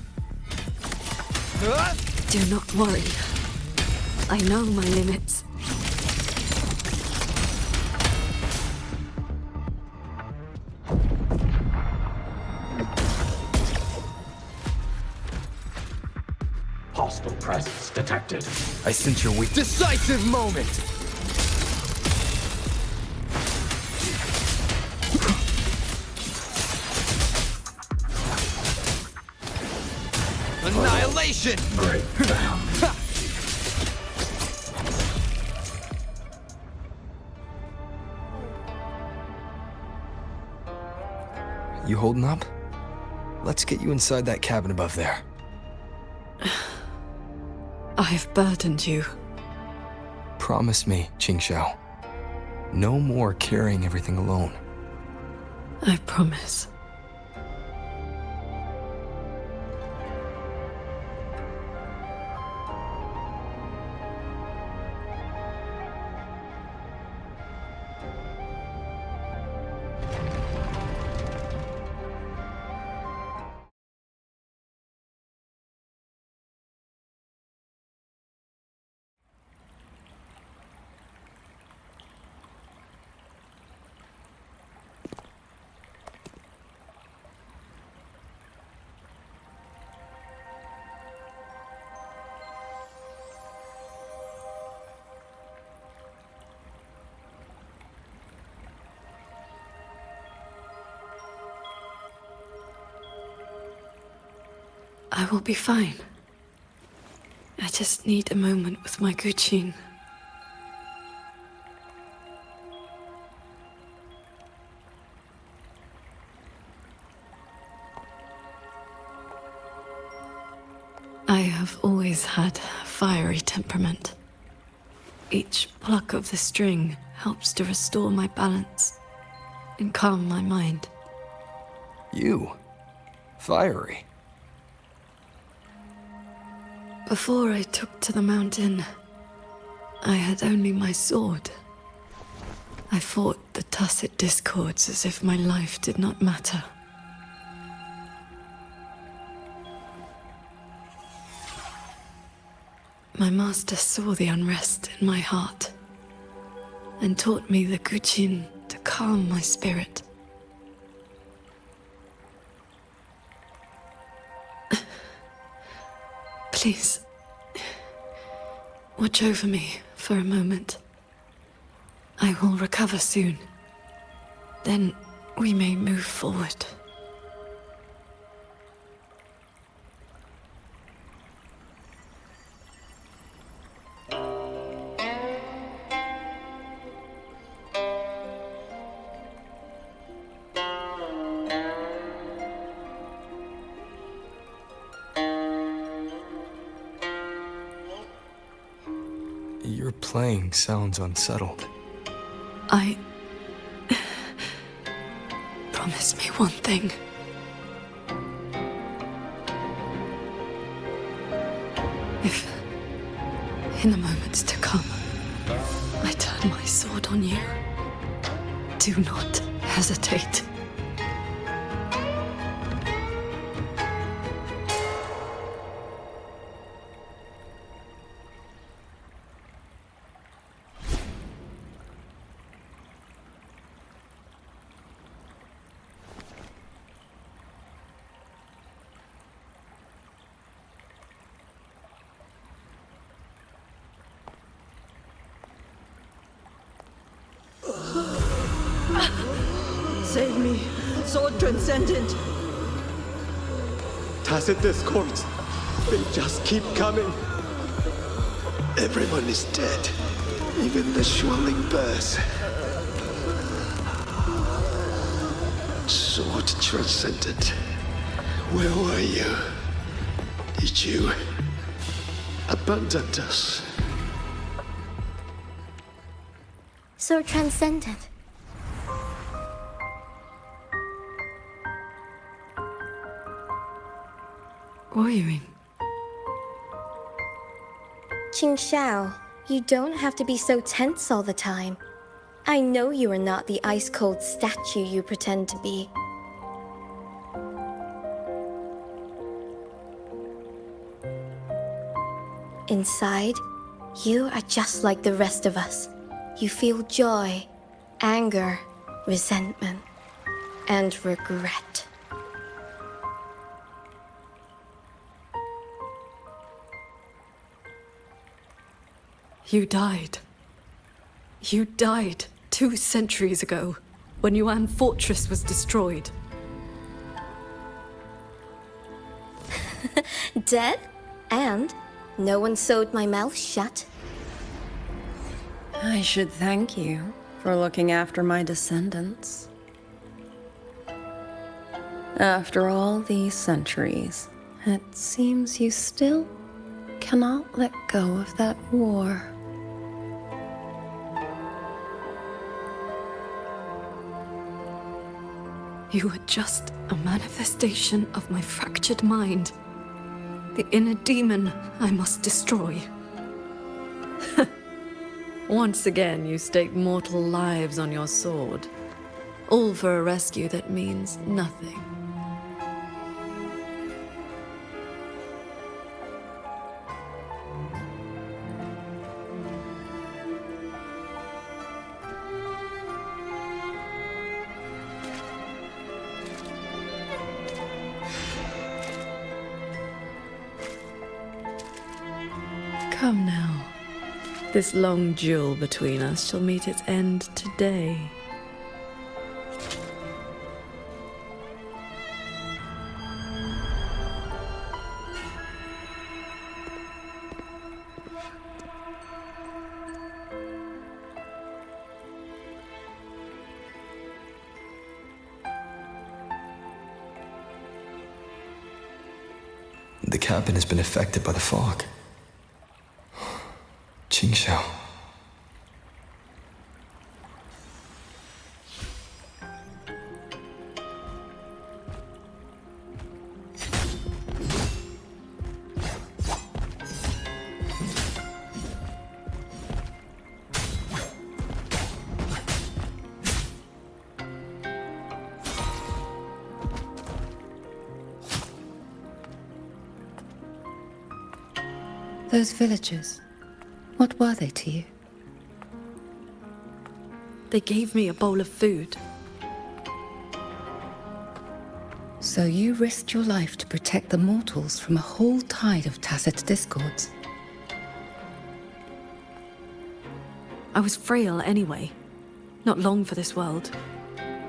S1: Do not worry. I know my limits.
S4: I sense your weak.
S8: Decisive moment! Annihilation!
S19: Great.
S4: You holding up? Let's get you inside that cabin above there.
S1: I have burdened you.
S4: Promise me, Qingxiao. No more carrying everything alone.
S1: I promise. I will be fine. I just need a moment with my Guqin. I have always had a fiery temperament. Each pluck of the string helps to restore my balance and calm my mind.
S4: You? Fiery?
S1: Before I took to the mountain, I had only my sword. I fought the tacit discords as if my life did not matter. My master saw the unrest in my heart and taught me the Guqin to calm my spirit. Please, watch over me for a moment. I will recover soon. Then we may move forward.
S4: Your playing sounds unsettled.
S1: Promise me one thing. If, in the moments to come, I turn my sword on you, do not hesitate.
S6: Save me, Sword Transcendent!
S12: Tacit discords. They just keep coming. Everyone is dead. Even the Xuanling birds. Sword Transcendent. Where were you? Did you abandon us?
S16: So transcendent.
S1: Wuthering.
S16: Qingxiao, you don't have to be so tense all the time. I know you are not the ice-cold statue you pretend to be. Inside, you are just like the rest of us. You feel joy, anger, resentment, and regret.
S1: You died. You died 2 centuries ago, when Yuan Fortress was destroyed.
S16: Dead? And no one sewed my mouth shut?
S17: I should thank you for looking after my descendants. After all these centuries, it seems you still cannot let go of that war.
S1: You were just a manifestation of my fractured mind. The inner demon I must destroy. Once again, you staked mortal lives on your sword. All for a rescue that means nothing. Come now. This long duel between us shall meet its end today.
S4: The cabin has been affected by the fog. Qingxiao.
S7: Those villagers, what were they to you?
S1: They gave me a bowl of food.
S7: So you risked your life to protect the mortals from a whole tide of tacit discords.
S1: I was frail anyway. Not long for this world.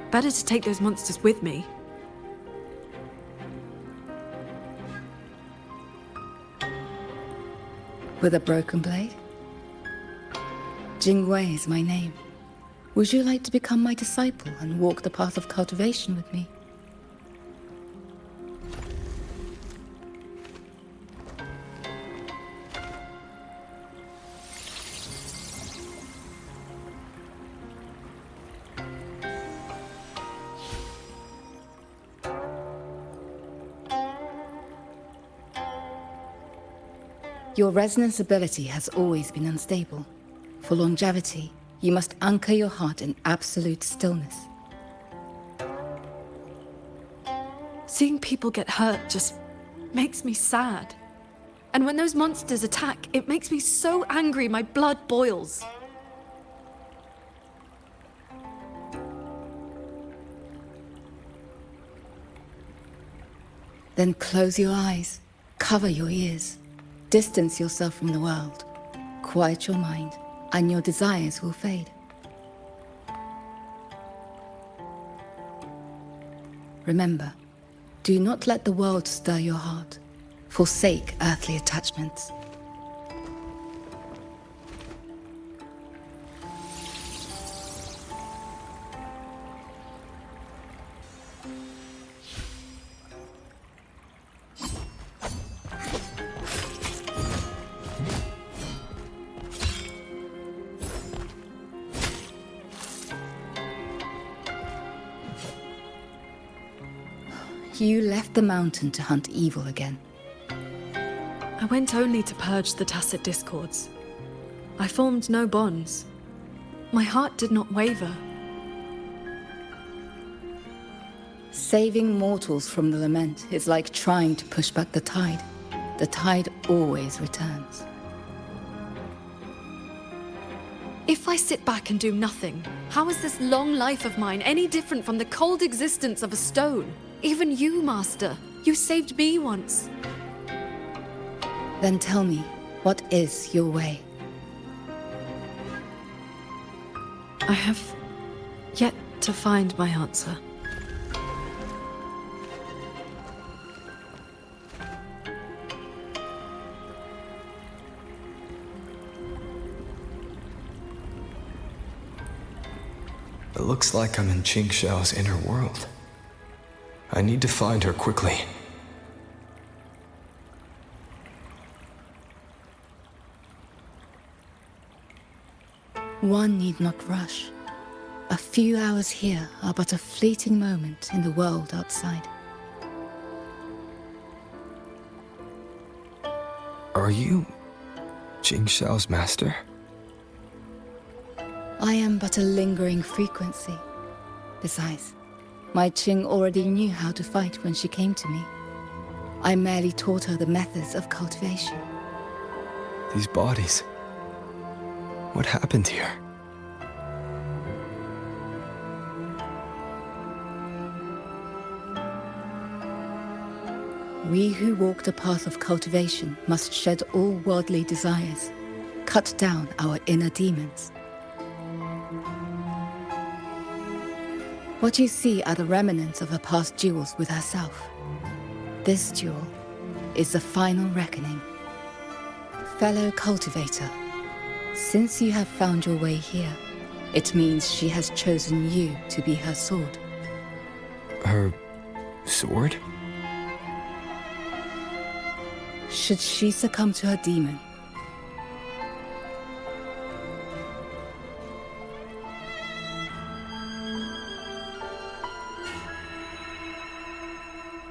S1: Better to take those monsters with me.
S7: With a broken blade? Jingwei is my name. Would you like to become my disciple and walk the path of cultivation with me? Your resonance ability has always been unstable. For longevity, you must anchor your heart in absolute stillness.
S1: Seeing people get hurt just makes me sad. And when those monsters attack, it makes me so angry my blood boils.
S7: Then close your eyes, cover your ears, distance yourself from the world, quiet your mind, and your desires will fade. Remember, do not let the world stir your heart. Forsake earthly attachments. You left the mountain to hunt evil again.
S1: I went only to purge the tacit discords. I formed no bonds. My heart did not waver.
S7: Saving mortals from the lament is like trying to push back the tide. The tide always returns.
S1: If I sit back and do nothing, how is this long life of mine any different from the cold existence of a stone? Even you, Master. You saved me once.
S7: Then tell me, what is your way?
S1: I have yet to find my answer.
S4: It looks like I'm in Qingxiao's inner world. I need to find her quickly.
S7: One need not rush. A few hours here are but a fleeting moment in the world outside.
S4: Are you Qingxiao's master?
S7: I am but a lingering frequency. Besides, my Qing already knew how to fight when she came to me. I merely taught her the methods of cultivation.
S4: These bodies. What happened here?
S7: We who walk the path of cultivation must shed all worldly desires, cut down our inner demons. What you see are the remnants of her past duels with herself. This duel is the final reckoning. Fellow cultivator, since you have found your way here, it means she has chosen you to be her sword.
S4: Her sword?
S7: Should she succumb to her demon,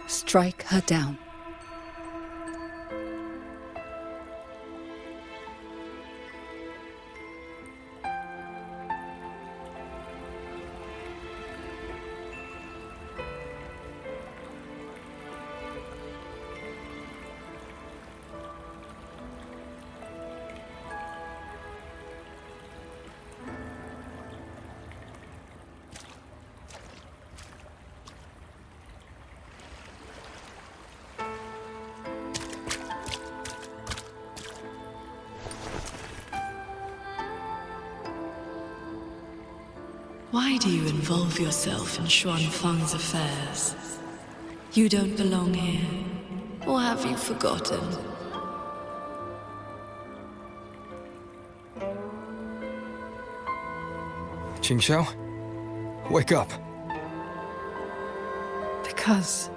S7: strike her down.
S1: Why do you involve yourself in Xuanfang's affairs? You don't belong here. Or have you forgotten?
S4: Qingxiao? Wake up!
S1: Because...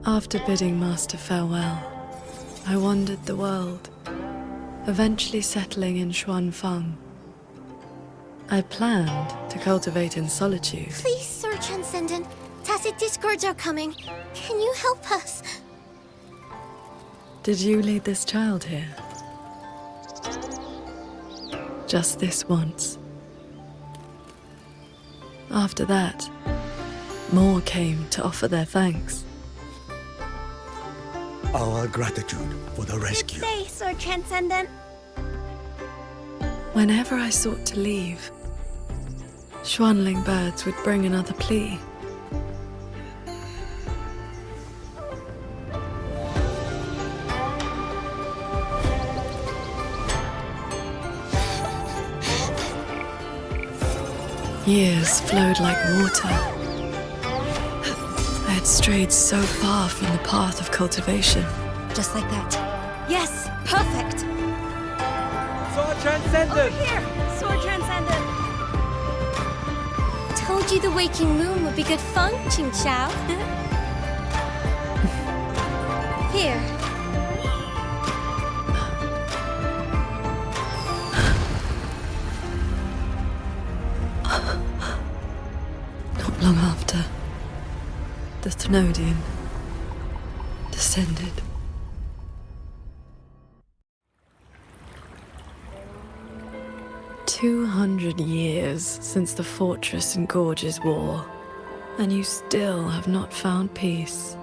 S1: After bidding Master farewell, I wandered the world, eventually settling in Xuanfang. I planned to cultivate in solitude.
S15: Please, Sir Transcendent. Tacit discords are coming. Can you help us?
S1: Did you lead this child here? Just this once. After that, more came to offer their thanks.
S3: Our gratitude for the rescue.
S15: Good day, Sir Transcendent.
S1: Whenever I sought to leave, Xuanling birds would bring another plea. Years flowed like water. I had strayed so far from the path of cultivation.
S20: Just like that. Yes, perfect.
S13: Sword Transcendent!
S15: Over here, Sword Transcendent. Told you the waking moon would be good fun, Qingxiao. Here.
S1: Not long after, the Thenodian descended. "200 years since the Fortress and Gorges War, and you still have not found peace."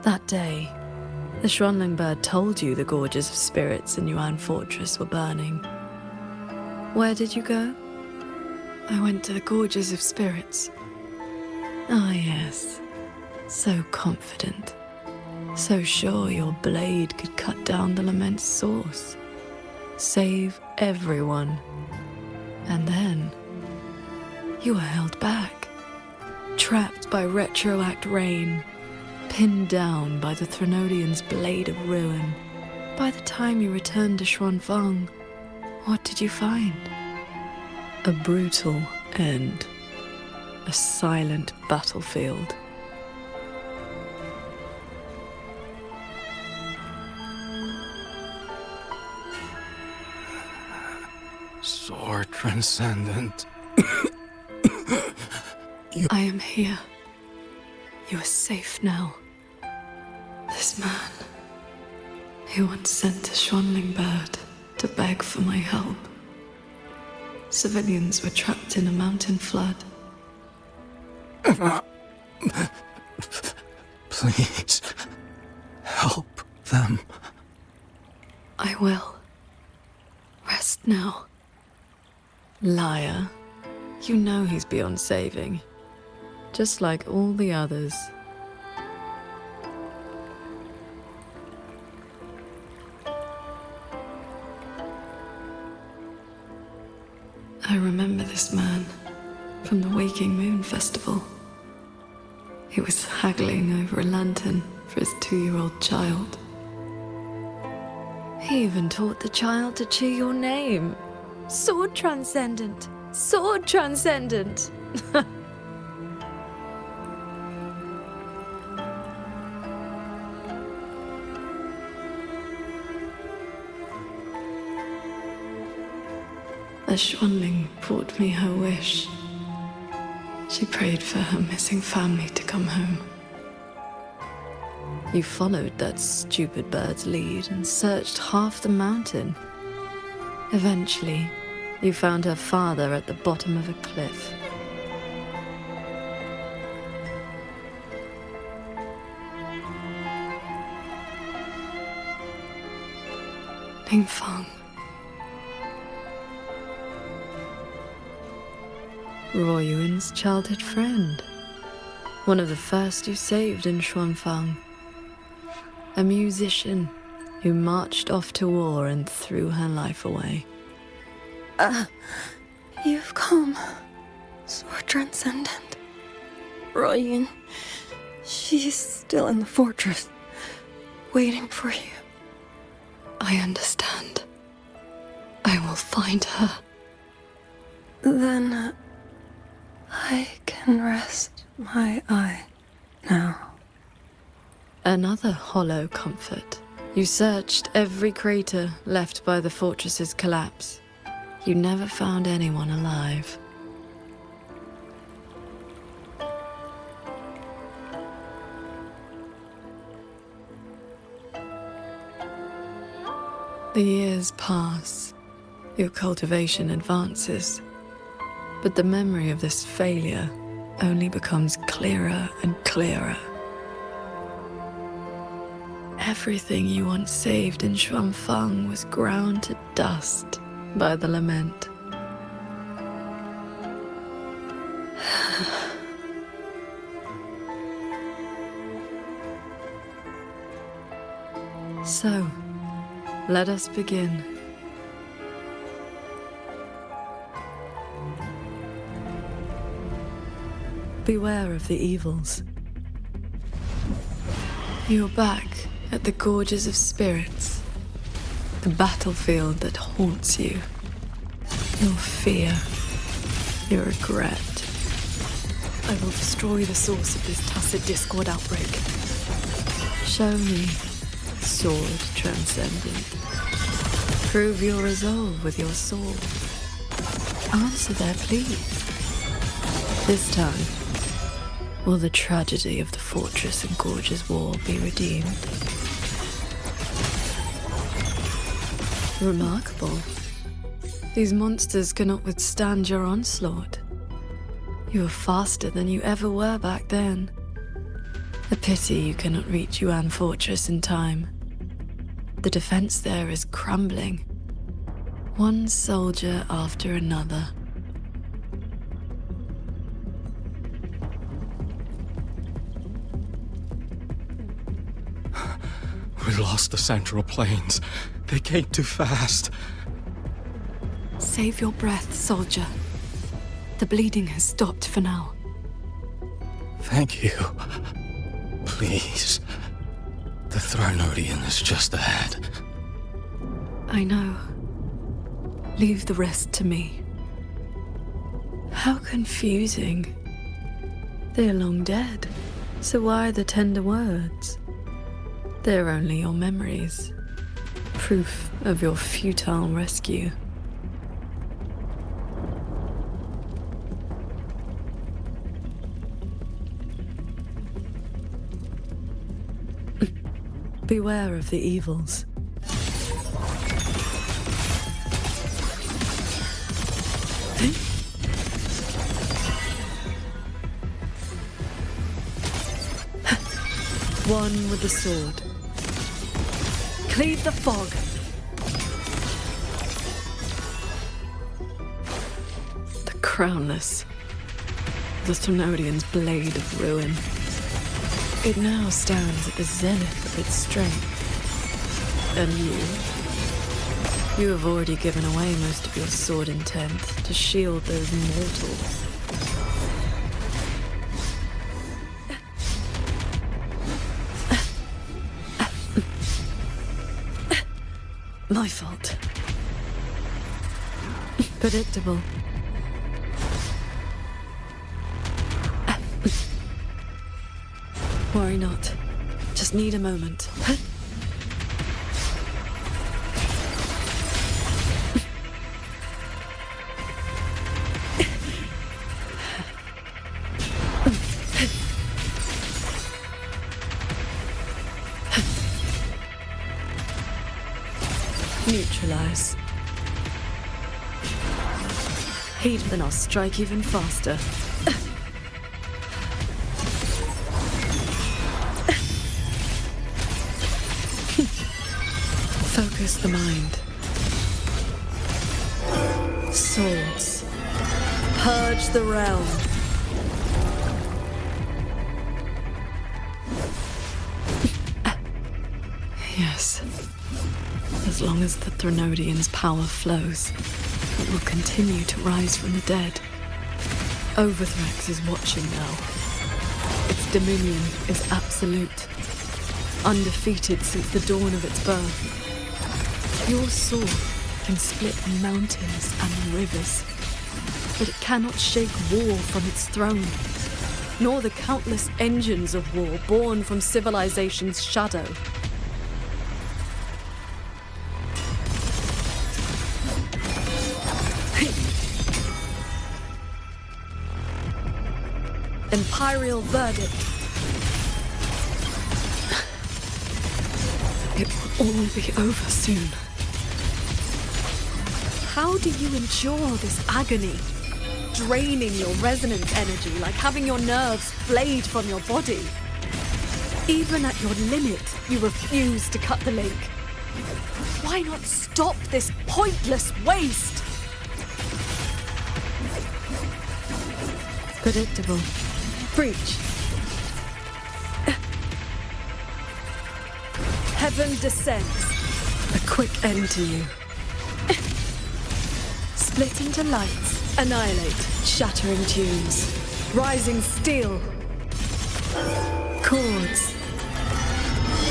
S1: That day, the Xuanling bird told you the Gorges of Spirits in Yuan Fortress were burning. Where did you go? I went to the Gorges of Spirits. Ah, yes. So confident. So sure your blade could cut down the lament's source. Save everyone. And then you were held back. Trapped by retroact rain. Pinned down by the Threnodian's blade of ruin. By the time you returned to Xuanfang, what did you find? A brutal end. A silent battlefield.
S8: Sword transcendent.
S1: I am here. You are safe now. This man, he once sent a Xuanling bird to beg for my help. Civilians were trapped in a mountain flood.
S8: Please, help them.
S1: I will. Rest now. Liar. You know he's beyond saving. Just like all the others. I remember this man from the Waking Moon Festival. He was haggling over a lantern for his 2-year-old child. He even taught the child to cheer your name. Sword Transcendent! Sword Transcendent! A Xuanling brought me her wish. She prayed for her missing family to come home. You followed that stupid bird's lead and searched half the mountain. Eventually, you found her father at the bottom of a cliff. Ningfang. Royuin's childhood friend. One of the first you saved in Xuanfang. A musician who marched off to war and threw her life away.
S17: You've come, Sword Transcendent. Royun, she's still in the fortress, waiting for you.
S1: I understand. I will find her.
S17: Then I can rest my eye now.
S1: Another hollow comfort. You searched every crater left by the fortress's collapse. You never found anyone alive. The years pass. Your cultivation advances. But the memory of this failure only becomes clearer and clearer. Everything you once saved in Xuanfang was ground to dust by the lament. So, let us begin. Beware of the evils. You're back at the Gorges of Spirits, the battlefield that haunts you. Your fear, your regret. I will destroy the source of this tacit discord outbreak. Show me, Sword Transcendent. Prove your resolve with your sword. Answer their plea. This time, will the tragedy of the Fortress and Gorges War be redeemed? Remarkable. These monsters cannot withstand your onslaught. You are faster than you ever were back then. A pity you cannot reach Yuan Fortress in time. The defense there is crumbling. One soldier after another.
S8: We lost the Central Plains. They came too fast.
S1: Save your breath, soldier. The bleeding has stopped for now.
S8: Thank you. Please. The Thronodian is just ahead.
S1: I know. Leave the rest to me. How confusing. They're long dead, so why the tender words? They're only your memories. Proof of your futile rescue. Beware of the evils. One with the sword. Cleave the fog. The crownless. The Thronodian's blade of ruin. It now stands at the zenith of its strength. And you have already given away most of your sword intent to shield those mortals. My fault. Predictable. Worry not. Just need a moment. Neutralize. Heat, then I'll strike even faster. Focus the mind. Swords. Purge the realm. Yes. As long as the Thronodian's power flows, it will continue to rise from the dead. Overthrax is watching now. Its dominion is absolute, undefeated since the dawn of its birth. Your sword can split mountains and rivers, but it cannot shake war from its throne, nor the countless engines of war born from civilization's shadow. Imperial verdict. It will all be over soon. How do you endure this agony? Draining your resonance energy like having your nerves flayed from your body. Even at your limit, you refuse to cut the link. Why not stop this pointless waste? Predictable. Breach. Heaven descends. A quick end to you. Split into lights. Annihilate. Shattering tunes. Rising steel. Chords.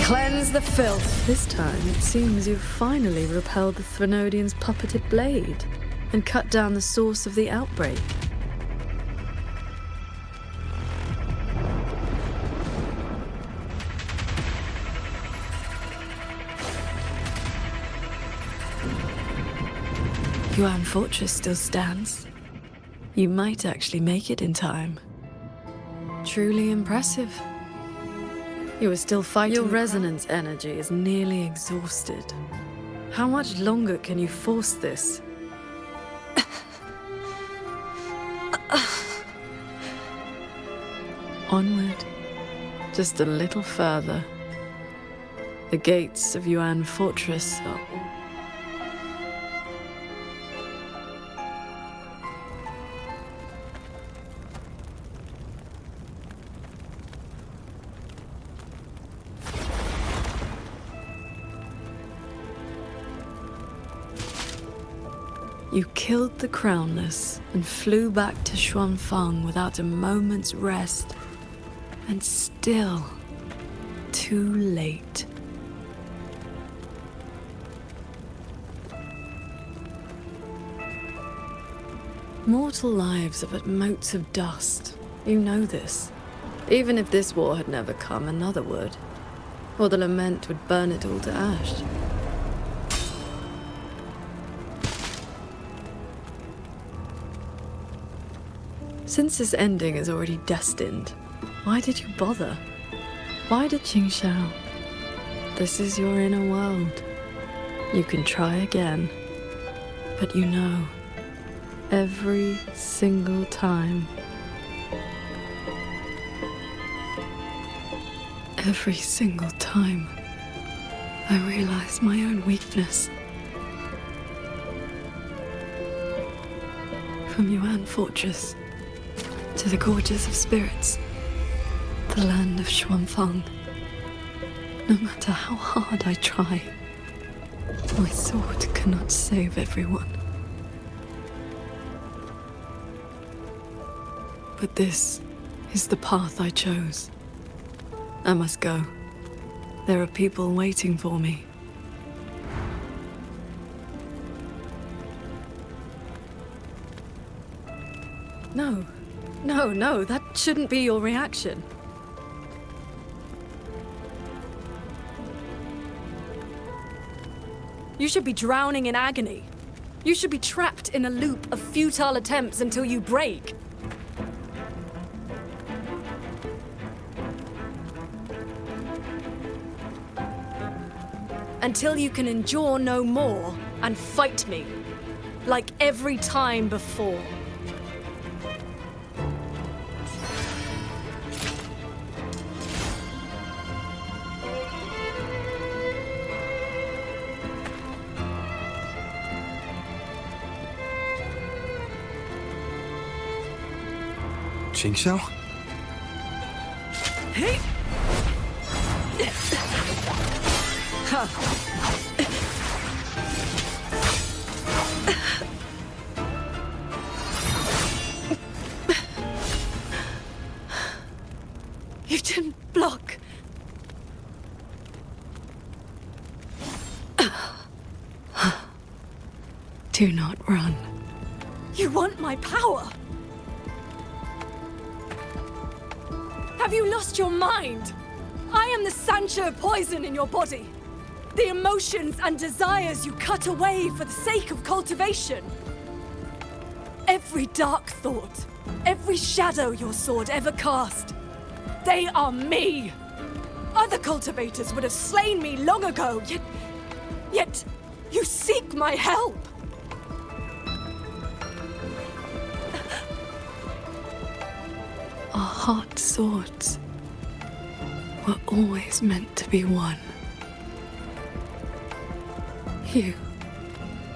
S1: Cleanse the filth. This time, it seems you've finally repelled the Thronodian's puppeted blade and cut down the source of the outbreak. Yuan Fortress still stands. You might actually make it in time. Truly impressive. You are still fighting. Your resonance energy is nearly exhausted. How much longer can you force this? Onward. Just a little further. The gates of Yuan Fortress are... You killed the Crownless and flew back to Xuanfang without a moment's rest. And still, too late. Mortal lives are but motes of dust. You know this. Even if this war had never come, another would. Or the lament would burn it all to ash. Since this ending is already destined, why did you bother? Why did Qingxiao? This is your inner world. You can try again. But you know, every single time, I realize my own weakness. From Yuan Fortress to the Gorges of Spirits, the land of Xuanfang. No matter how hard I try, my sword cannot save everyone. But this is the path I chose. I must go. There are people waiting for me. No, that shouldn't be your reaction. You should be drowning in agony. You should be trapped in a loop of futile attempts until you break. Until you can endure no more and fight me, like every time before.
S4: Qingxiao?
S1: Hey! You didn't block. Do not run. You want my power? Have you lost your mind? I am the Sancho poison in your body. The emotions and desires you cut away for the sake of cultivation. Every dark thought, every shadow your sword ever cast, they are me. Other cultivators would have slain me long ago, yet you seek my help. Our heart swords were always meant to be one.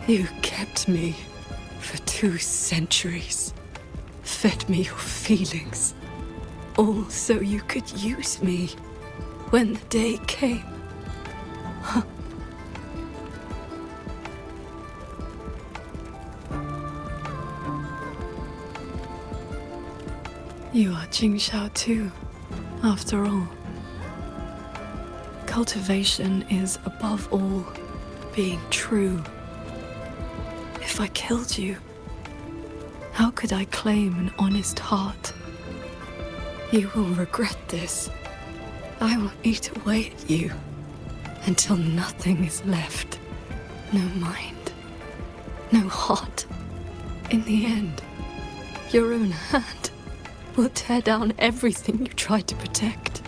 S1: You kept me for 2 centuries, fed me your feelings, all so you could use me when the day came. You are Qingxiao too, after all. Cultivation is, above all, being true. If I killed you, how could I claim an honest heart? You will regret this. I will eat away at you until nothing is left. No mind, no heart. In the end, your own hand will tear down everything you tried to protect.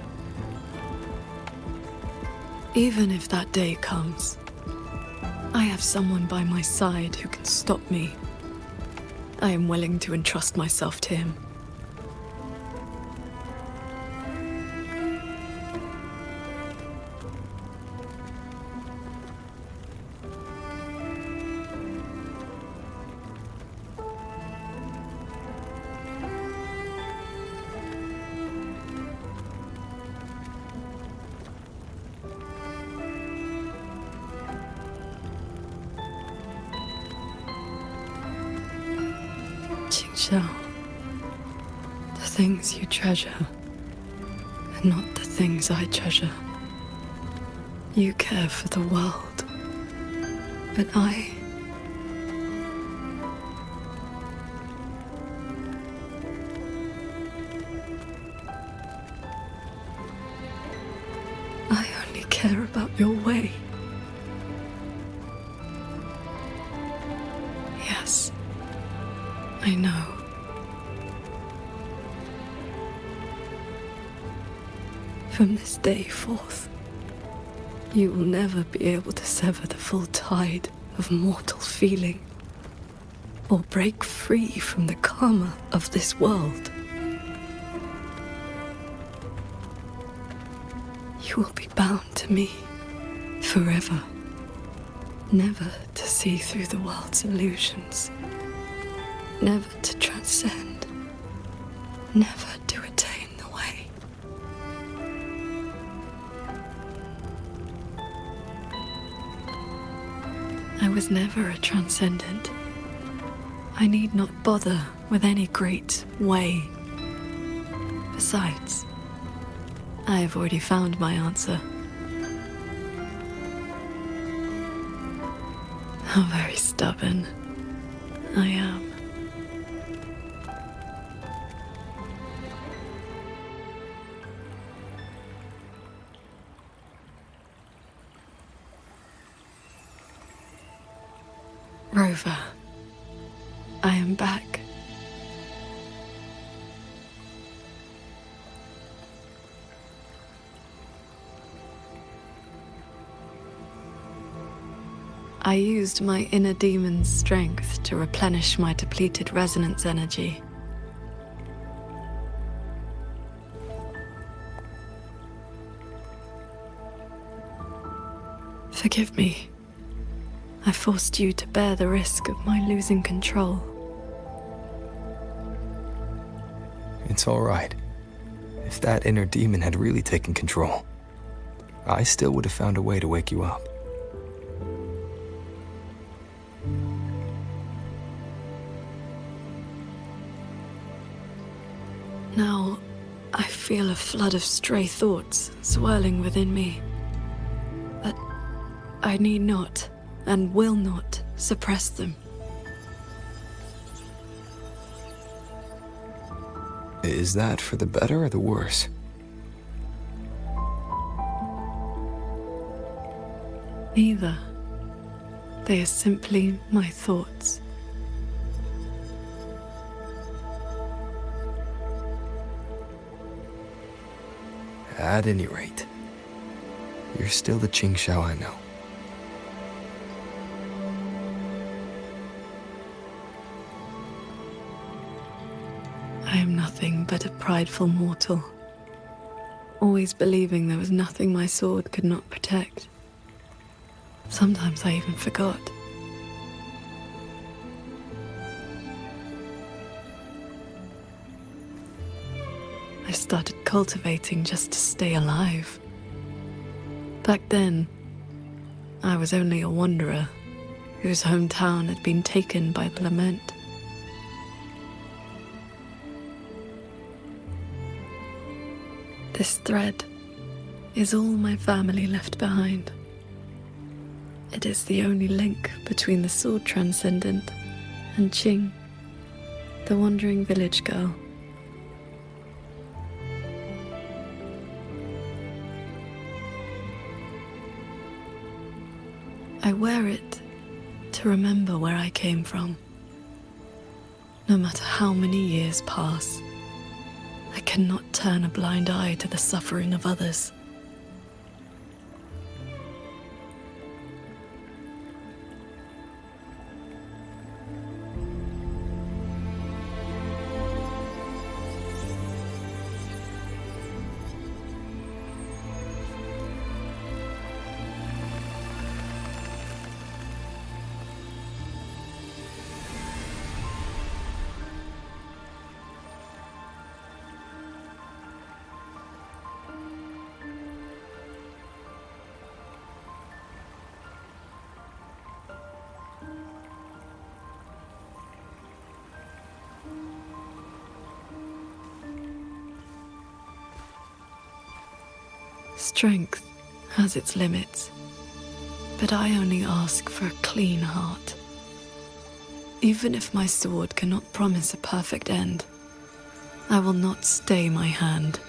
S1: Even if that day comes, I have someone by my side who can stop me. I am willing to entrust myself to him. Qingxiao. The things you treasure are not the things I treasure. You care for the world, but I only care about your way. Yes, I know. From this day forth, you will never be able to sever the full tide of mortal feeling, or break free from the karma of this world. You will be bound to me forever, never to see through the world's illusions, never to transcend, never to attain the way. I was never a transcendent. I need not bother with any great way. Besides, I have already found my answer. How very stubborn I am. Rover, I am back. I used my inner demon's strength to replenish my depleted resonance energy. Forgive me. I forced you to bear the risk of my losing control.
S4: It's all right. If that inner demon had really taken control, I still would have found a way to wake you up.
S1: Now, I feel a flood of stray thoughts swirling within me. But I need not, and will not, suppress them.
S4: Is that for the better or the worse?
S1: Neither. They are simply my thoughts.
S4: At any rate, you're still the Qingxiao I know.
S1: I am nothing but a prideful mortal, always believing there was nothing my sword could not protect. Sometimes I even forgot. I started cultivating just to stay alive. Back then, I was only a wanderer whose hometown had been taken by the lament. This thread is all my family left behind. It is the only link between the sword transcendent and Qing, the wandering village girl. I wear it to remember where I came from. No matter how many years pass, I cannot turn a blind eye to the suffering of others. Strength has its limits, but I only ask for a clean heart. Even if my sword cannot promise a perfect end, I will not stay my hand.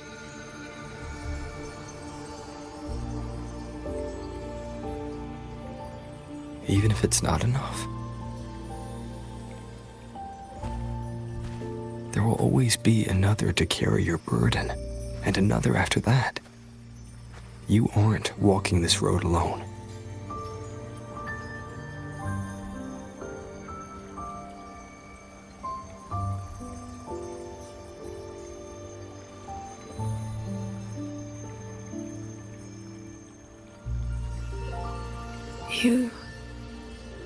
S4: Even if it's not enough? There will always be another to carry your burden, and another after that. You aren't walking this road alone.
S1: You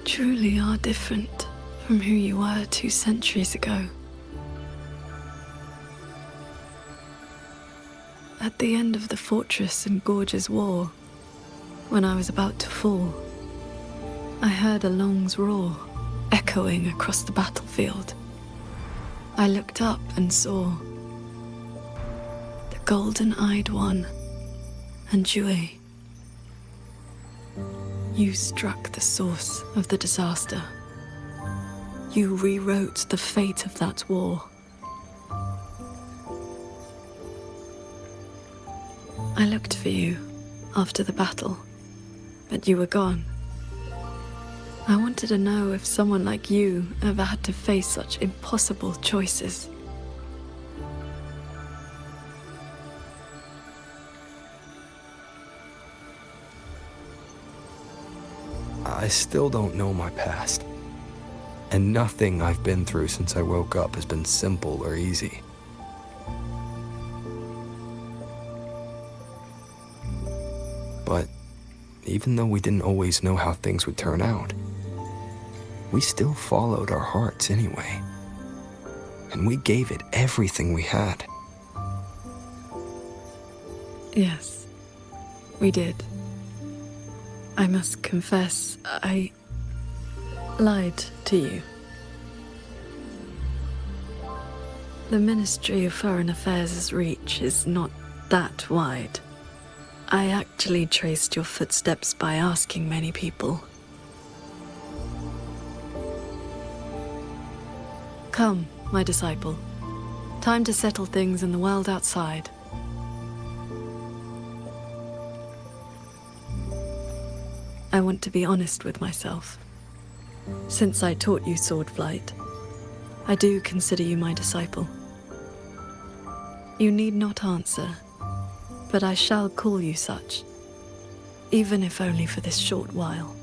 S1: truly are different from who you were 2 centuries ago. At the end of the Fortress and Gorge's War, when I was about to fall, I heard Along's roar echoing across the battlefield. I looked up and saw the golden-eyed one and Jue. You struck the source of the disaster. You rewrote the fate of that war. I looked for you after the battle, but you were gone. I wanted to know if someone like you ever had to face such impossible choices.
S4: I still don't know my past. And nothing I've been through since I woke up has been simple or easy. But even though we didn't always know how things would turn out, we still followed our hearts anyway. And we gave it everything we had.
S1: Yes, we did. I must confess, I lied to you. The Ministry of Foreign Affairs' reach is not that wide. I actually traced your footsteps by asking many people. Come, my disciple. Time to settle things in the world outside. I want to be honest with myself. Since I taught you sword flight, I do consider you my disciple. You need not answer, but I shall call you such, even if only for this short while.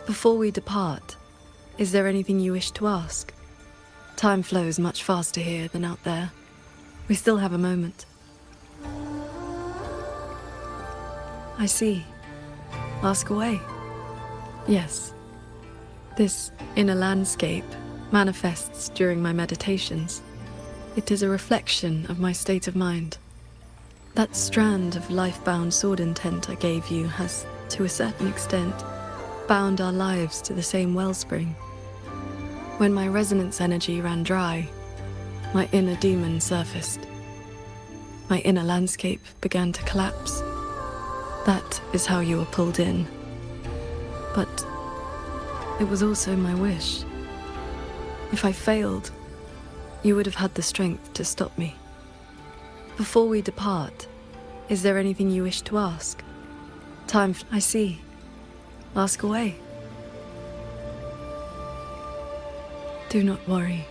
S1: Before we depart, is there anything you wish to ask? Time flows much faster here than out there. We still have a moment. I see. Ask away. Yes. This inner landscape manifests during my meditations. It is a reflection of my state of mind. That strand of life-bound sword intent I gave you has, to a certain extent, bound our lives to the same wellspring. When my resonance energy ran dry, my inner demon surfaced. My inner landscape began to collapse. That is how you were pulled in. But it was also my wish. If I failed, you would have had the strength to stop me. Before we depart, is there anything you wish to ask? I see. Ask away. Do not worry.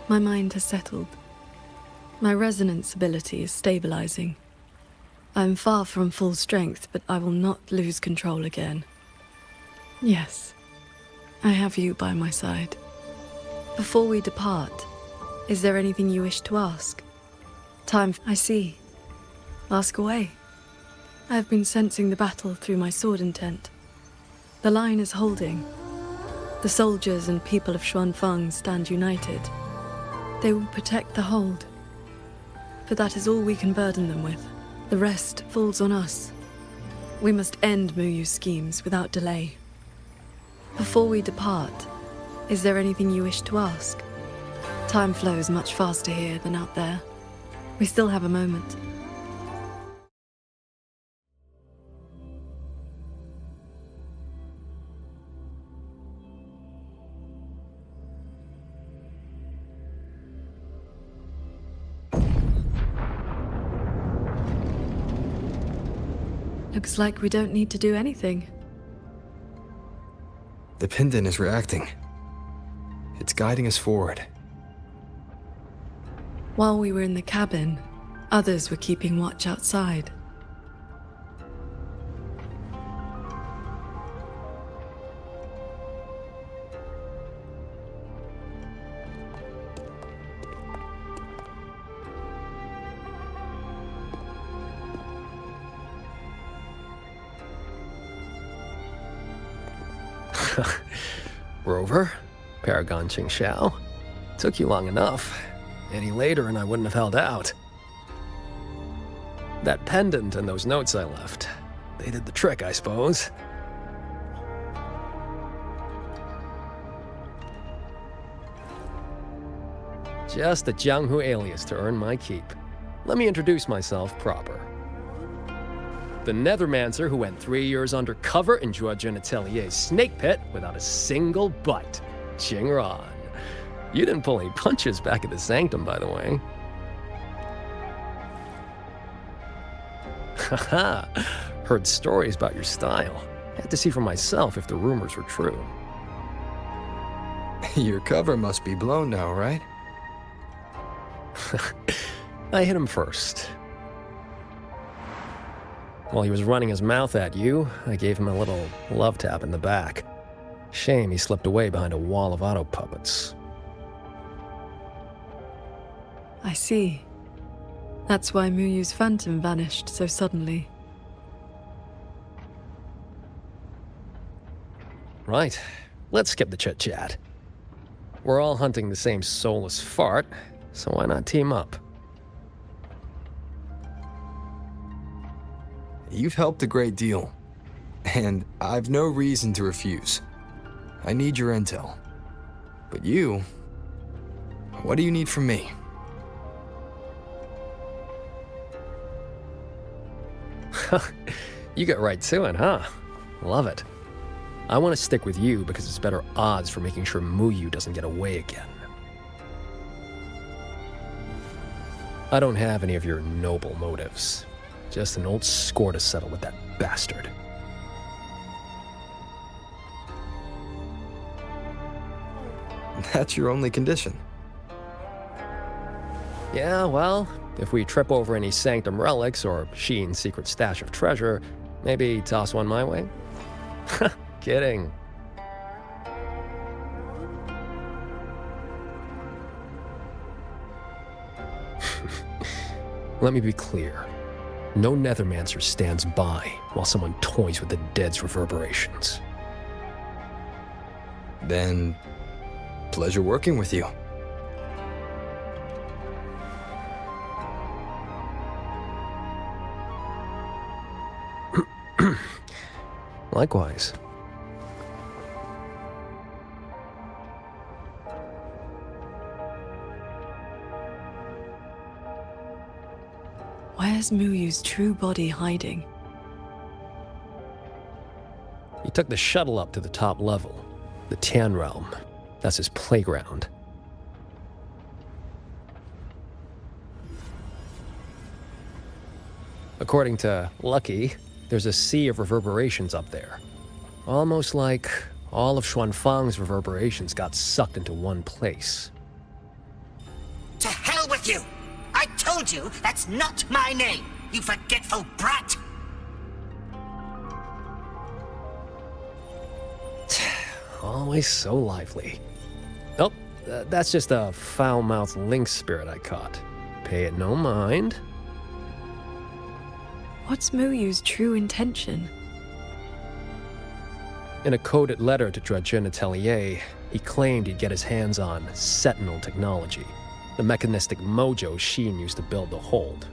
S1: My mind has settled. My resonance ability is stabilizing. I am far from full strength, but I will not lose control again. Yes, I have you by my side. Before we depart, Is there anything you wish to ask? I see. Ask away. I have been sensing the battle through my sword intent. The line is holding. The soldiers and people of Xuanfeng stand united. They will protect the hold. For that is all we can burden them with. The rest falls on us. We must end Muyu's schemes without delay. Before we depart, is there anything you wish to ask? Time flows much faster here than out there. We still have a moment. Looks like we don't need to do anything.
S4: The pendant is reacting. It's guiding us forward.
S1: While we were in the cabin, others were keeping watch outside.
S5: Rover, Paragon Qingxiao. Took you long enough. Any later and I wouldn't have held out. That pendant and those notes I left, they did the trick, I suppose. Just a Jianghu alias to earn my keep. Let me introduce myself proper. The Nethermancer who went 3 years undercover in Zhuojun Atelier's snake pit without a single bite. Jingran. You didn't pull any punches back at the Sanctum, by the way. Haha, heard stories about your style. Had to see for myself if the rumors were true.
S4: Your cover must be blown now, right?
S5: I hit him first. While he was running his mouth at you, I gave him a little love tap in the back. Shame he slipped away behind a wall of auto puppets.
S1: I see. That's why Muyu's phantom vanished so suddenly.
S5: Right. Let's skip the chit-chat. We're all hunting the same soulless fart, so why not team up?
S4: You've helped a great deal, and I've no reason to refuse. I need your intel. But you, what do you need from me?
S5: You get right to it, huh? Love it. I want to stick with you because it's better odds for making sure Muyu doesn't get away again. I don't have any of your noble motives. Just an old score to settle with that bastard.
S4: That's your only condition?
S5: Yeah, well, if we trip over any Sanctum relics or Sheen's secret stash of treasure, maybe toss one my way? Kidding. Let me be clear. No Nethermancer stands by while someone toys with the dead's reverberations.
S4: Then, pleasure working with you.
S5: Likewise.
S1: Where's Muyu's true body hiding?
S5: He took the shuttle up to the top level, the Tian Realm. That's his playground. According to Lucky, there's a sea of reverberations up there. Almost like all of Xuanfang's reverberations got sucked into one place.
S22: To hell with you! I told you that's not my name, you forgetful brat!
S5: Always so lively. Oh, That's just a foul-mouthed lynx spirit I caught. Pay it no mind.
S1: What's Muyu's true intention?
S5: In a coded letter to Dredgen Atelier, he claimed he'd get his hands on Sentinel technology, the mechanistic mojo Sheen used to build the hold.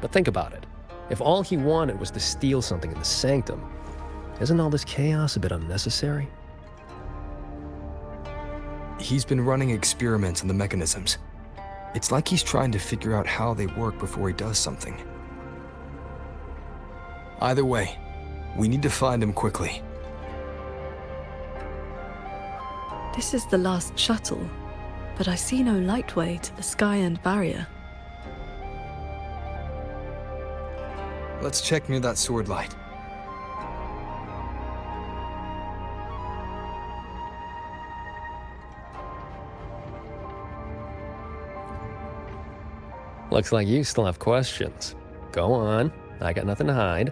S5: But think about it. If all he wanted was to steal something in the Sanctum, isn't all this chaos a bit unnecessary?
S4: He's been running experiments on the mechanisms. It's like he's trying to figure out how they work before he does something. Either way, we need to find him quickly.
S1: This is the last shuttle, but I see no lightway to the sky and barrier.
S4: Let's check near that sword light.
S5: Looks like you still have questions. Go on, I got nothing to hide.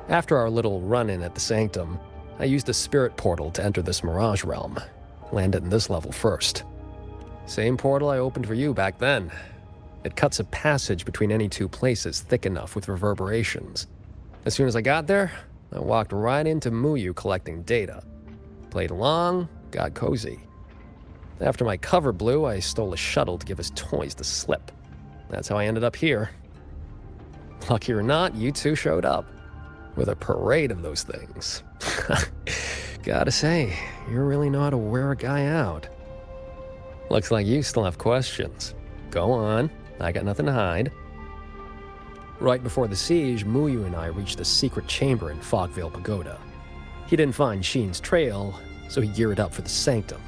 S5: After our little run-in at the Sanctum, I used a spirit portal to enter this Mirage realm. Landed in this level first. Same portal I opened for you back then. It cuts a passage between any two places thick enough with reverberations. As soon as I got there, I walked right into Muyu collecting data. Played along, got cozy. After my cover blew, I stole a shuttle to give his toys the slip. That's how I ended up here. Lucky or not, you two showed up. With a parade of those things. Gotta say, you really know how to wear a guy out. Looks like you still have questions. Go on, I got nothing to hide. Right before the siege, Muyu and I reached a secret chamber in Fogvale Pagoda. He didn't find Sheen's trail, so he geared up for the Sanctum.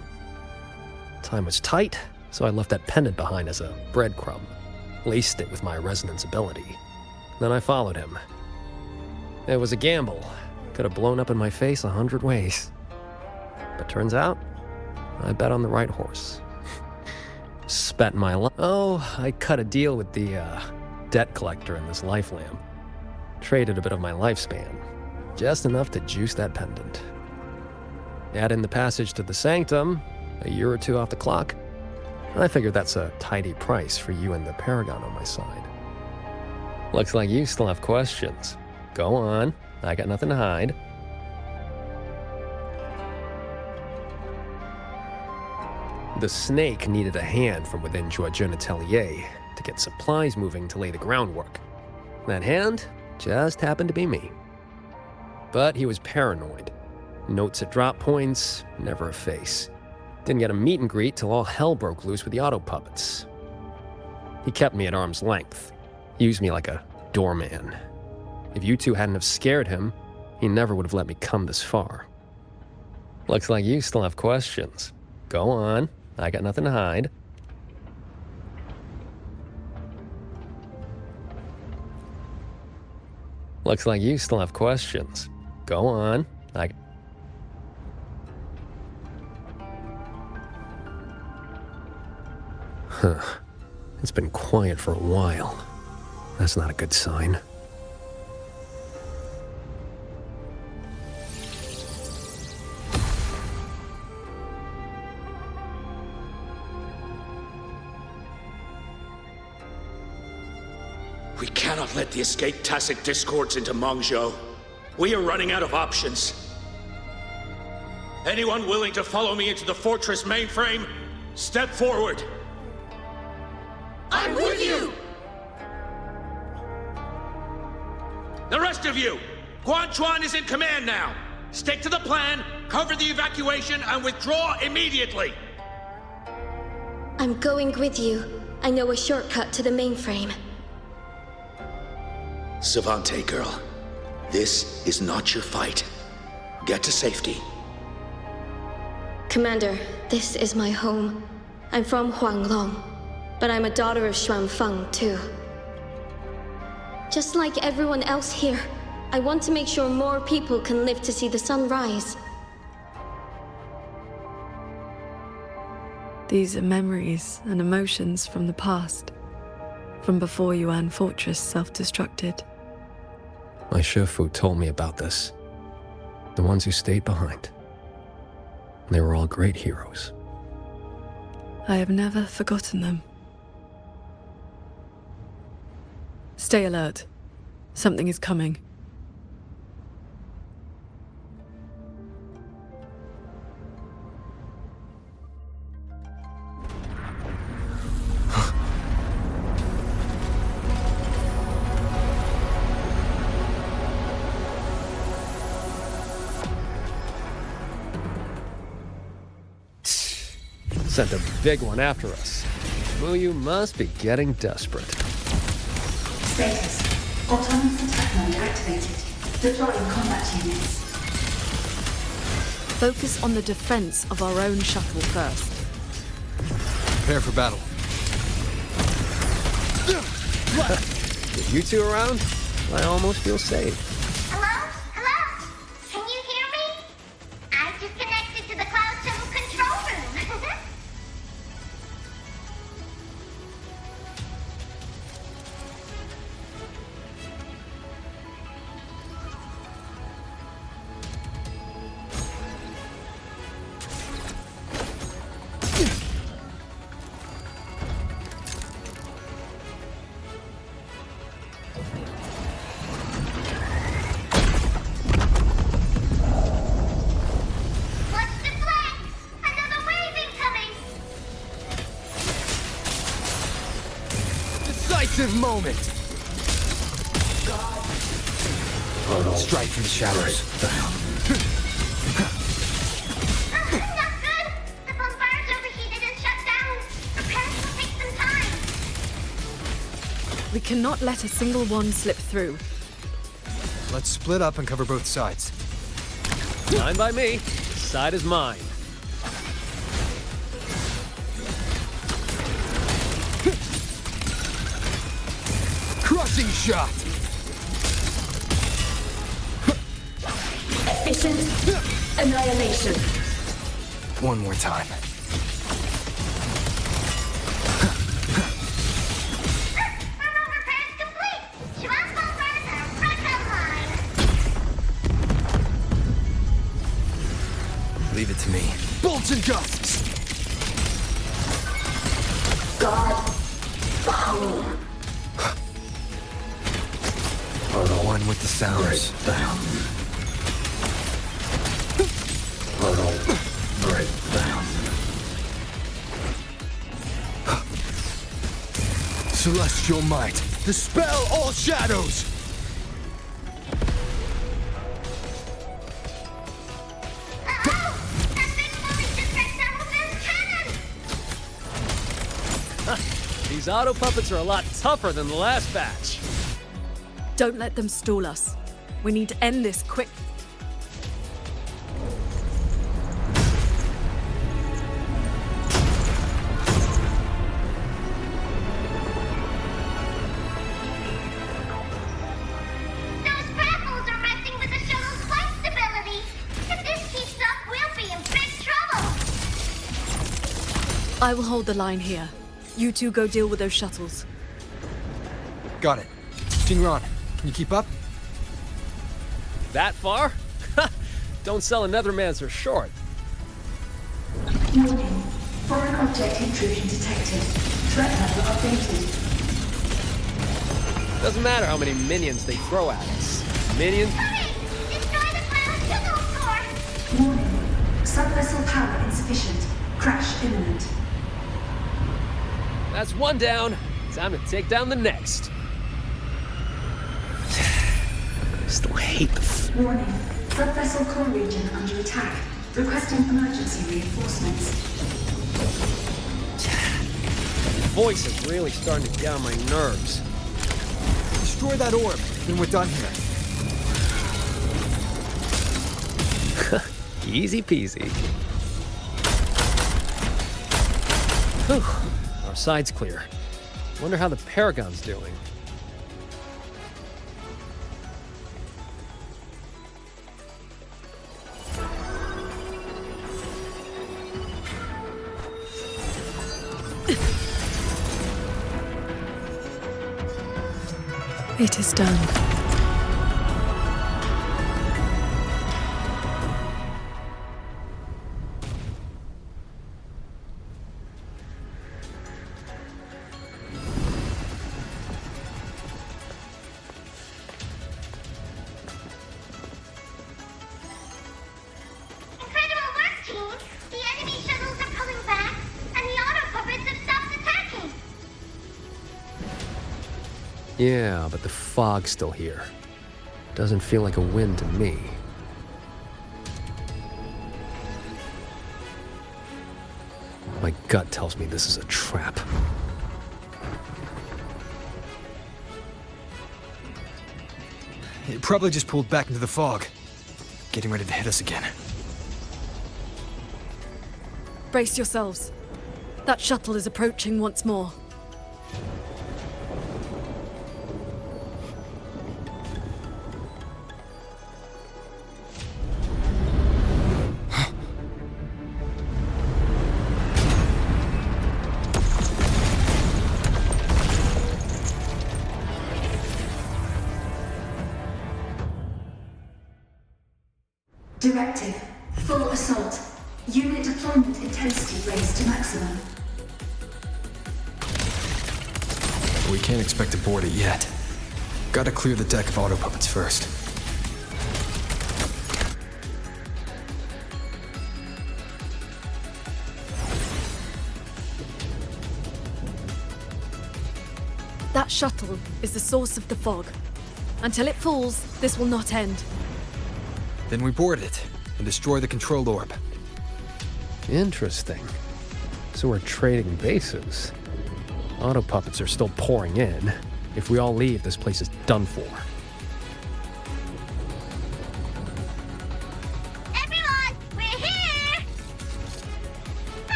S5: Time was tight, so I left that pendant behind as a breadcrumb. Laced it with my resonance ability. Then I followed him. It was a gamble. Could have blown up in my face 100 ways. But turns out, I bet on the right horse. Spent my life. Oh, I cut a deal with the debt collector in this life lamp. Traded a bit of my lifespan. Just enough to juice that pendant. Add in the passage to the Sanctum, a year or two off the clock. I figured that's a tidy price for you and the Paragon on my side. Looks like you still have questions. Go on, I got nothing to hide. The snake needed a hand from within Dredgen Atelier to get supplies moving to lay the groundwork. That hand just happened to be me. But he was paranoid. Notes at drop points, never a face. Didn't get a meet and greet till all hell broke loose with the auto puppets. He kept me at arm's length, used me like a doorman. If you two hadn't have scared him, he never would have let me come this far. Looks like you still have questions. Go on, I got nothing to hide. Looks like you still have questions. Go on, Huh. It's been quiet for a while. That's not a good sign.
S2: We cannot let the escaped Tacit discords into Mengzhou. We are running out of options. Anyone willing to follow me into the fortress mainframe? Step forward.
S6: I'm with you!
S2: The rest of you, Guan Chuan is in command now. Stick to the plan, cover the evacuation, and withdraw immediately.
S16: I'm going with you. I know a shortcut to the mainframe.
S2: Savante girl, this is not your fight. Get to safety.
S16: Commander, this is my home. I'm from Huanglong, but I'm a daughter of Xuanfeng too. Just like everyone else here, I want to make sure more people can live to see the sun rise.
S1: These are memories and emotions from the past, from before Yuan Fortress self-destructed.
S5: My Shifu told me about this. The ones who stayed behind. They were all great heroes.
S1: I have never forgotten them. Stay alert. Something is coming.
S5: Sent a big one after us. Muyu must be getting desperate.
S22: Status. Autonomous attack mode activated. Deploying combat units.
S1: Focus on the defense of our own shuttle first.
S4: Prepare for battle.
S5: With you two around, I almost feel safe.
S9: Hello? Hello? Can you hear me? I just connected to the Cloud Shuttle control room.
S4: Decisive moment! Strike from the shadows.
S9: Not good! The bombard's overheated and shut down. Repairs will take some time.
S1: We cannot let a single one slip through.
S4: Let's split up and cover both sides.
S5: Fine by me. This side is mine.
S4: Crushing shot!
S22: Efficient annihilation.
S4: One more time.
S9: Thermal repairs complete. Shuan bombers are right online.
S4: Leave it to me. Bolts and gusts!
S22: God. Behold.
S4: One with the sounds.
S19: Down. Breakdown.
S4: Celestial might, dispel all shadows!
S5: These auto puppets are a lot tougher than the last batch.
S1: Don't let them stall us. We need to end this quick.
S9: Those baffles are messing with the shuttle's flight stability. If this keeps up, we'll be in big trouble.
S1: I will hold the line here. You two go deal with those shuttles.
S4: Got it. Jingran, can you keep up?
S5: That far? Don't sell a Nethermancer short.
S22: Warning. Foreign object intrusion detected. Threat level updated.
S5: Doesn't matter how many minions they throw at us. Minions...
S9: Destroy the Cloud Shuttle core.
S22: Warning. Subvessel power insufficient. Crash imminent.
S5: That's one down. Time to take down the next. Still hate the
S22: Warning. Subvessel core region under attack. Requesting emergency reinforcements.
S5: voice is really starting to get on my nerves.
S4: Destroy that orb, then we're done here.
S5: Easy peasy. Whew. Our side's clear. Wonder how the Paragon's doing.
S1: It is done.
S5: Yeah, but the fog's still here. Doesn't feel like a wind to me. My gut tells me this is a trap.
S4: It probably just pulled back into the fog. Getting ready to hit us again.
S1: Brace yourselves. That shuttle is approaching once more.
S14: Directive. Full assault. Unit deployment intensity raised to maximum.
S4: We can't expect to board it yet. Gotta clear the deck of auto puppets first.
S1: That shuttle is the source of the fog. Until it falls, this will not end.
S4: Then we board it and destroy the control orb.
S5: Interesting. So we're trading bases. Auto puppets are still pouring in. If we all leave, this place is done for.
S9: Everyone, we're here!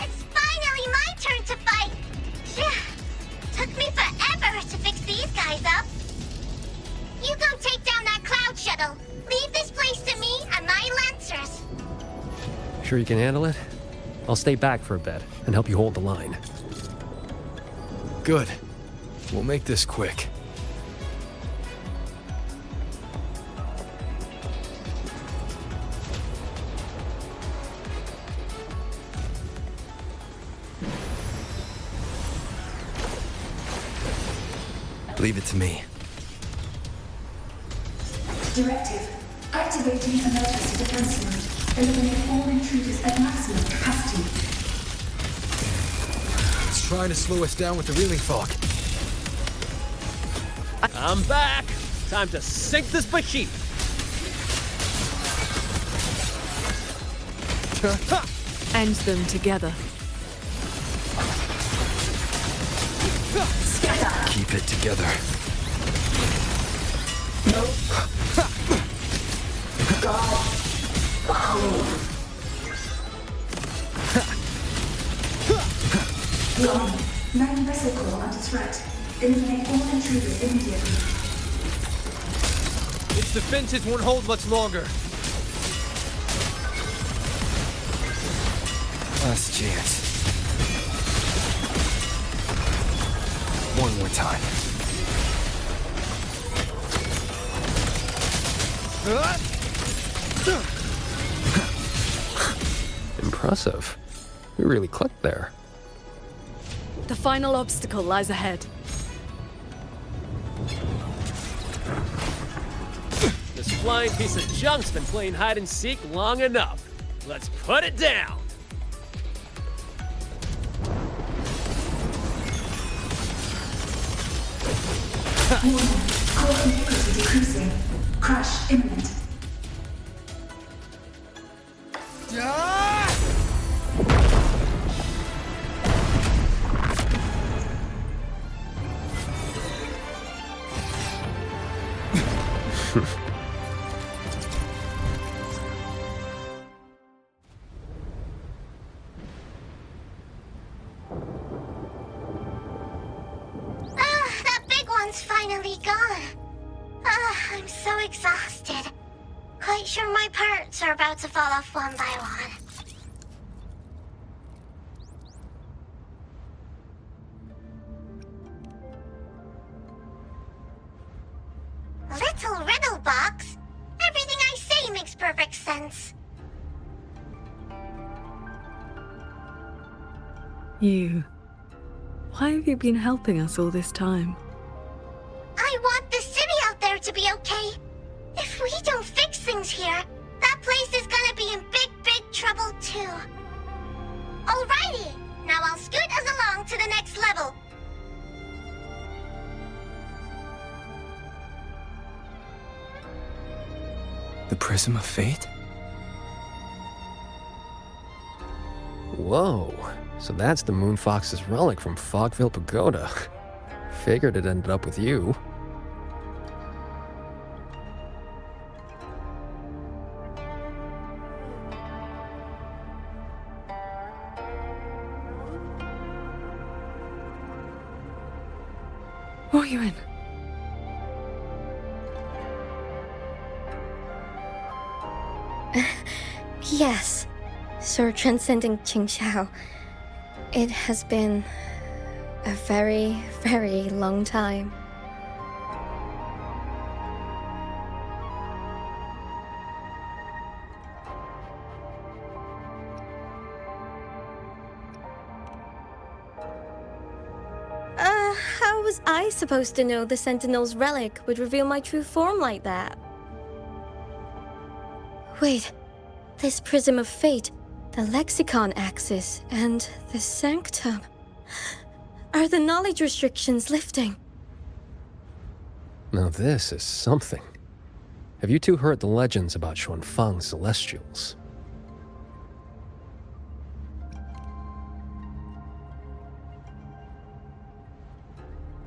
S9: It's finally my turn to fight! Took me forever to fix these guys up. You go take down that cloud shuttle. Leave this place to me and my lancers.
S5: Sure you can handle it? I'll stay back for a bit and help you hold the line.
S4: Good. We'll make this quick. Leave it to me.
S14: Directive. Activating emergency defense mode. Eliminate all intruders at maximum capacity.
S4: It's trying to slow us down with the reeling fog.
S5: I'm back! Time to sink this machine!
S1: End them together.
S4: Keep it together.
S14: Gone. Main vessel core under threat. Eliminate all intruders immediately.
S13: Its defenses won't hold much longer.
S4: Last chance. One more time.
S5: Impressive. We really clicked there.
S1: The final obstacle lies ahead.
S5: This flying piece of junk's been playing hide and seek long enough. Let's put it down!
S14: Warning. Core integrity decreasing. Crash imminent.
S9: That big one's finally gone. I'm so exhausted. Quite sure my parts are about to fall off one by one. Little riddle box. Everything I say makes perfect sense.
S1: You. Why have you been helping us all this time?
S9: I want the city out there to be okay. If we don't fix things here, that place is gonna be in big, big trouble too. Alrighty, now I'll scoot us along to the next level.
S4: Prism of Fate?
S5: Whoa, so that's the Moon Fox's relic from Fogville Pagoda. Figured it ended up with you.
S1: Are you in?
S16: Yes, Sir Transcendent Qingxiao. It has been a very, very long time. How was I supposed to know the Sentinel's relic would reveal my true form like that? Wait, this Prism of Fate, the Lexicon Axis, and the Sanctum. Are the knowledge restrictions lifting?
S5: Now this is something. Have you two heard the legends about Xuanfang's Celestials?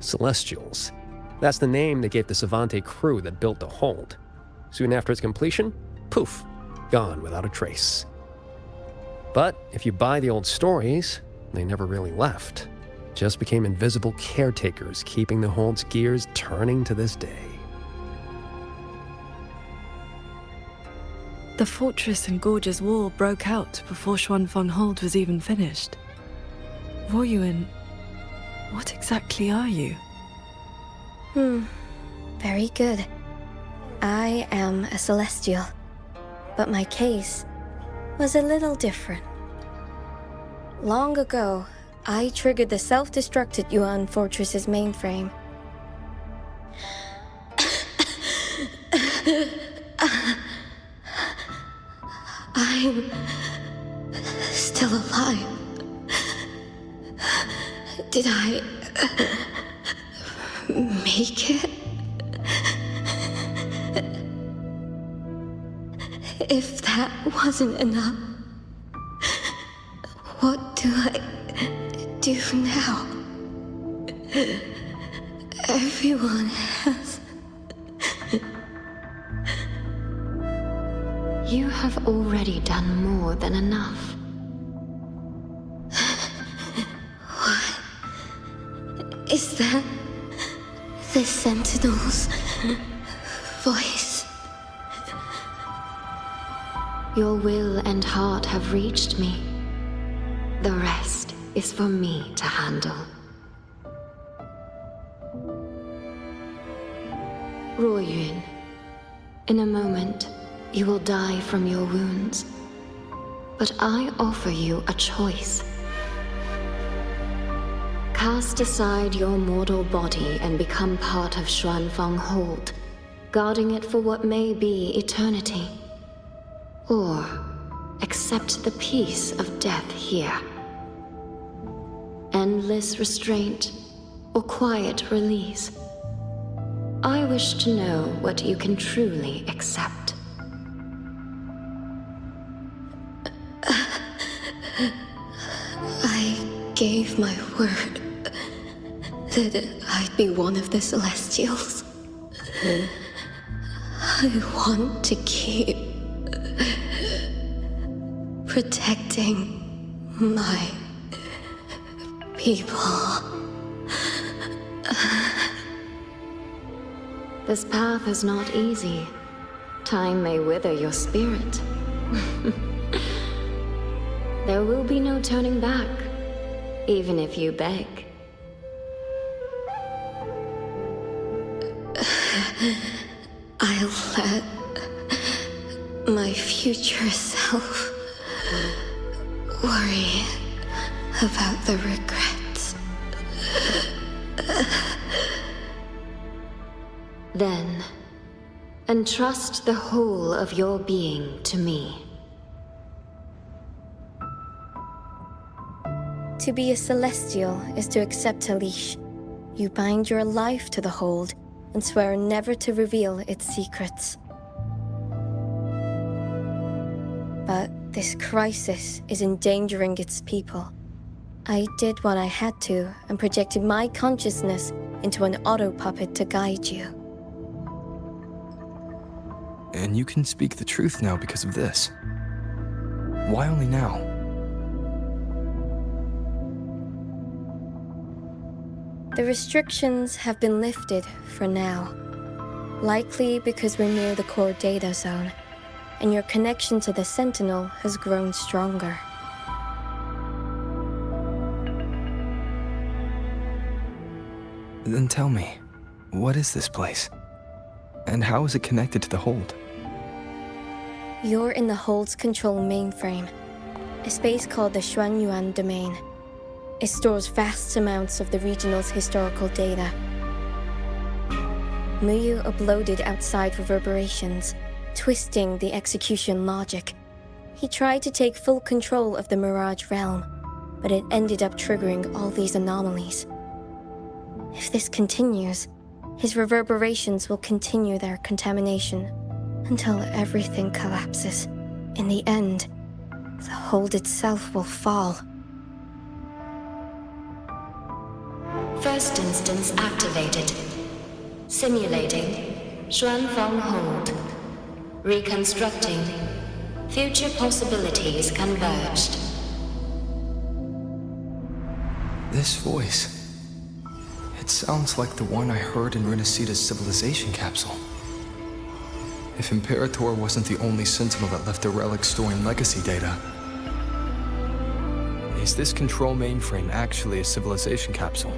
S5: Celestials. That's the name they gave the Savante crew that built the hold. Soon after its completion, poof, gone without a trace. But if you buy the old stories, they never really left. Just became invisible caretakers, keeping the hold's gears turning to this day.
S1: The fortress and gorgeous wall broke out before Xuanfang Hold was even finished. Voyuin, what exactly are you?
S16: Very good. I am a Celestial, but my case was a little different. Long ago, I triggered the self-destructed Yuan Fortress's mainframe. I'm still alive. Did I make it? If that wasn't enough, what do I do now? Everyone has...
S11: You have already done more than enough.
S16: What? Is that the Sentinel's voice?
S11: Your will and heart have reached me. The rest is for me to handle. Ruoyun, in a moment, you will die from your wounds. But I offer you a choice. Cast aside your mortal body and become part of Xuanfang Hold, guarding it for what may be eternity. Or accept the peace of death here. Endless restraint or quiet release. I wish to know what you can truly accept.
S16: I gave my word that I'd be one of the Celestials. I want to keep protecting my people.
S11: This path is not easy. Time may wither your spirit. There will be no turning back, even if you beg.
S16: I'll let my future self worry about the regrets.
S11: Then, entrust the whole of your being to me.
S16: To be a Celestial is to accept a leash. You bind your life to the Hold and swear never to reveal its secrets. This crisis is endangering its people. I did what I had to and projected my consciousness into an auto-puppet to guide you.
S4: And you can speak the truth now because of this. Why only now?
S16: The restrictions have been lifted for now. Likely because we're near the core data zone, and your connection to the Sentinel has grown stronger.
S4: Then tell me, what is this place? And how is it connected to the Hold?
S16: You're in the Hold's control mainframe, a space called the Xuanyuan Domain. It stores vast amounts of the regional's historical data. Muyu uploaded outside reverberations, twisting the execution logic. He tried to take full control of the Mirage realm, but it ended up triggering all these anomalies. If this continues, his reverberations will continue their contamination until everything collapses. In the end, the Hold itself will fall.
S11: First instance activated. Simulating Xuanfeng Hold. Reconstructing. Future possibilities converged.
S4: This voice. It sounds like the one I heard in Renacita's civilization capsule. If Imperator wasn't the only Sentinel that left a relic storing legacy data, is this control mainframe actually a civilization capsule?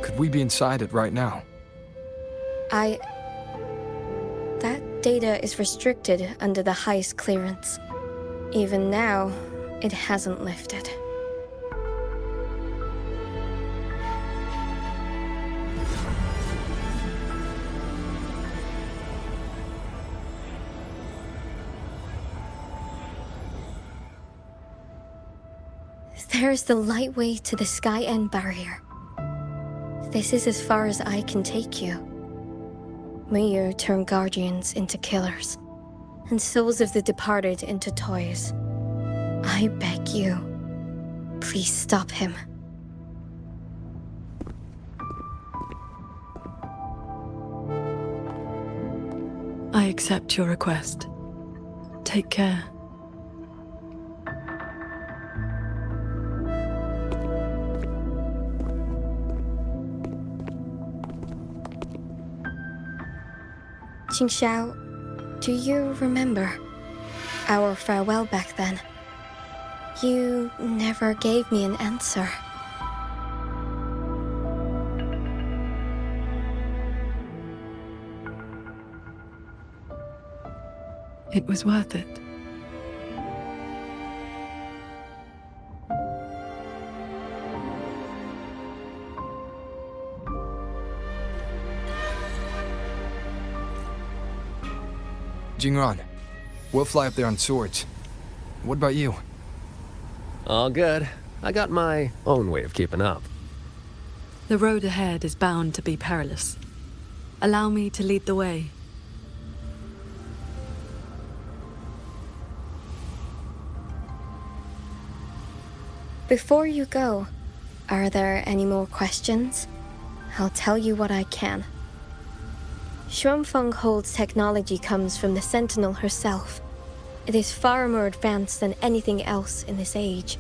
S4: Could we be inside it right now?
S16: That data is restricted under the highest clearance. Even now, it hasn't lifted. There's the lightway to the Sky End barrier. This is as far as I can take you. Muyu turned guardians into killers, and souls of the departed into toys. I beg you, please stop him.
S1: I accept your request. Take care.
S16: Qingxiao, do you remember our farewell back then? You never gave me an answer.
S1: It was worth it.
S4: Jingran, we'll fly up there on swords. What about you?
S5: All good. I got my own way of keeping up.
S1: The road ahead is bound to be perilous. Allow me to lead the way.
S16: Before you go, are there any more questions? I'll tell you what I can. Xuanfeng Hold's technology comes from the Sentinel herself. It is far more advanced than anything else in this age.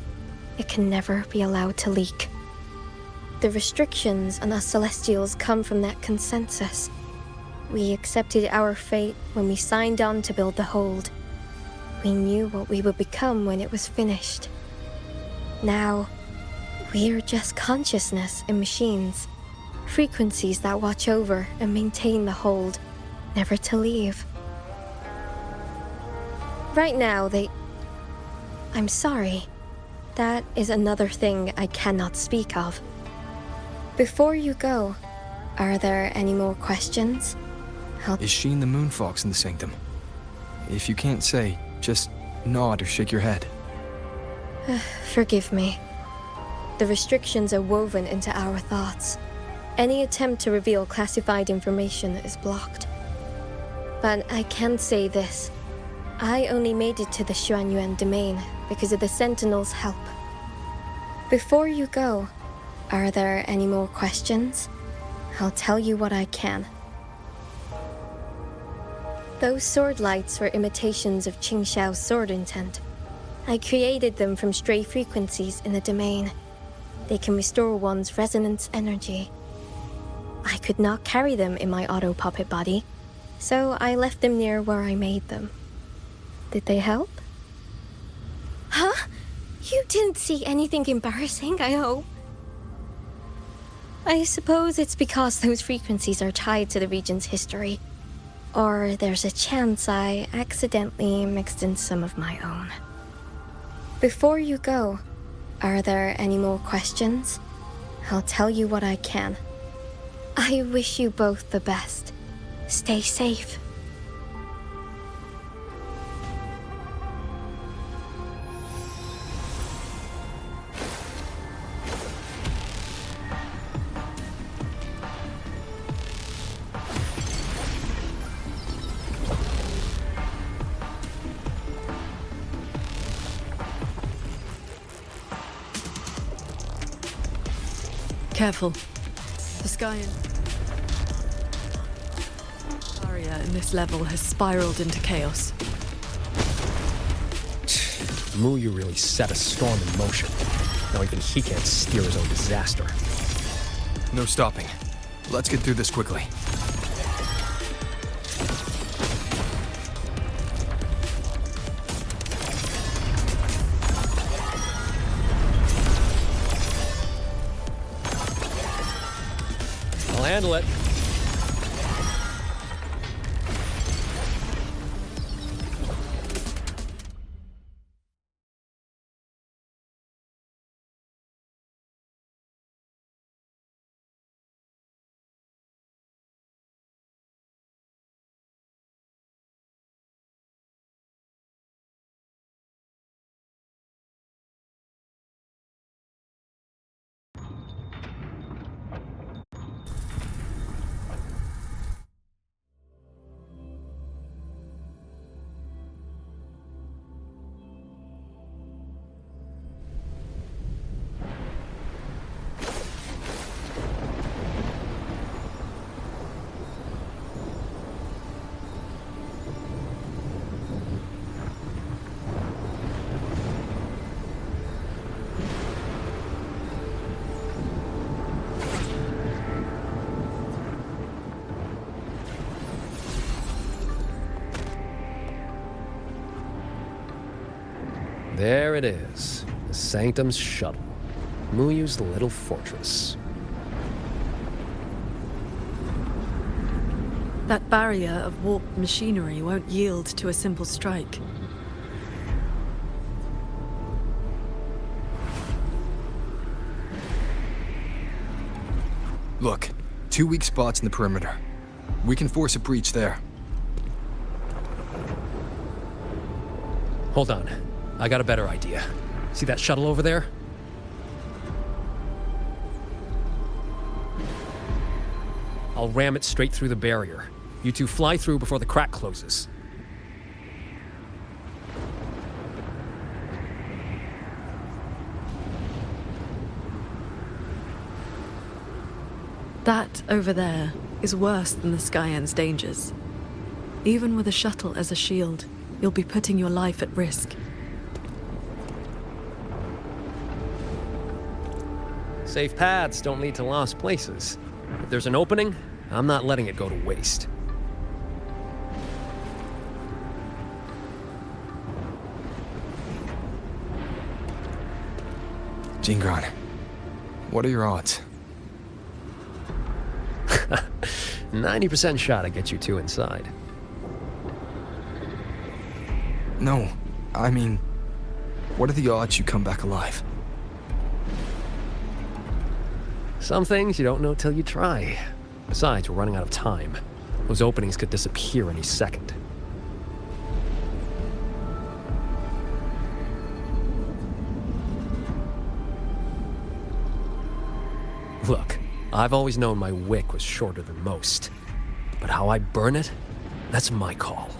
S16: It can never be allowed to leak. The restrictions on us Celestials come from that consensus. We accepted our fate when we signed on to build the Hold. We knew what we would become when it was finished. Now, we're just consciousness in machines. Frequencies that watch over and maintain the Hold, never to leave. Right now, I'm sorry. That is another thing I cannot speak of. Before you go, are there any more questions?
S4: Is Sheen the Moonfox in the Sanctum? If you can't say, just nod or shake your head.
S16: Forgive me. The restrictions are woven into our thoughts. Any attempt to reveal classified information is blocked. But I can say this. I only made it to the Xuanyuan domain because of the Sentinel's help. Before you go, are there any more questions? I'll tell you what I can. Those sword lights were imitations of Qingxiao's sword intent. I created them from stray frequencies in the domain. They can restore one's resonance energy. I could not carry them in my auto-puppet body, so I left them near where I made them. Did they help? Huh? You didn't see anything embarrassing, I hope. I suppose it's because those frequencies are tied to the region's history. Or there's a chance I accidentally mixed in some of my own. Before you go, are there any more questions? I'll tell you what I can. I wish you both the best. Stay safe.
S1: Careful. The sky barrier in this level has spiraled into chaos.
S5: Muyu really set a storm in motion. Now even he can't steer his own disaster.
S4: No stopping. Let's get through this quickly.
S5: I'll handle it. There it is, the Sanctum's shuttle, Muyu's little fortress.
S1: That barrier of warped machinery won't yield to a simple strike.
S4: Look, 2 weak spots in the perimeter. We can force a breach there.
S5: Hold on. I got a better idea. See that shuttle over there? I'll ram it straight through the barrier. You two fly through before the crack closes.
S1: That over there is worse than the Skyend's dangers. Even with a shuttle as a shield, you'll be putting your life at risk.
S5: Safe paths don't lead to lost places. If there's an opening, I'm not letting it go to waste.
S4: Jingran, what are your odds?
S5: 90% shot I get you two inside.
S4: No, I mean, what are the odds you come back alive?
S5: Some things you don't know till you try. Besides, we're running out of time. Those openings could disappear any second. Look, I've always known my wick was shorter than most. But how I burn it, that's my call.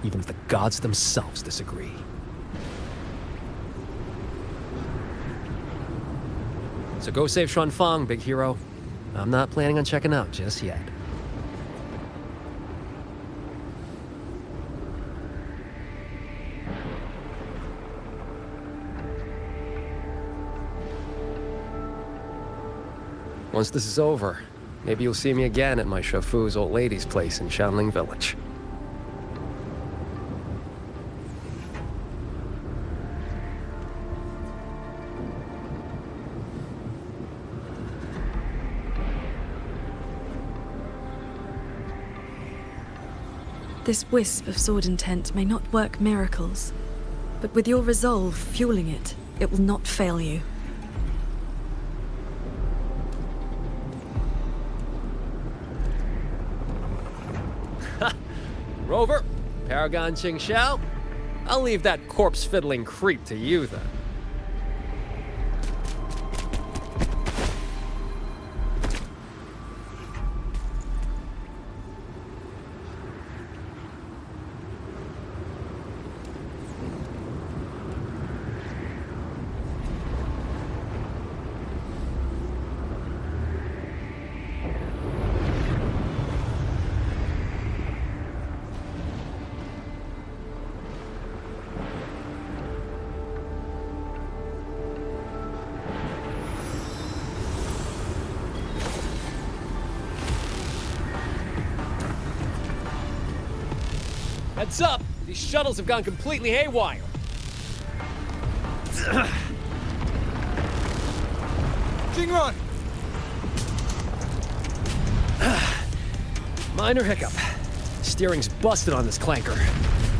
S5: even if the gods themselves disagree. So go save Xuanfang, big hero. I'm not planning on checking out just yet. Once this is over, maybe you'll see me again at my Shafu's old lady's place in Xianling Village.
S1: This wisp of sword intent may not work miracles, but with your resolve fueling it, it will not fail you.
S5: Rover, Paragon Qingxiao, I'll leave that corpse-fiddling creep to you then. Heads up! These shuttles have gone completely haywire.
S13: Jingran!
S5: Minor hiccup. Steering's busted on this clanker.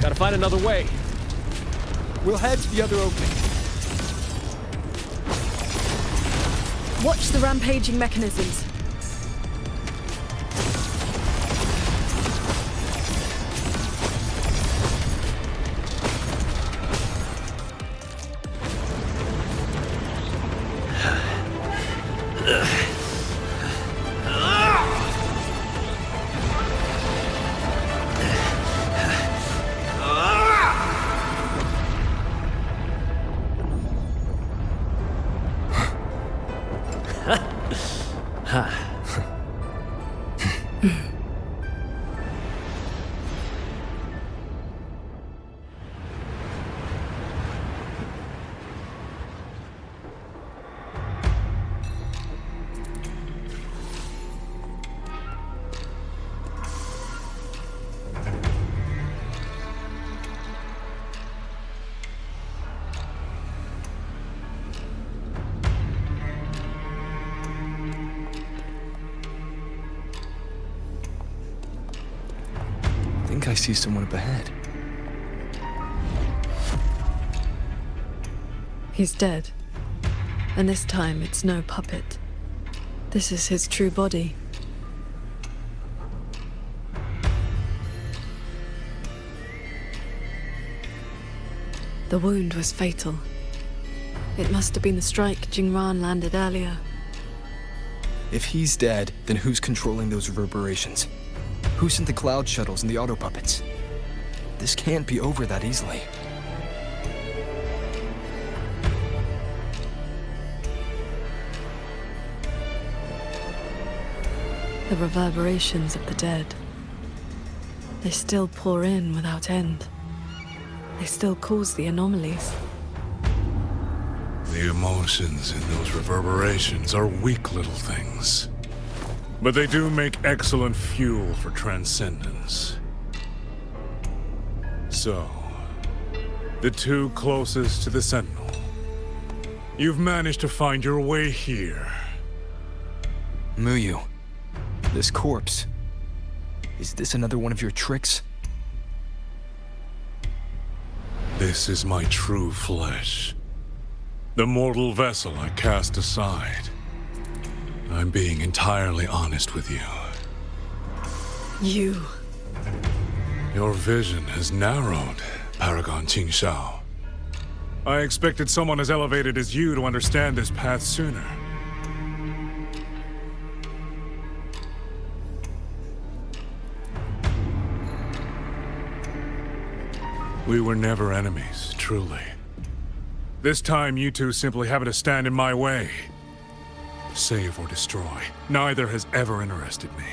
S5: Gotta find another way.
S13: We'll head to the other opening.
S1: Watch the rampaging mechanisms.
S4: I see someone up ahead.
S1: He's dead. And this time it's no puppet. This is his true body. The wound was fatal. It must have been the strike Jingran landed earlier.
S4: If he's dead, then who's controlling those reverberations? Who sent the cloud shuttles and the auto puppets? This can't be over that easily.
S1: The reverberations of the dead. They still pour in without end. They still cause the anomalies.
S18: The emotions in those reverberations are weak little things. But they do make excellent fuel for transcendence. So, the two closest to the Sentinel. You've managed to find your way here.
S4: Muyu, this corpse. Is this another one of your tricks?
S18: This is my true flesh. The mortal vessel I cast aside. I'm being entirely honest with you.
S1: You.
S18: Your vision has narrowed, Paragon Qingxiao. I expected someone as elevated as you to understand this path sooner. We were never enemies, truly. This time, you two simply happen to stand in my way. Save or destroy, neither has ever interested me.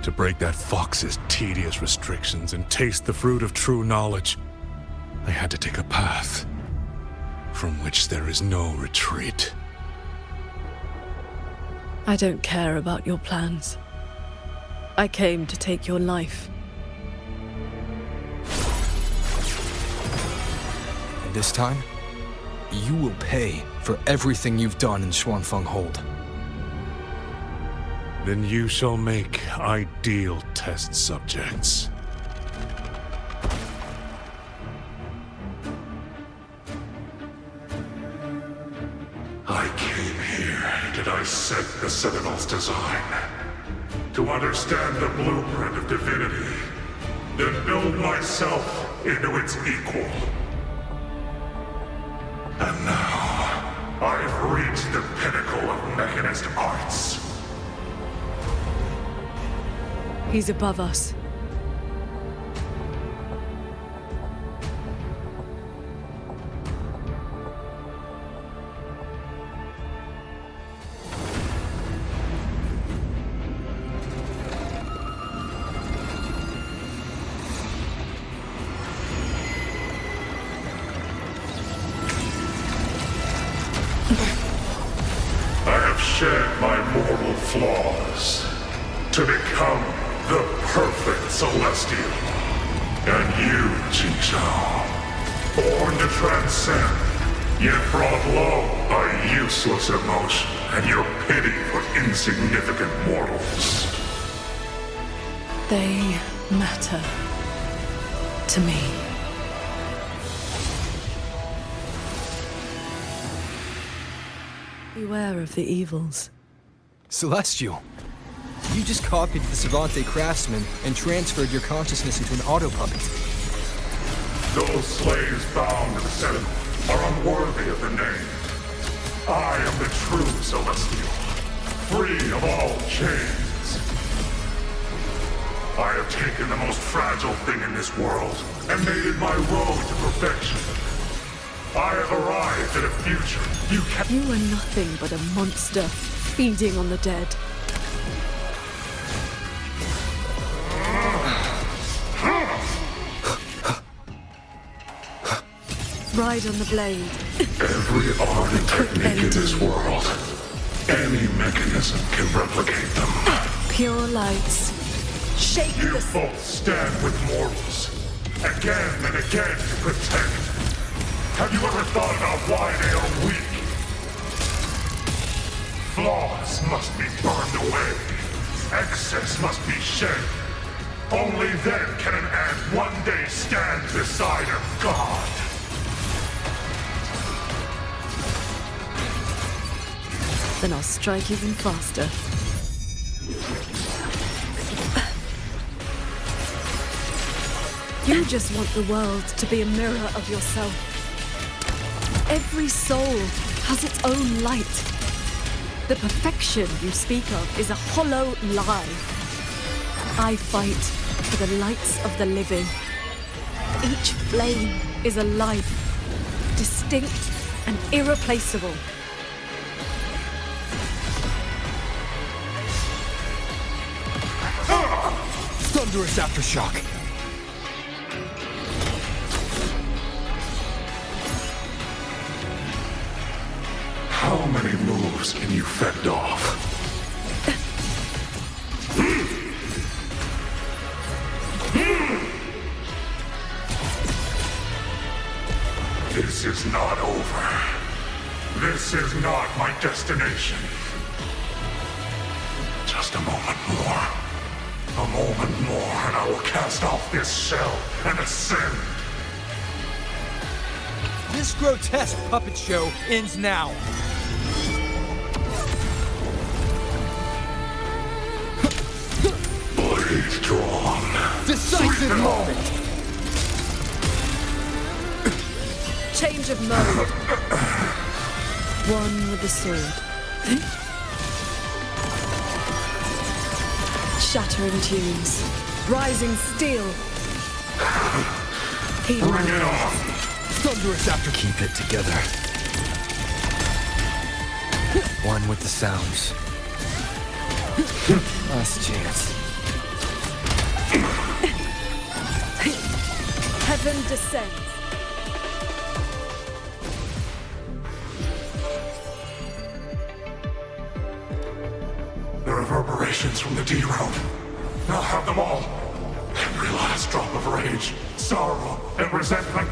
S18: To break that fox's tedious restrictions and taste the fruit of true knowledge, I had to take a path from which there is no retreat.
S1: I don't care about your plans. I came to take your life.
S4: And this time, you will pay for everything you've done in Xuanfeng Hold.
S18: Then you shall make ideal test subjects. I came here to dissect the Citadel's design, to understand the blueprint of divinity, then build myself into its equal. And now, I've reached the pinnacle of mechanist arts.
S1: He's above us.
S18: I have shed my mortal flaws to become the perfect Celestial. And you, Qingxiao, born to transcend, yet brought low by useless emotion and your pity for insignificant mortals.
S1: They matter to me. Beware of the evils.
S13: Celestial, you just copied the Savante craftsman and transferred your consciousness into an auto-puppet.
S18: Those slaves bound to the Sentinel are unworthy of the name. I am the true Celestial, free of all chains. I have taken the most fragile thing in this world and made it my road to perfection. I have arrived at a future you can—
S1: You are nothing but a monster feeding on the dead. Ride on the blade.
S18: Every art and technique in this world, any mechanism can replicate them.
S1: Pure lights. Shake
S18: You
S1: the—
S18: both stand with mortals, again and again to protect. Have you ever thought about why they are weak? Flaws must be burned away. Excess must be shed. Only then can an ant one day stand beside a god.
S1: Then I'll strike even faster. You just want the world to be a mirror of yourself. Every soul has its own light. The perfection you speak of is a hollow lie. I fight for the lights of the living. Each flame is a life, distinct and irreplaceable.
S13: Thunderous aftershock.
S18: How many moves can you fend off? This is not over. This is not my destination. Just a moment more. A moment more, and I will cast off this shell and ascend.
S13: This grotesque puppet show ends now.
S18: Blade drawn.
S13: Decisive moment.
S1: Change of mode. One with the sword. Shattering tunes. Rising steel.
S18: Bring it on!
S4: Thunderous after. Keep it together. One with the sounds. Last chance.
S1: Heaven descends.
S18: The reverberations from the D-Realm. I'll have them all. Every last drop of rage, sorrow, and resentment.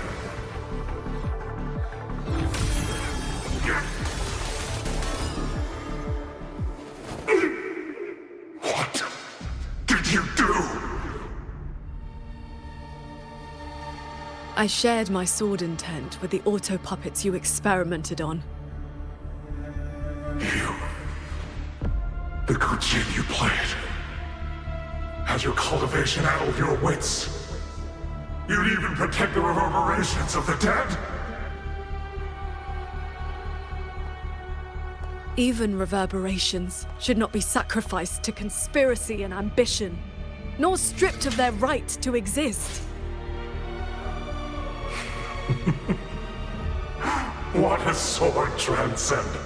S18: What did you do?
S1: I shared my sword intent with the auto-puppets you experimented on.
S18: The good game you played. Has your cultivation addled your wits? You'd even protect the reverberations of the dead?
S1: Even reverberations should not be sacrificed to conspiracy and ambition, nor stripped of their right to exist.
S18: What a sword transcendent!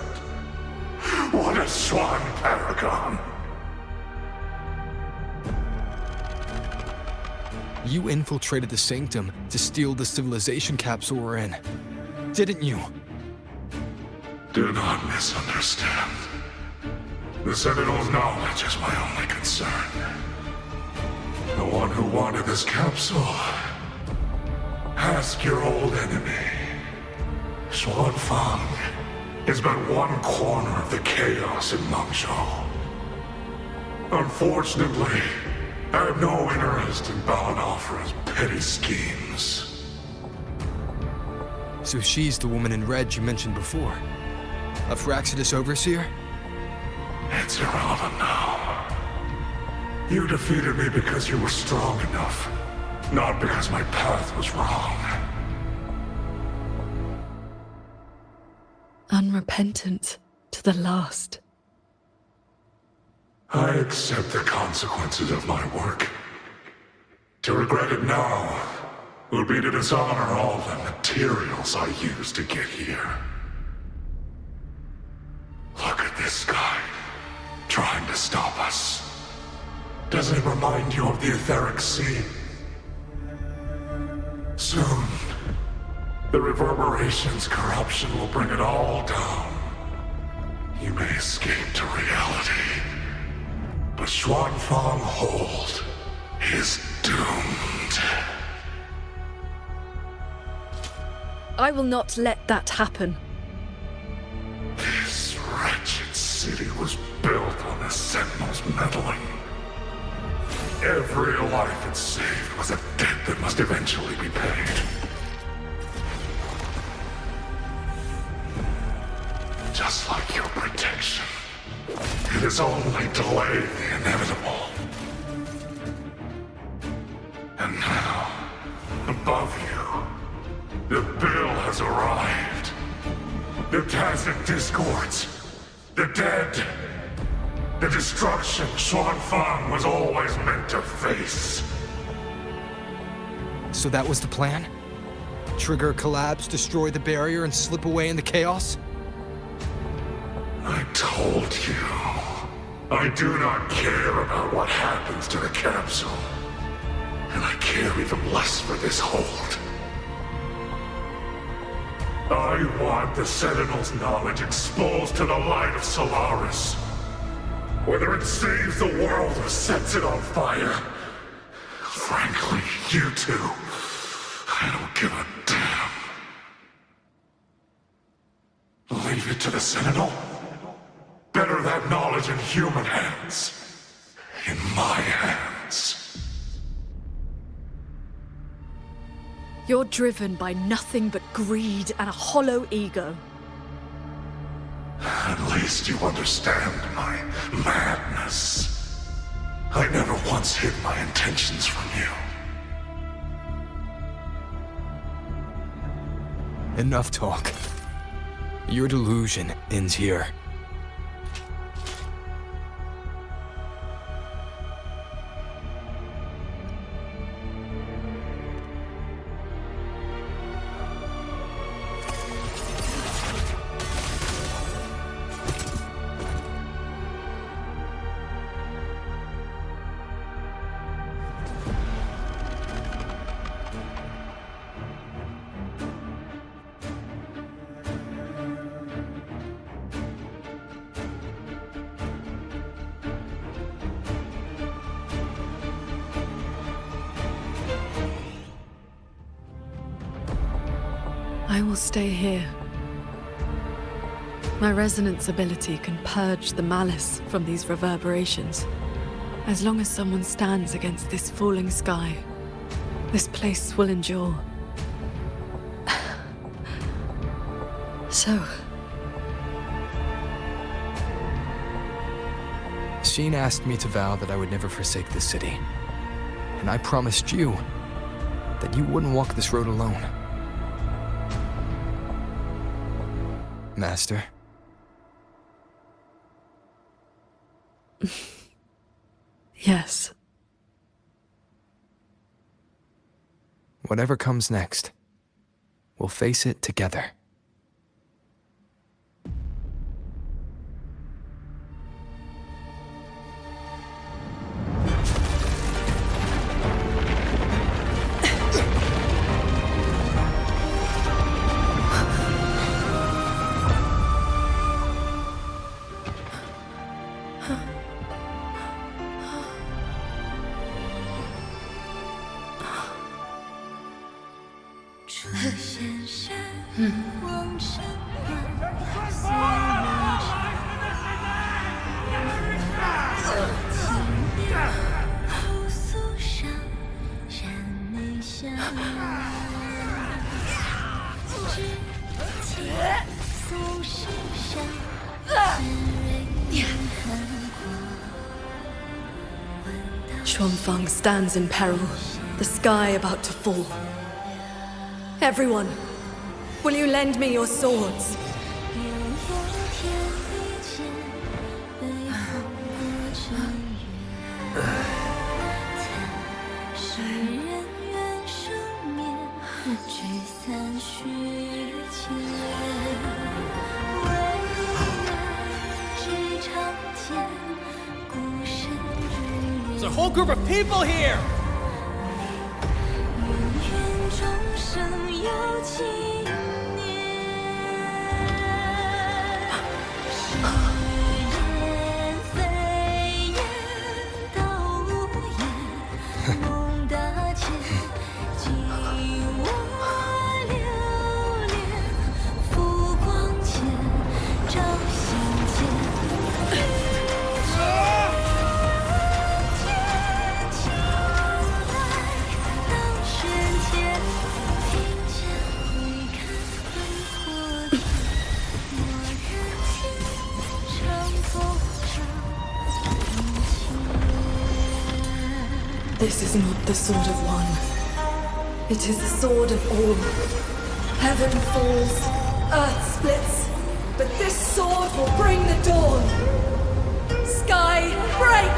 S18: What a Swan paragon!
S13: You infiltrated the Sanctum to steal the civilization capsule we're in, didn't you?
S18: Do not misunderstand. The Sentinel's knowledge is my only concern. The one who wanted this capsule. Ask your old enemy. Xuanfang is but one corner of the chaos in Mengzhou. Unfortunately, I have no interest in Balanofra's petty schemes.
S13: So she's the woman in red you mentioned before? A Fraxidus overseer?
S18: It's irrelevant now. You defeated me because you were strong enough, not because my path was wrong.
S1: Unrepentant to the last.
S18: I accept the consequences of my work. To regret it now would be to dishonor all the materials I used to get here. Look at this guy, trying to stop us. Doesn't it remind you of the etheric sea? Soon, the reverberation's corruption will bring it all down. You may escape to reality, but Xuanfang Hold is doomed.
S1: I will not let that happen.
S18: This wretched city was built on the Sentinel's meddling. Every life it saved was a debt that must eventually be paid. Just like your protection, it has only delayed the inevitable. And now, above you, the bill has arrived. The tacit discords, the dead, the destruction Xuanfang was always meant to face.
S13: So that was the plan? Trigger a collapse, destroy the barrier, and slip away in the chaos?
S18: I told you. I do not care about what happens to the capsule. And I care even less for this hold. I want the Sentinel's knowledge exposed to the light of Solaris. Whether it saves the world or sets it on fire. Frankly, you two, I don't give a damn. Leave it to the Sentinel? Better that knowledge in human hands. In my hands.
S1: You're driven by nothing but greed and a hollow ego.
S18: At least you understand my madness. I never once hid my intentions from you.
S13: Enough talk. Your delusion ends here.
S1: I will stay here. My resonance ability can purge the malice from these reverberations. As long as someone stands against this falling sky, this place will endure. So...
S4: Sheen asked me to vow that I would never forsake this city. And I promised you that you wouldn't walk this road alone. Master.
S1: Yes.
S4: Whatever comes next, we'll face it together.
S1: Xuanfang stands in peril, the sky about to fall. Everyone, will you lend me your swords?
S5: There's a whole group of people here!
S1: This is not the sword of one. It is the sword of all. Heaven falls, earth splits, but this sword will bring the dawn. Sky, break!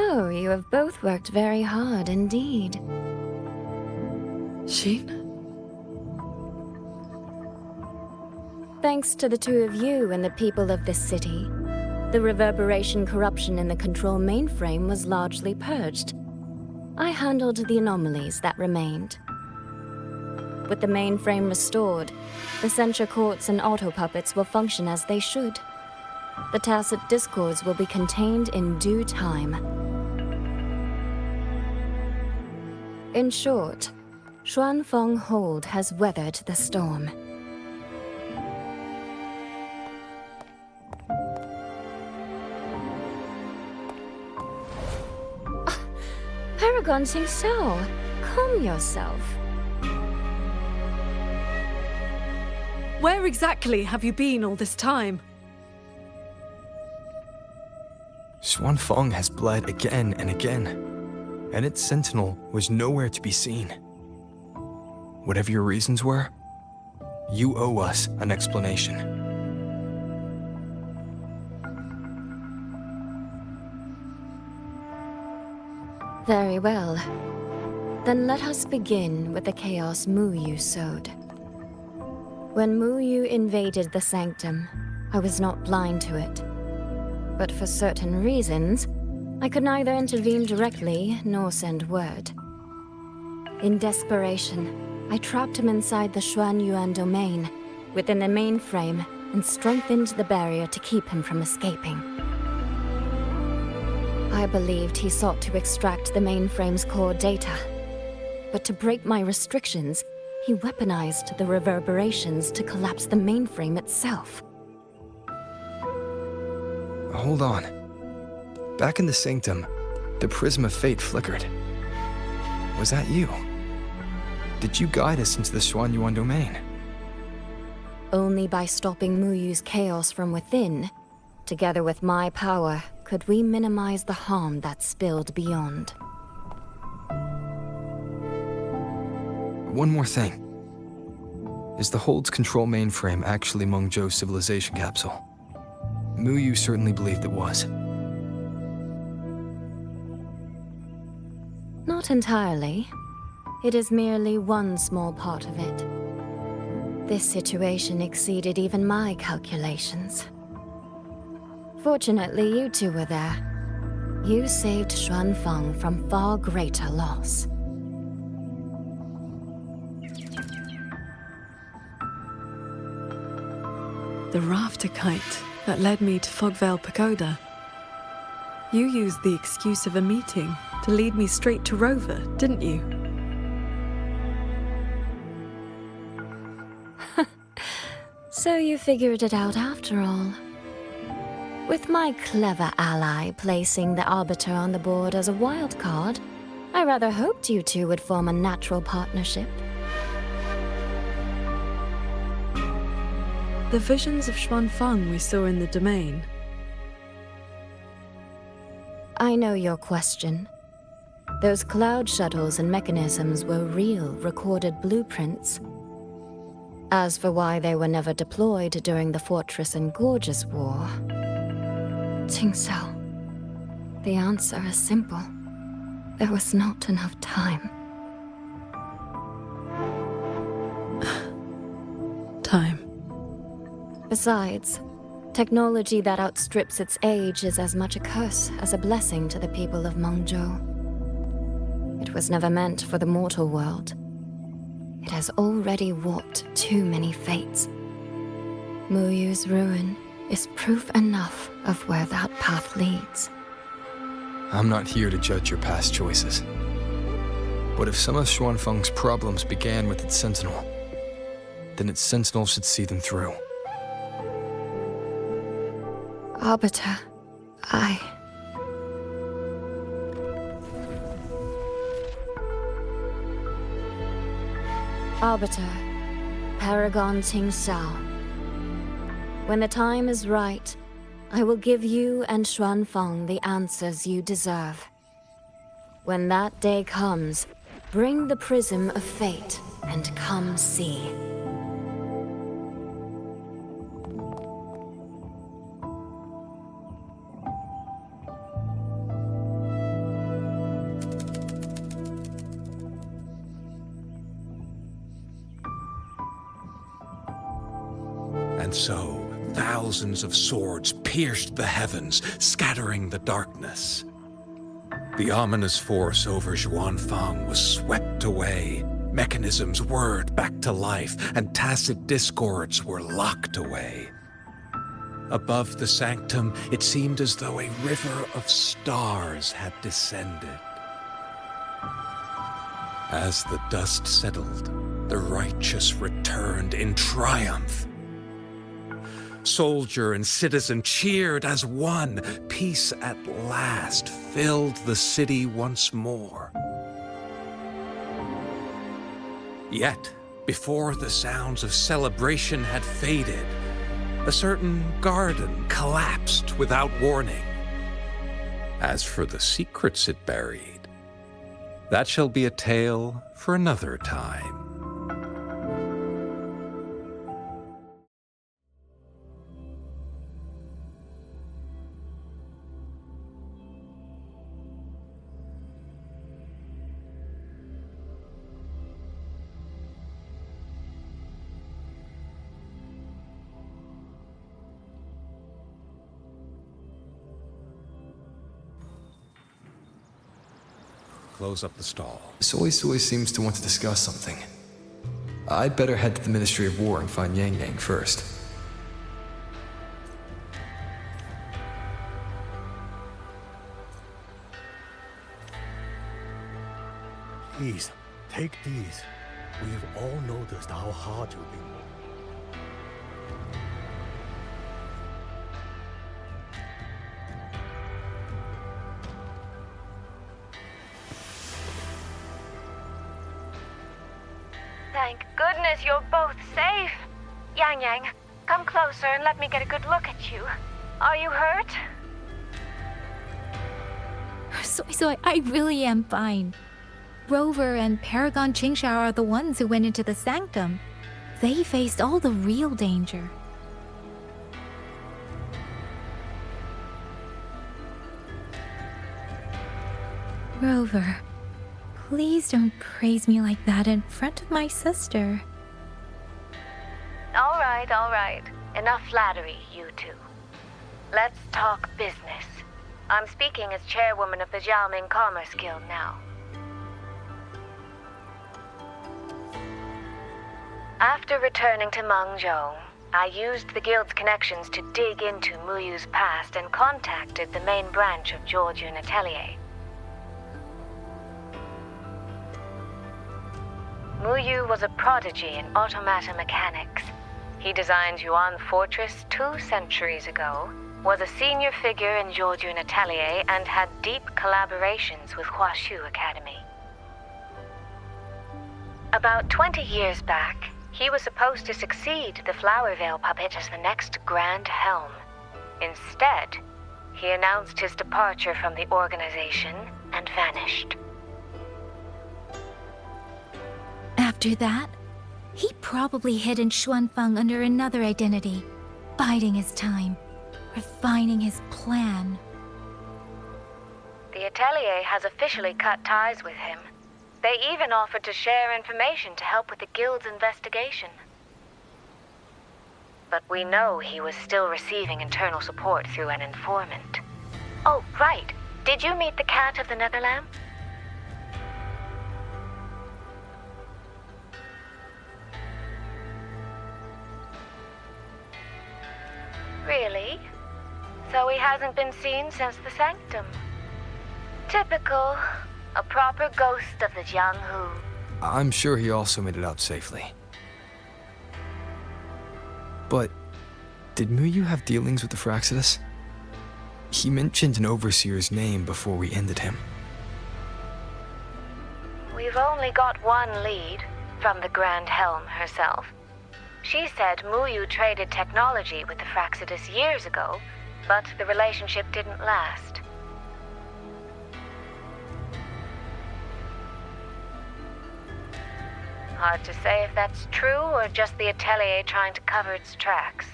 S11: Oh, you have both worked very hard indeed.
S1: Sheen?
S11: Thanks to the two of you and the people of this city, the reverberation corruption in the control mainframe was largely purged. I handled the anomalies that remained. With the mainframe restored, the censure courts and auto-puppets will function as they should. The tacit discords will be contained in due time. In short, Xuanfang Hold has weathered the storm. Paragon Qingxiao, calm yourself.
S1: Where exactly have you been all this time?
S4: Xuanfang has bled again and again, and its sentinel was nowhere to be seen. Whatever your reasons were, you owe us an explanation.
S11: Very well. Then let us begin with the chaos Muyu sowed. When Muyu invaded the sanctum, I was not blind to it. But for certain reasons, I could neither intervene directly nor send word. In desperation, I trapped him inside the Xuanyuan domain, within the mainframe, and strengthened the barrier to keep him from escaping. I believed he sought to extract the mainframe's core data. But to break my restrictions, he weaponized the reverberations to collapse the mainframe itself.
S4: Hold on. Back in the sanctum, the prism of fate flickered. Was that you? Did you guide us into the Xuanyuan domain?
S11: Only by stopping Muyu's chaos from within, together with my power, could we minimize the harm that spilled beyond.
S4: One more thing. Is the Hold's control mainframe actually Mengzhou's civilization capsule? Muyu certainly believed it was.
S11: Not entirely. It is merely one small part of it. This situation exceeded even my calculations. Fortunately, you two were there. You saved Xuanfeng from far greater loss.
S1: The rafter kite that led me to Fogvale Pagoda. You used the excuse of a meeting to lead me straight to Rover, didn't you?
S11: So you figured it out after all. With my clever ally placing the Arbiter on the board as a wild card, I rather hoped you two would form a natural partnership.
S1: The visions of Xuanfeng we saw in the domain.
S11: I know your question. Those cloud shuttles and mechanisms were real, recorded blueprints. As for why they were never deployed during the Fortress and Gorgeous War, Qingxiao, the answer is simple. There was not enough time.
S1: Time.
S11: Besides, technology that outstrips its age is as much a curse as a blessing to the people of Mengzhou. It was never meant for the mortal world. It has already warped too many fates. Muyu's ruin is proof enough of where that path leads.
S4: I'm not here to judge your past choices. But if some of Xuanfeng's problems began with its sentinel, then its sentinel should see them through.
S11: Arbiter, Arbiter, Paragon Qingxiao. When the time is right, I will give you and Xuanfeng the answers you deserve. When that day comes, bring the prism of fate and come see.
S2: And so, thousands of swords pierced the heavens, scattering the darkness. The ominous force over Xuanfeng was swept away. Mechanisms whirred back to life, and tacit discords were locked away. Above the sanctum, it seemed as though a river of stars had descended. As the dust settled, the righteous returned in triumph. Soldier and citizen cheered as one. Peace at last filled the city once more. Yet, before the sounds of celebration had faded, a certain garden collapsed without warning. As for the secrets it buried, that shall be a tale for another time. close up the stall.
S4: Soy seems to want to discuss something. I'd better head to the Ministry of War and find Yang Yang first.
S10: Please, take these. We've all noticed how hard you've been.
S21: Thank goodness you're both safe. Yang Yang, come closer and let me get a good look at you. Are you hurt?
S23: Soy, I really am fine. Rover and Paragon Qingxiao are the ones who went into the sanctum. They faced all the real danger. Rover, please don't praise me like that in front of my sister.
S21: All right. Enough flattery, you two. Let's talk business. I'm speaking as chairwoman of the Jiaoming Commerce Guild now. After returning to Mengzhou, I used the guild's connections to dig into Muyu's past and contacted the main branch of Georgian Atelier. Muyu was a prodigy in automata mechanics. He designed Yuan Fortress 2 centuries ago, was a senior figure in Georgian Atelier, and had deep collaborations with Huashu Academy. About 20 years back, he was supposed to succeed the Flower Veil puppet as the next Grand Helm. Instead, he announced his departure from the organization and vanished.
S23: After that, he probably hid in Xuanfeng under another identity, biding his time, refining his plan.
S21: The Atelier has officially cut ties with him. They even offered to share information to help with the guild's investigation. But we know he was still receiving internal support through an informant. Oh, right. Did you meet the cat of the Netherlamp? Really? So he hasn't been seen since the sanctum. Typical. A proper ghost of the Jianghu.
S4: I'm sure he also made it out safely. But did Muyu have dealings with the Fraxidus? He mentioned an overseer's name before we ended him.
S21: We've only got one lead, from the Grand Helm herself. She said Muyu traded technology with the Fraxidus years ago, but the relationship didn't last. Hard to say if that's true or just the Atelier trying to cover its tracks.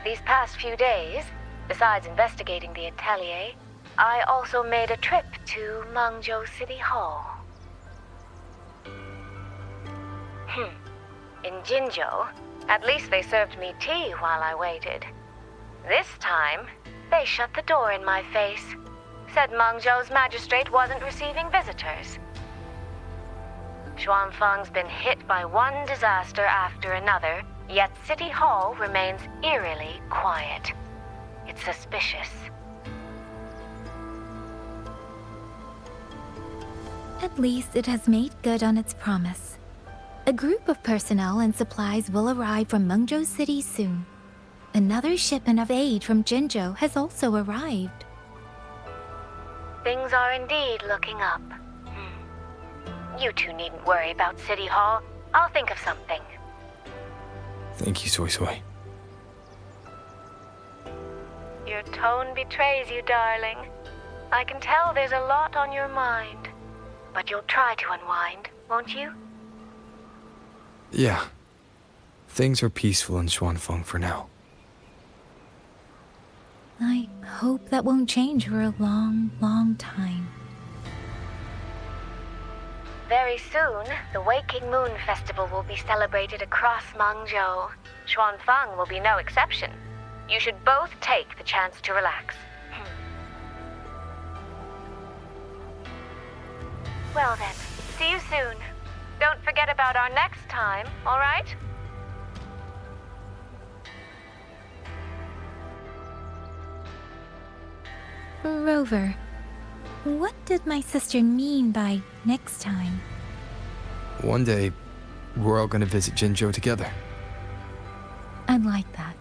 S21: These past few days, besides investigating the Atelier, I also made a trip to Mengzhou City Hall. In Jingzhou, at least they served me tea while I waited. This time, they shut the door in my face. Said Mengzhou's magistrate wasn't receiving visitors. Xuanfeng's been hit by one disaster after another, yet City Hall remains eerily quiet. It's suspicious.
S23: At least it has made good on its promise. A group of personnel and supplies will arrive from Mengzhou City soon. Another shipment of aid from Jingzhou has also arrived.
S21: Things are indeed looking up. You two needn't worry about City Hall. I'll think of something.
S4: Thank you, Soy.
S21: Your tone betrays you, darling. I can tell there's a lot on your mind. But you'll try to unwind, won't you?
S4: Yeah. Things are peaceful in Xuanfeng for now.
S23: I hope that won't change for a long, long time.
S21: Very soon, the Waking Moon Festival will be celebrated across Mengzhou. Xuanfeng will be no exception. You should both take the chance to relax. Well then, see you soon. Don't forget about our next time, alright?
S23: Rover, what did my sister mean by next time?
S4: One day, we're all gonna visit Jingzhou together.
S23: I'd like that.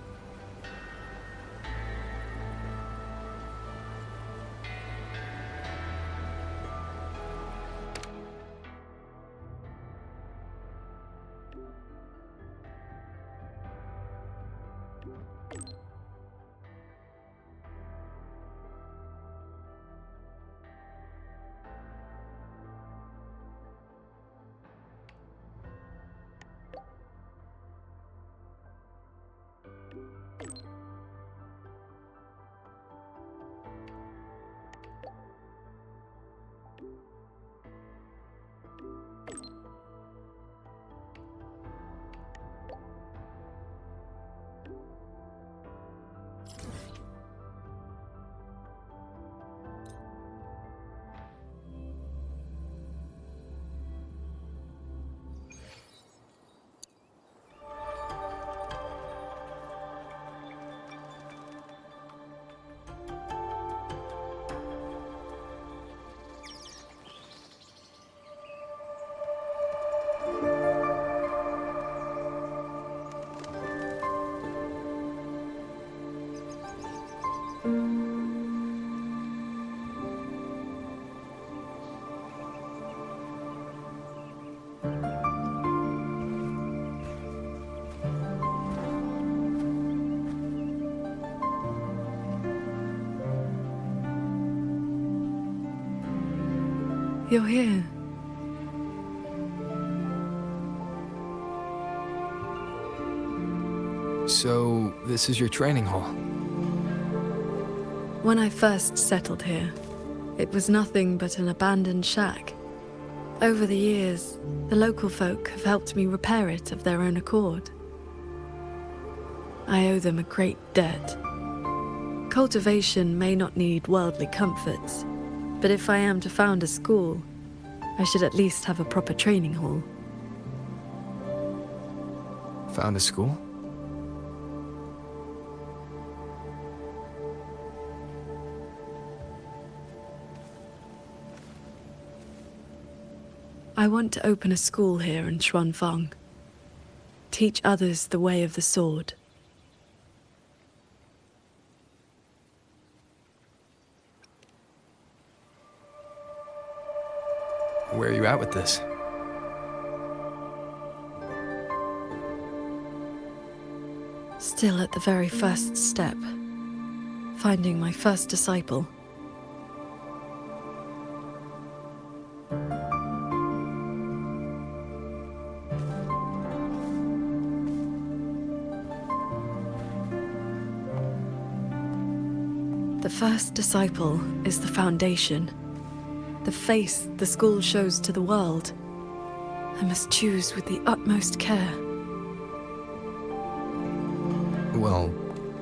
S1: You're here.
S4: So, this is your training hall?
S1: When I first settled here, it was nothing but an abandoned shack. Over the years, the local folk have helped me repair it of their own accord. I owe them a great debt. Cultivation may not need worldly comforts, but if I am to found a school, I should at least have a proper training hall.
S4: Found a school?
S1: I want to open a school here in Xuanfang. Teach others the way of the sword.
S4: Where are you at with this?
S1: Still at the very first step. Finding my first disciple. The first disciple is the foundation. The face the school shows to the world. I must choose with the utmost care.
S4: Well,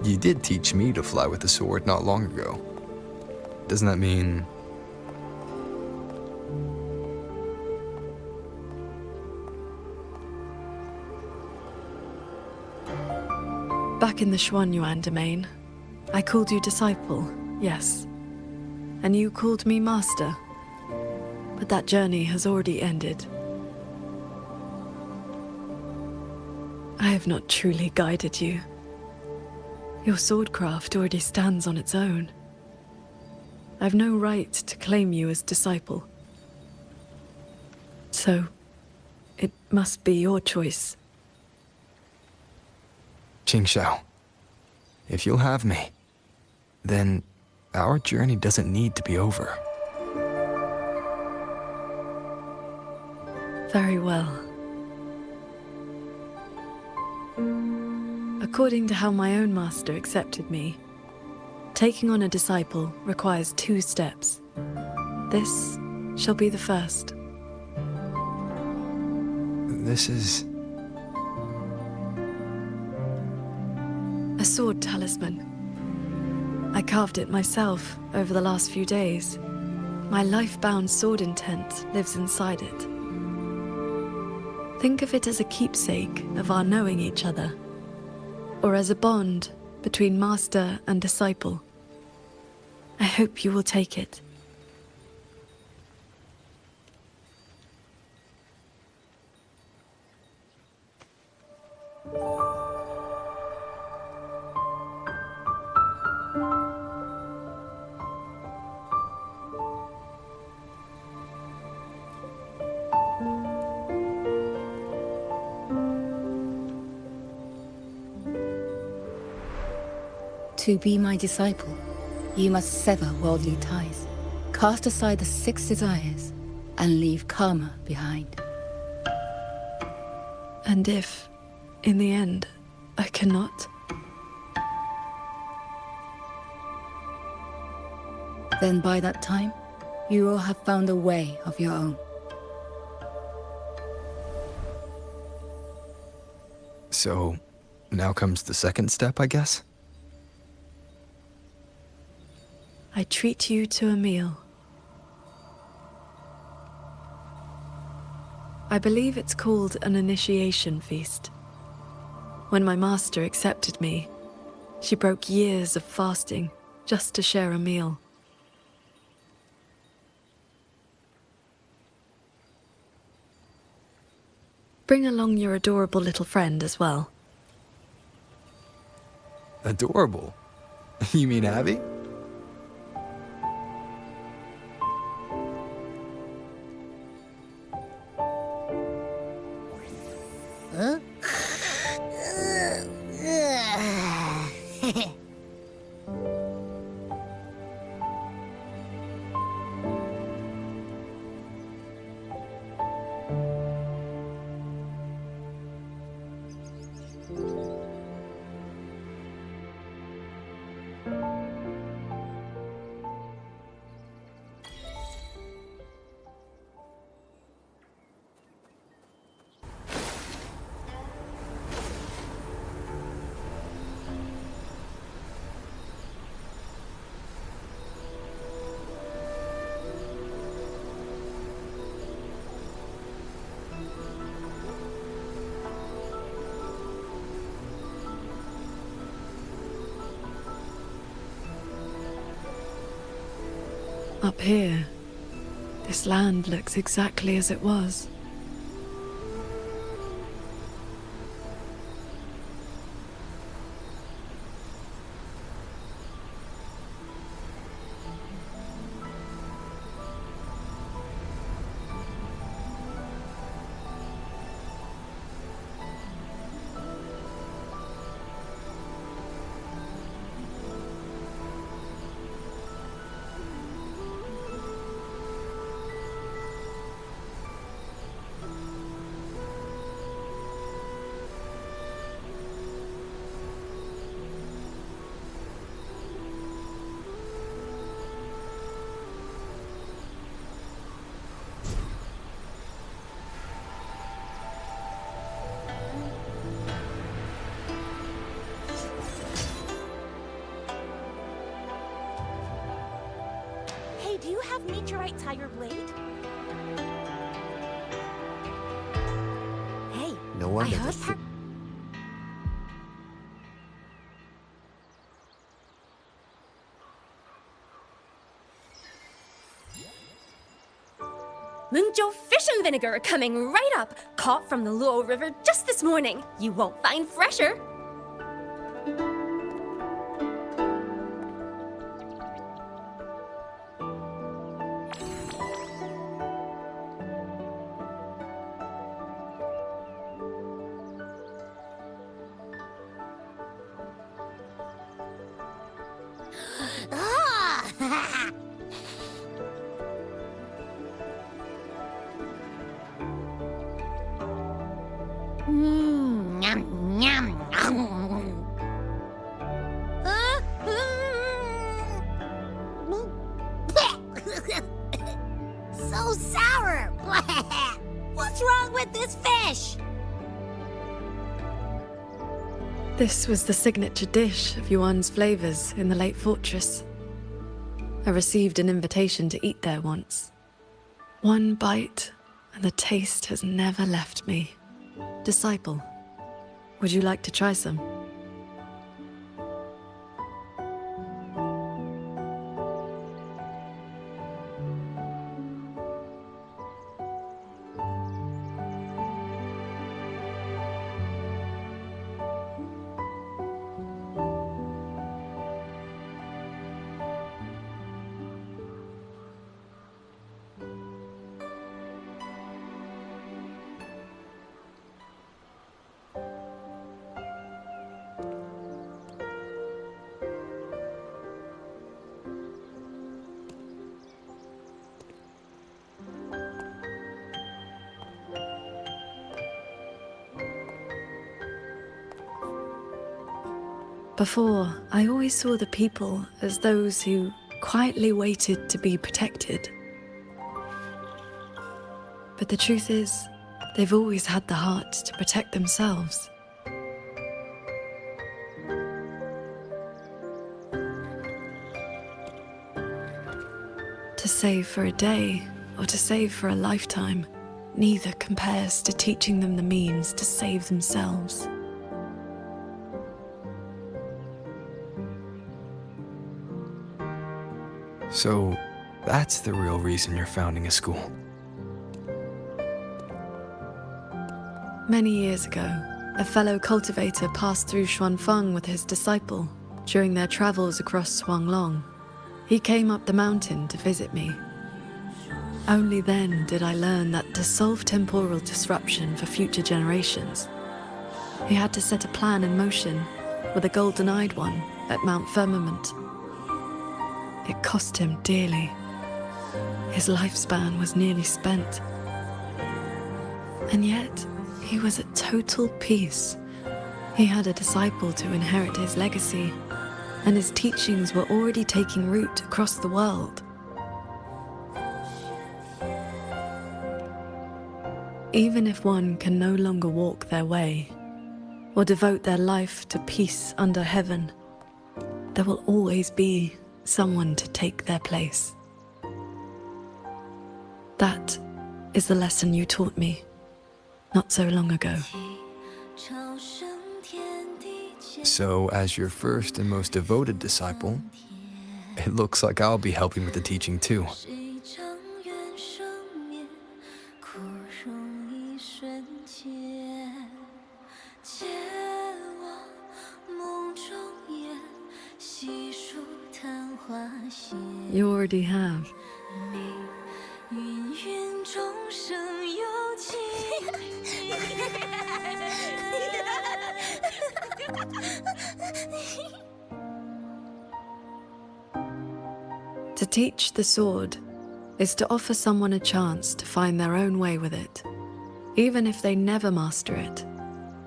S4: you did teach me to fly with the sword not long ago. Doesn't that mean...
S1: Back in the Xuanyuan domain, I called you disciple, yes. And you called me master. But that journey has already ended. I have not truly guided you. Your swordcraft already stands on its own. I've no right to claim you as disciple. So, it must be your choice.
S4: Qingxiao, if you'll have me, then our journey doesn't need to be over.
S1: Very well. According to how my own master accepted me, taking on a disciple requires 2 steps. This shall be the first.
S4: This is...
S1: a sword talisman. I carved it myself over the last few days. My life-bound sword intent lives inside it. Think of it as a keepsake of our knowing each other, or as a bond between master and disciple. I hope you will take it.
S3: To be my disciple, you must sever worldly ties, cast aside the 6 desires, and leave karma behind.
S1: And if, in the end, I cannot?
S3: Then by that time, you will have found a way of your own.
S4: So, now comes the second step, I guess?
S1: I treat you to a meal. I believe it's called an initiation feast. When my master accepted me, she broke years of fasting just to share a meal. Bring along your adorable little friend as well.
S4: Adorable? You mean Abby?
S15: Huh?
S1: Up here, this land looks exactly as it was.
S20: Hey, do you have meteorite tiger blade? Hey,
S10: no wonder
S20: I heard
S10: this.
S20: Mengzhou fish and vinegar are coming right up, caught from the Luo River just this morning. You won't find fresher.
S15: Yum, yum. So sour. What's wrong with this fish?
S1: This was the signature dish of Yuan's flavors in the late fortress. I received an invitation to eat there once. One bite, and the taste has never left me. Disciple, would you like to try some? Before, I always saw the people as those who quietly waited to be protected. But the truth is, they've always had the heart to protect themselves. To save for a day or to save for a lifetime, neither compares to teaching them the means to save themselves.
S4: So, that's the real reason you're founding a school.
S1: Many years ago, a fellow cultivator passed through Xuanfeng with his disciple during their travels across Xuanglong. He came up the mountain to visit me. Only then did I learn that to solve temporal disruption for future generations, he had to set a plan in motion with a golden-eyed one at Mount Firmament. It cost him dearly. His lifespan was nearly spent. And yet, he was at total peace. He had a disciple to inherit his legacy, and his teachings were already taking root across the world. Even if one can no longer walk their way, or devote their life to peace under heaven, there will always be someone to take their place. That is the lesson you taught me not so long ago.
S4: So, as your first and most devoted disciple, it looks like I'll be helping with the teaching too.
S1: You already have. To teach the sword is to offer someone a chance to find their own way with it. Even if they never master it,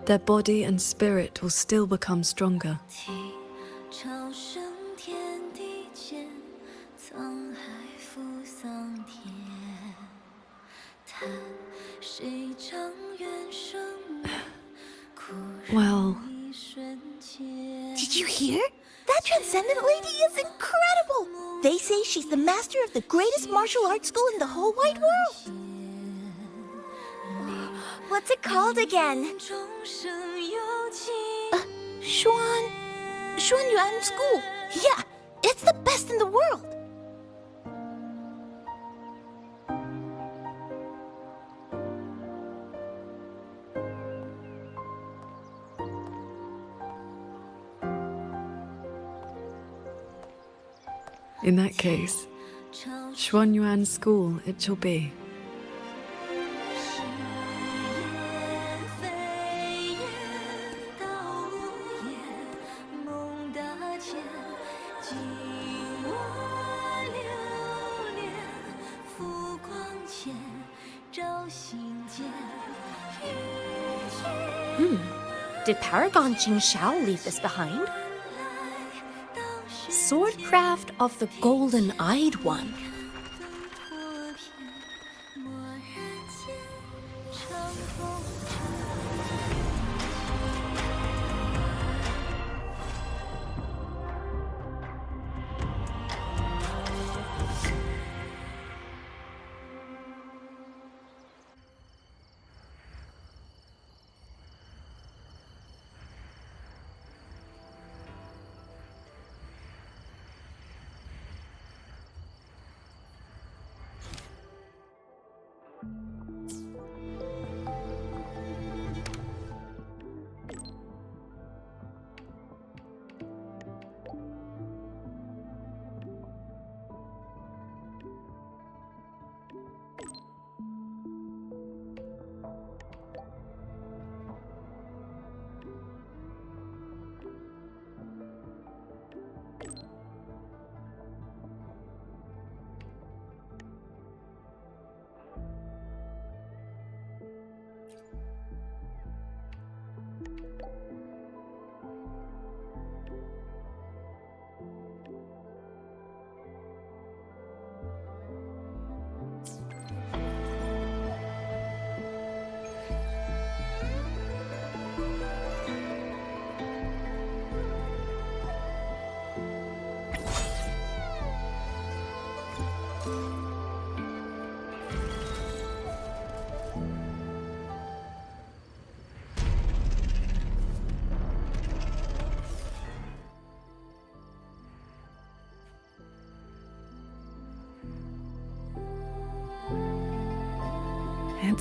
S1: their body and spirit will still become stronger. Well...
S7: Did you hear? That Transcendent lady is incredible! They say she's the master of the greatest martial arts school in the whole wide world! What's it called again? Xuanyuan School. Yeah, it's the best in the world!
S1: In that case, Xuanyuan School it shall be.
S20: Did Paragon Qingxiao leave this behind? Swordcraft of the Golden-Eyed One.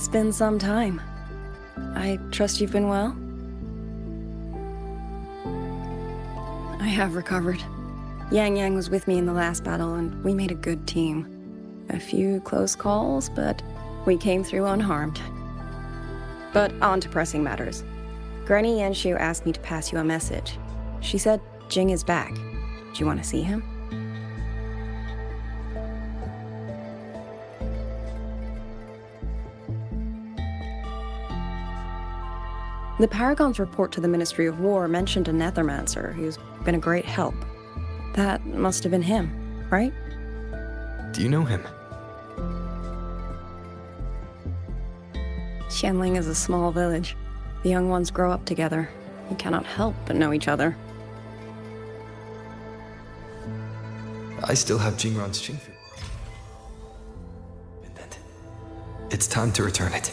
S8: It's been some time. I trust you've been well? I have recovered. Yang was with me in the last battle, and we made a good team. A few close calls, but we came through unharmed. But on to pressing matters. Granny Yanshu asked me to pass you a message. She said Jing is back. Do you want to see him? The Paragon's report to the Ministry of War mentioned a Nethermancer who's been a great help. That must have been him, right?
S4: Do you know him?
S8: Xianling is a small village. The young ones grow up together. You cannot help but know each other.
S4: I still have Jingran's Qingxiao. Pendant. It's time to return it.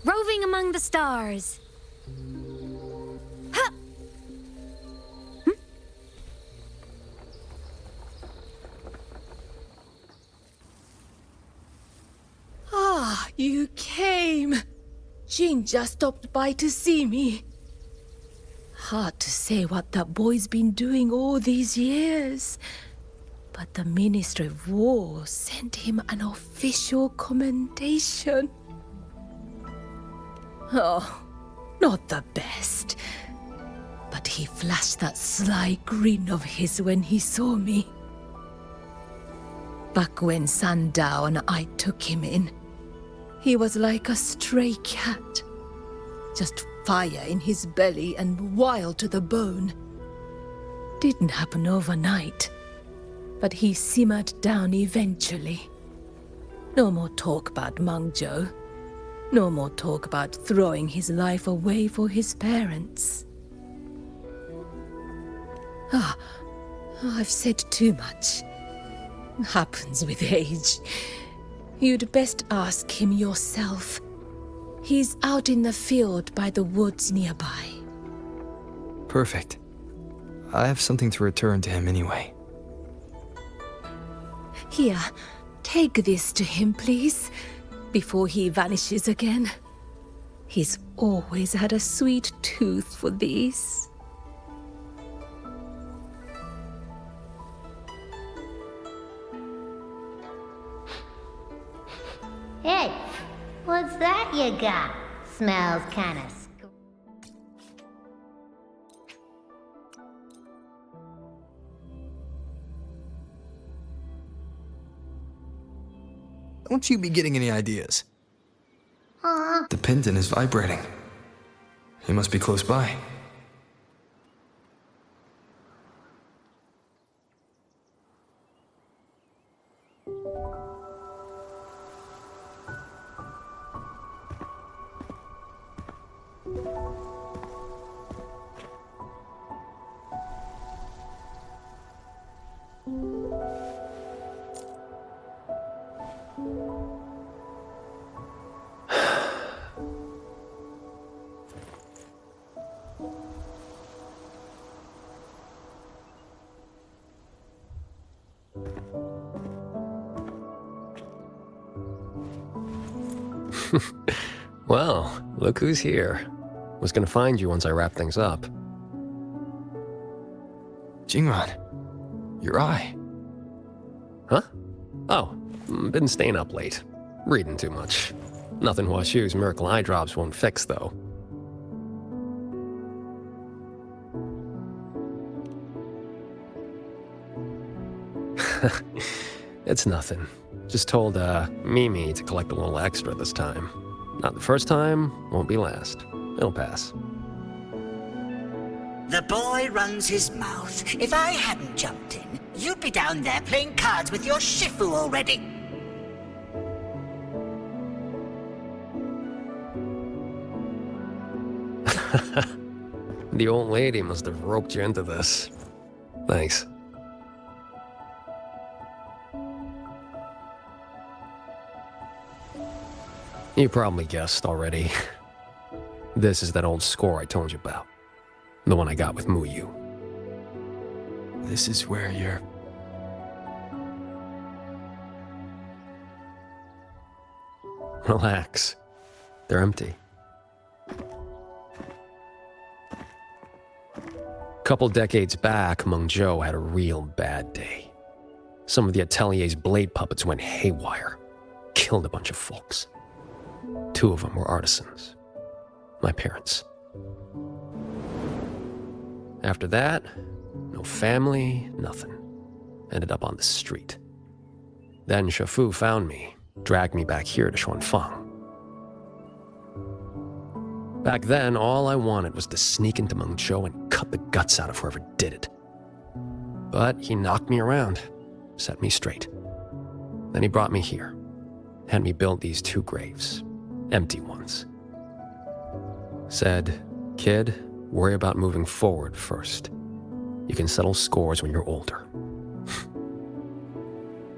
S23: Roving among the stars. Ha!
S6: Ah, you came. Jin just stopped by to see me. Hard to say what that boy's been doing all these years. But the Ministry of War sent him an official commendation. Oh, not the best. But he flashed that sly grin of his when he saw me. Back when Sandao and I took him in, he was like a stray cat. Just fire in his belly and wild to the bone. Didn't happen overnight, but he simmered down eventually. No more talk about Mengzhou. No more talk about throwing his life away for his parents. I've said too much. Happens with age. You'd best ask him yourself. He's out in the field by the woods nearby.
S4: Perfect. I have something to return to him anyway.
S6: Here, take this to him, please. Before he vanishes again. He's always had a sweet tooth for these.
S9: Hey, what's that you got? Smells kinda
S4: Don't you be getting any ideas. The pendant is vibrating. He must be close by.
S5: Well, look who's here. Was gonna find you once I wrap things up.
S4: Jingran, your eye.
S5: Huh? Oh, been staying up late. Reading too much. Nothing Hua Xu's miracle eye drops won't fix, though. It's nothing. Just told, Mimi to collect a little extra this time. Not the first time, won't be last. It'll pass.
S22: The boy runs his mouth. If I hadn't jumped in, you'd be down there playing cards with your Shifu already.
S5: The old lady must have roped you into this. Thanks. You probably guessed already. This is that old score I told you about. The one I got with Muyu.
S4: This is where you're...
S5: Relax. They're empty. Couple decades back, Mengzhou had a real bad day. Some of the Atelier's blade puppets went haywire. Killed a bunch of folks. 2 of them were artisans. My parents. After that, no family, nothing. Ended up on the street. Then Shifu found me, dragged me back here to Xuanfang. Back then, all I wanted was to sneak into Mengzhou and cut the guts out of whoever did it. But he knocked me around, set me straight. Then he brought me here, had me build these 2 graves, empty ones. Said, kid, worry about moving forward first. You can settle scores when you're older.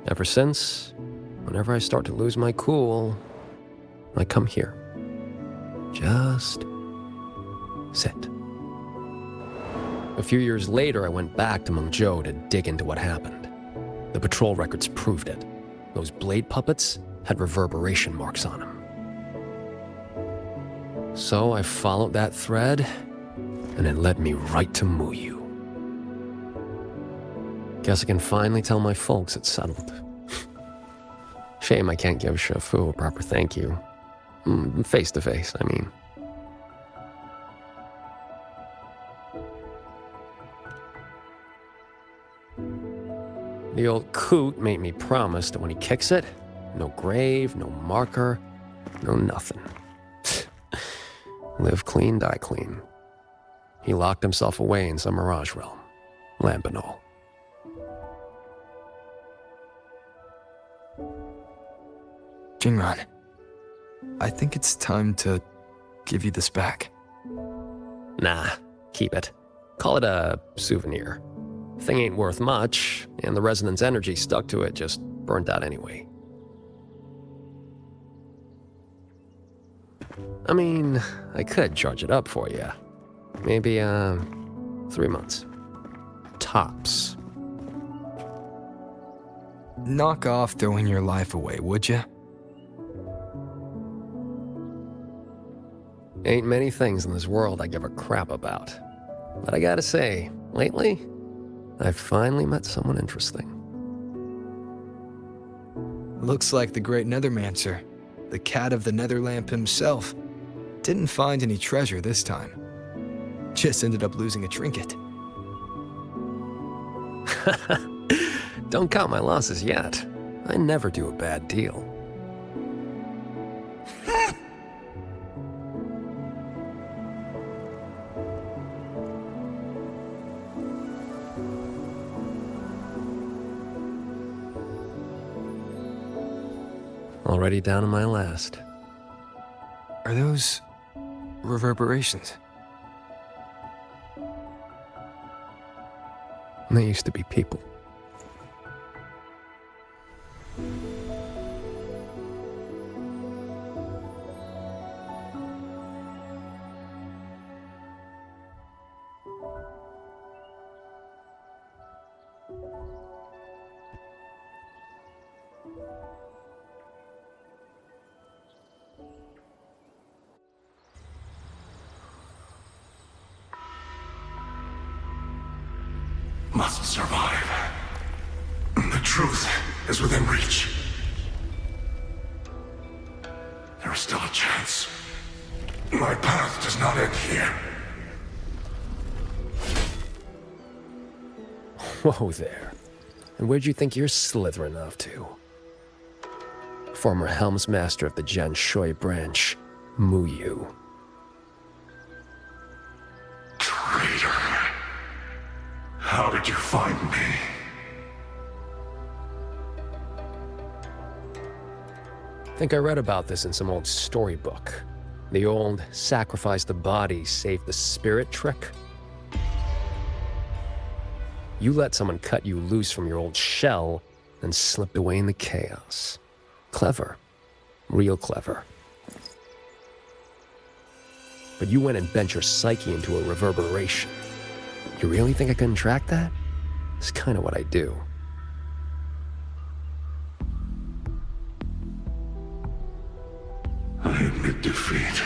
S5: Ever since, whenever I start to lose my cool, I come here. Just sit. A few years later, I went back to Mengzhou to dig into what happened. The patrol records proved it. Those blade puppets had reverberation marks on them. So I followed that thread, and it led me right to Muyu. Guess I can finally tell my folks it's settled. Shame I can't give Shifu a proper thank you. Face to face, I mean. The old coot made me promise that when he kicks it, no grave, no marker, no nothing. Live clean, die clean. He locked himself away in some mirage realm, lamp and all.
S4: Jingran, I think it's time to give you this back.
S5: Nah, keep it. Call it a souvenir. Thing ain't worth much, and the resonance energy stuck to it just burnt out anyway. I mean, I could charge it up for you. Maybe, 3 months. Tops.
S4: Knock off throwing your life away, would you?
S5: Ain't many things in this world I give a crap about. But I gotta say, lately, I've finally met someone interesting.
S4: Looks like the great Nethermancer, the cat of the Netherlamp himself, didn't find any treasure this time. Just ended up losing a trinket.
S5: Don't count my losses yet. I never do a bad deal. Already down to my last.
S4: Are those reverberations?
S5: They used to be people.
S18: must survive. The truth is within reach. There is still a chance. My path does not end here.
S5: Whoa there. And where'd you think you're slithering off to? Former Helmsmaster of the Jian Shui branch, Mu Yu.
S18: Traitor. How did you find me?
S5: Think I read about this in some old storybook. The old sacrifice the body, save the spirit trick. You let someone cut you loose from your old shell and slipped away in the chaos. Clever. Real clever. But you went and bent your psyche into a reverberation. You really think I couldn't track that? It's kind of what I do.
S18: I admit defeat.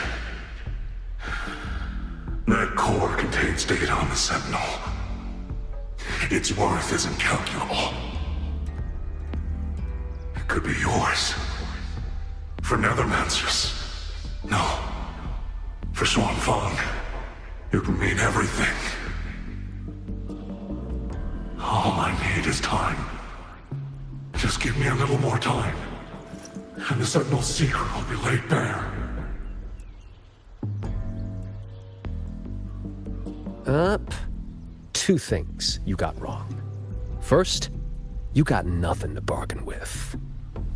S18: That core contains data on the Sentinel. Its worth is incalculable. It could be yours. For Nethermancers. No. For Xuanfang. It would mean everything. All I need is time. Just give me a little more time, and the Sentinel's secret will be laid bare.
S5: Two things you got wrong. First, you got nothing to bargain with.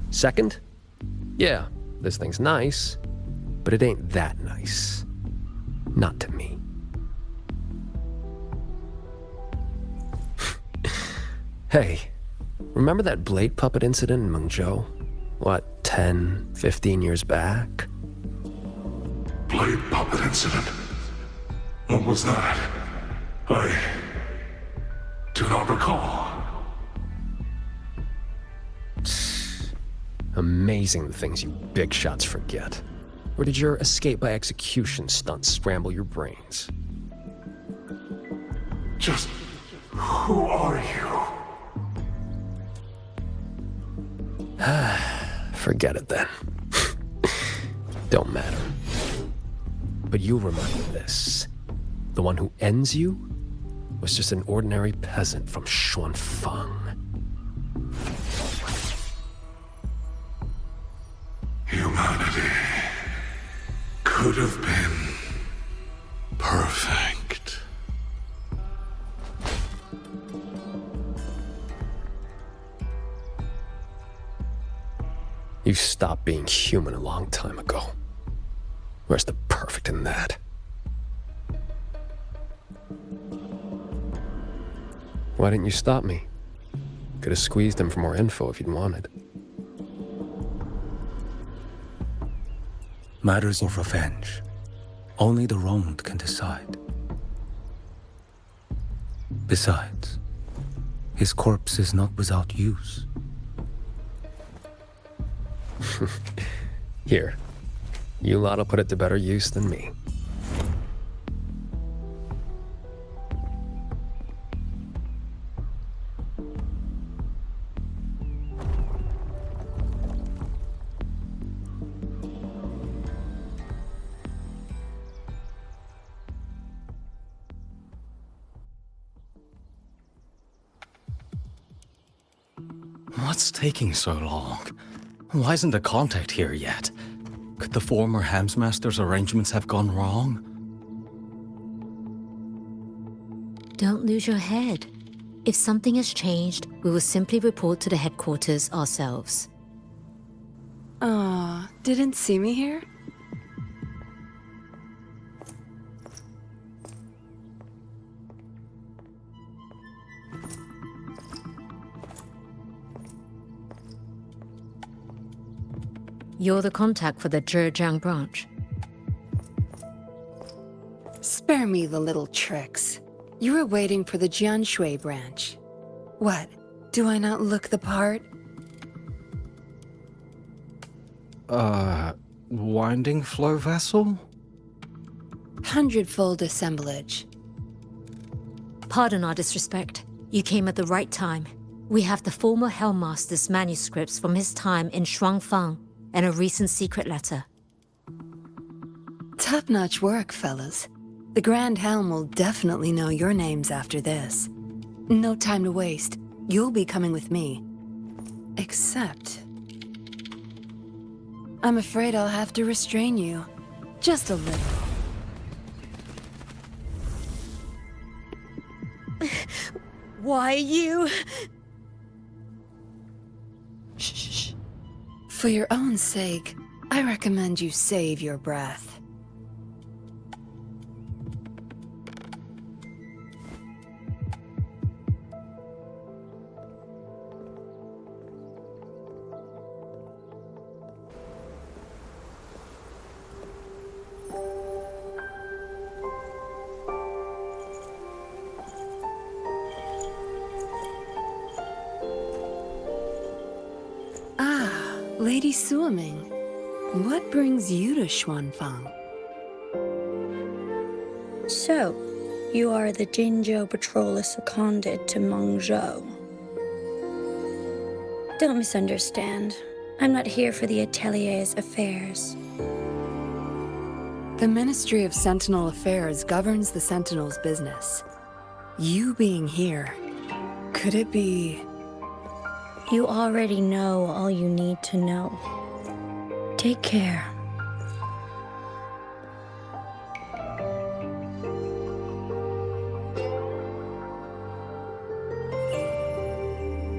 S5: Second, yeah, this thing's nice, but it ain't that nice. Not to me. Hey, remember that blade puppet incident in Mengzhou? What, 10, 15 years back?
S18: Blade puppet incident? What was that? I do not recall.
S5: Amazing the things you big shots forget. Or did your escape by execution stunt scramble your brains?
S18: Just who are you?
S5: Forget it then. Don't matter. But you'll remember this. The one who ends you was just an ordinary peasant from Xuanfang.
S18: Humanity could have been perfect.
S5: You stopped being human a long time ago. Where's the perfect in that? Why didn't you stop me? Could have squeezed him for more info if you'd wanted.
S12: Matters of revenge. Only the wronged can decide. Besides, his corpse is not without use.
S5: Here, you lot'll put it to better use than me.
S12: What's taking so long? Why isn't the contact here yet? Could the former Helmsmaster's arrangements have gone wrong?
S17: Don't lose your head. If something has changed, we will simply report to the headquarters ourselves.
S8: Didn't see me here?
S17: You're the contact for the Zhejiang branch.
S8: Spare me the little tricks. You were waiting for the Jianshui branch. What? Do I not look the part?
S12: Winding flow vessel?
S8: 100-fold assemblage.
S17: Pardon our disrespect. You came at the right time. We have the former Hellmaster's manuscripts from his time in Shuangfang and a recent secret letter.
S14: Top-notch work, fellas. The Grand Helm will definitely know your names after this. No time to waste. You'll be coming with me. Except... I'm afraid I'll have to restrain you. Just a little.
S6: Why you?
S14: Shh. For your own sake, I recommend you save your breath. Lady Suoming, what brings you to Xuanfang?
S20: So, you are the Jingzhou patroller seconded to Mengzhou. Don't misunderstand. I'm not here for the Atelier's affairs.
S14: The Ministry of Sentinel Affairs governs the Sentinel's business. You being here, could it be...
S20: You already know all you need to know. Take care.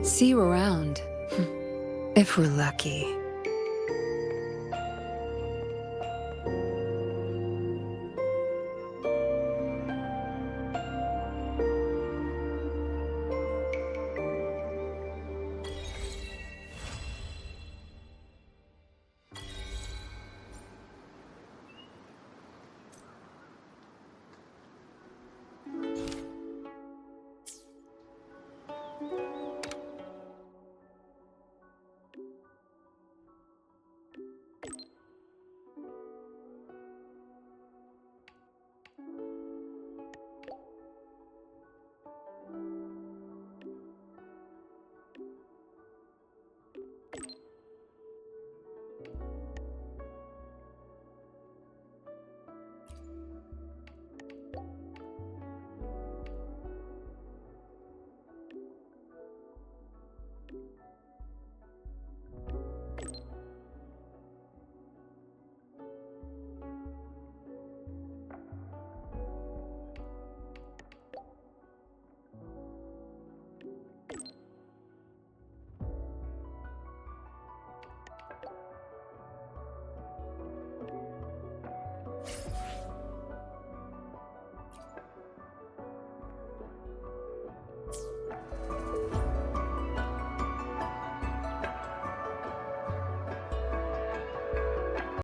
S14: See you around. If we're lucky.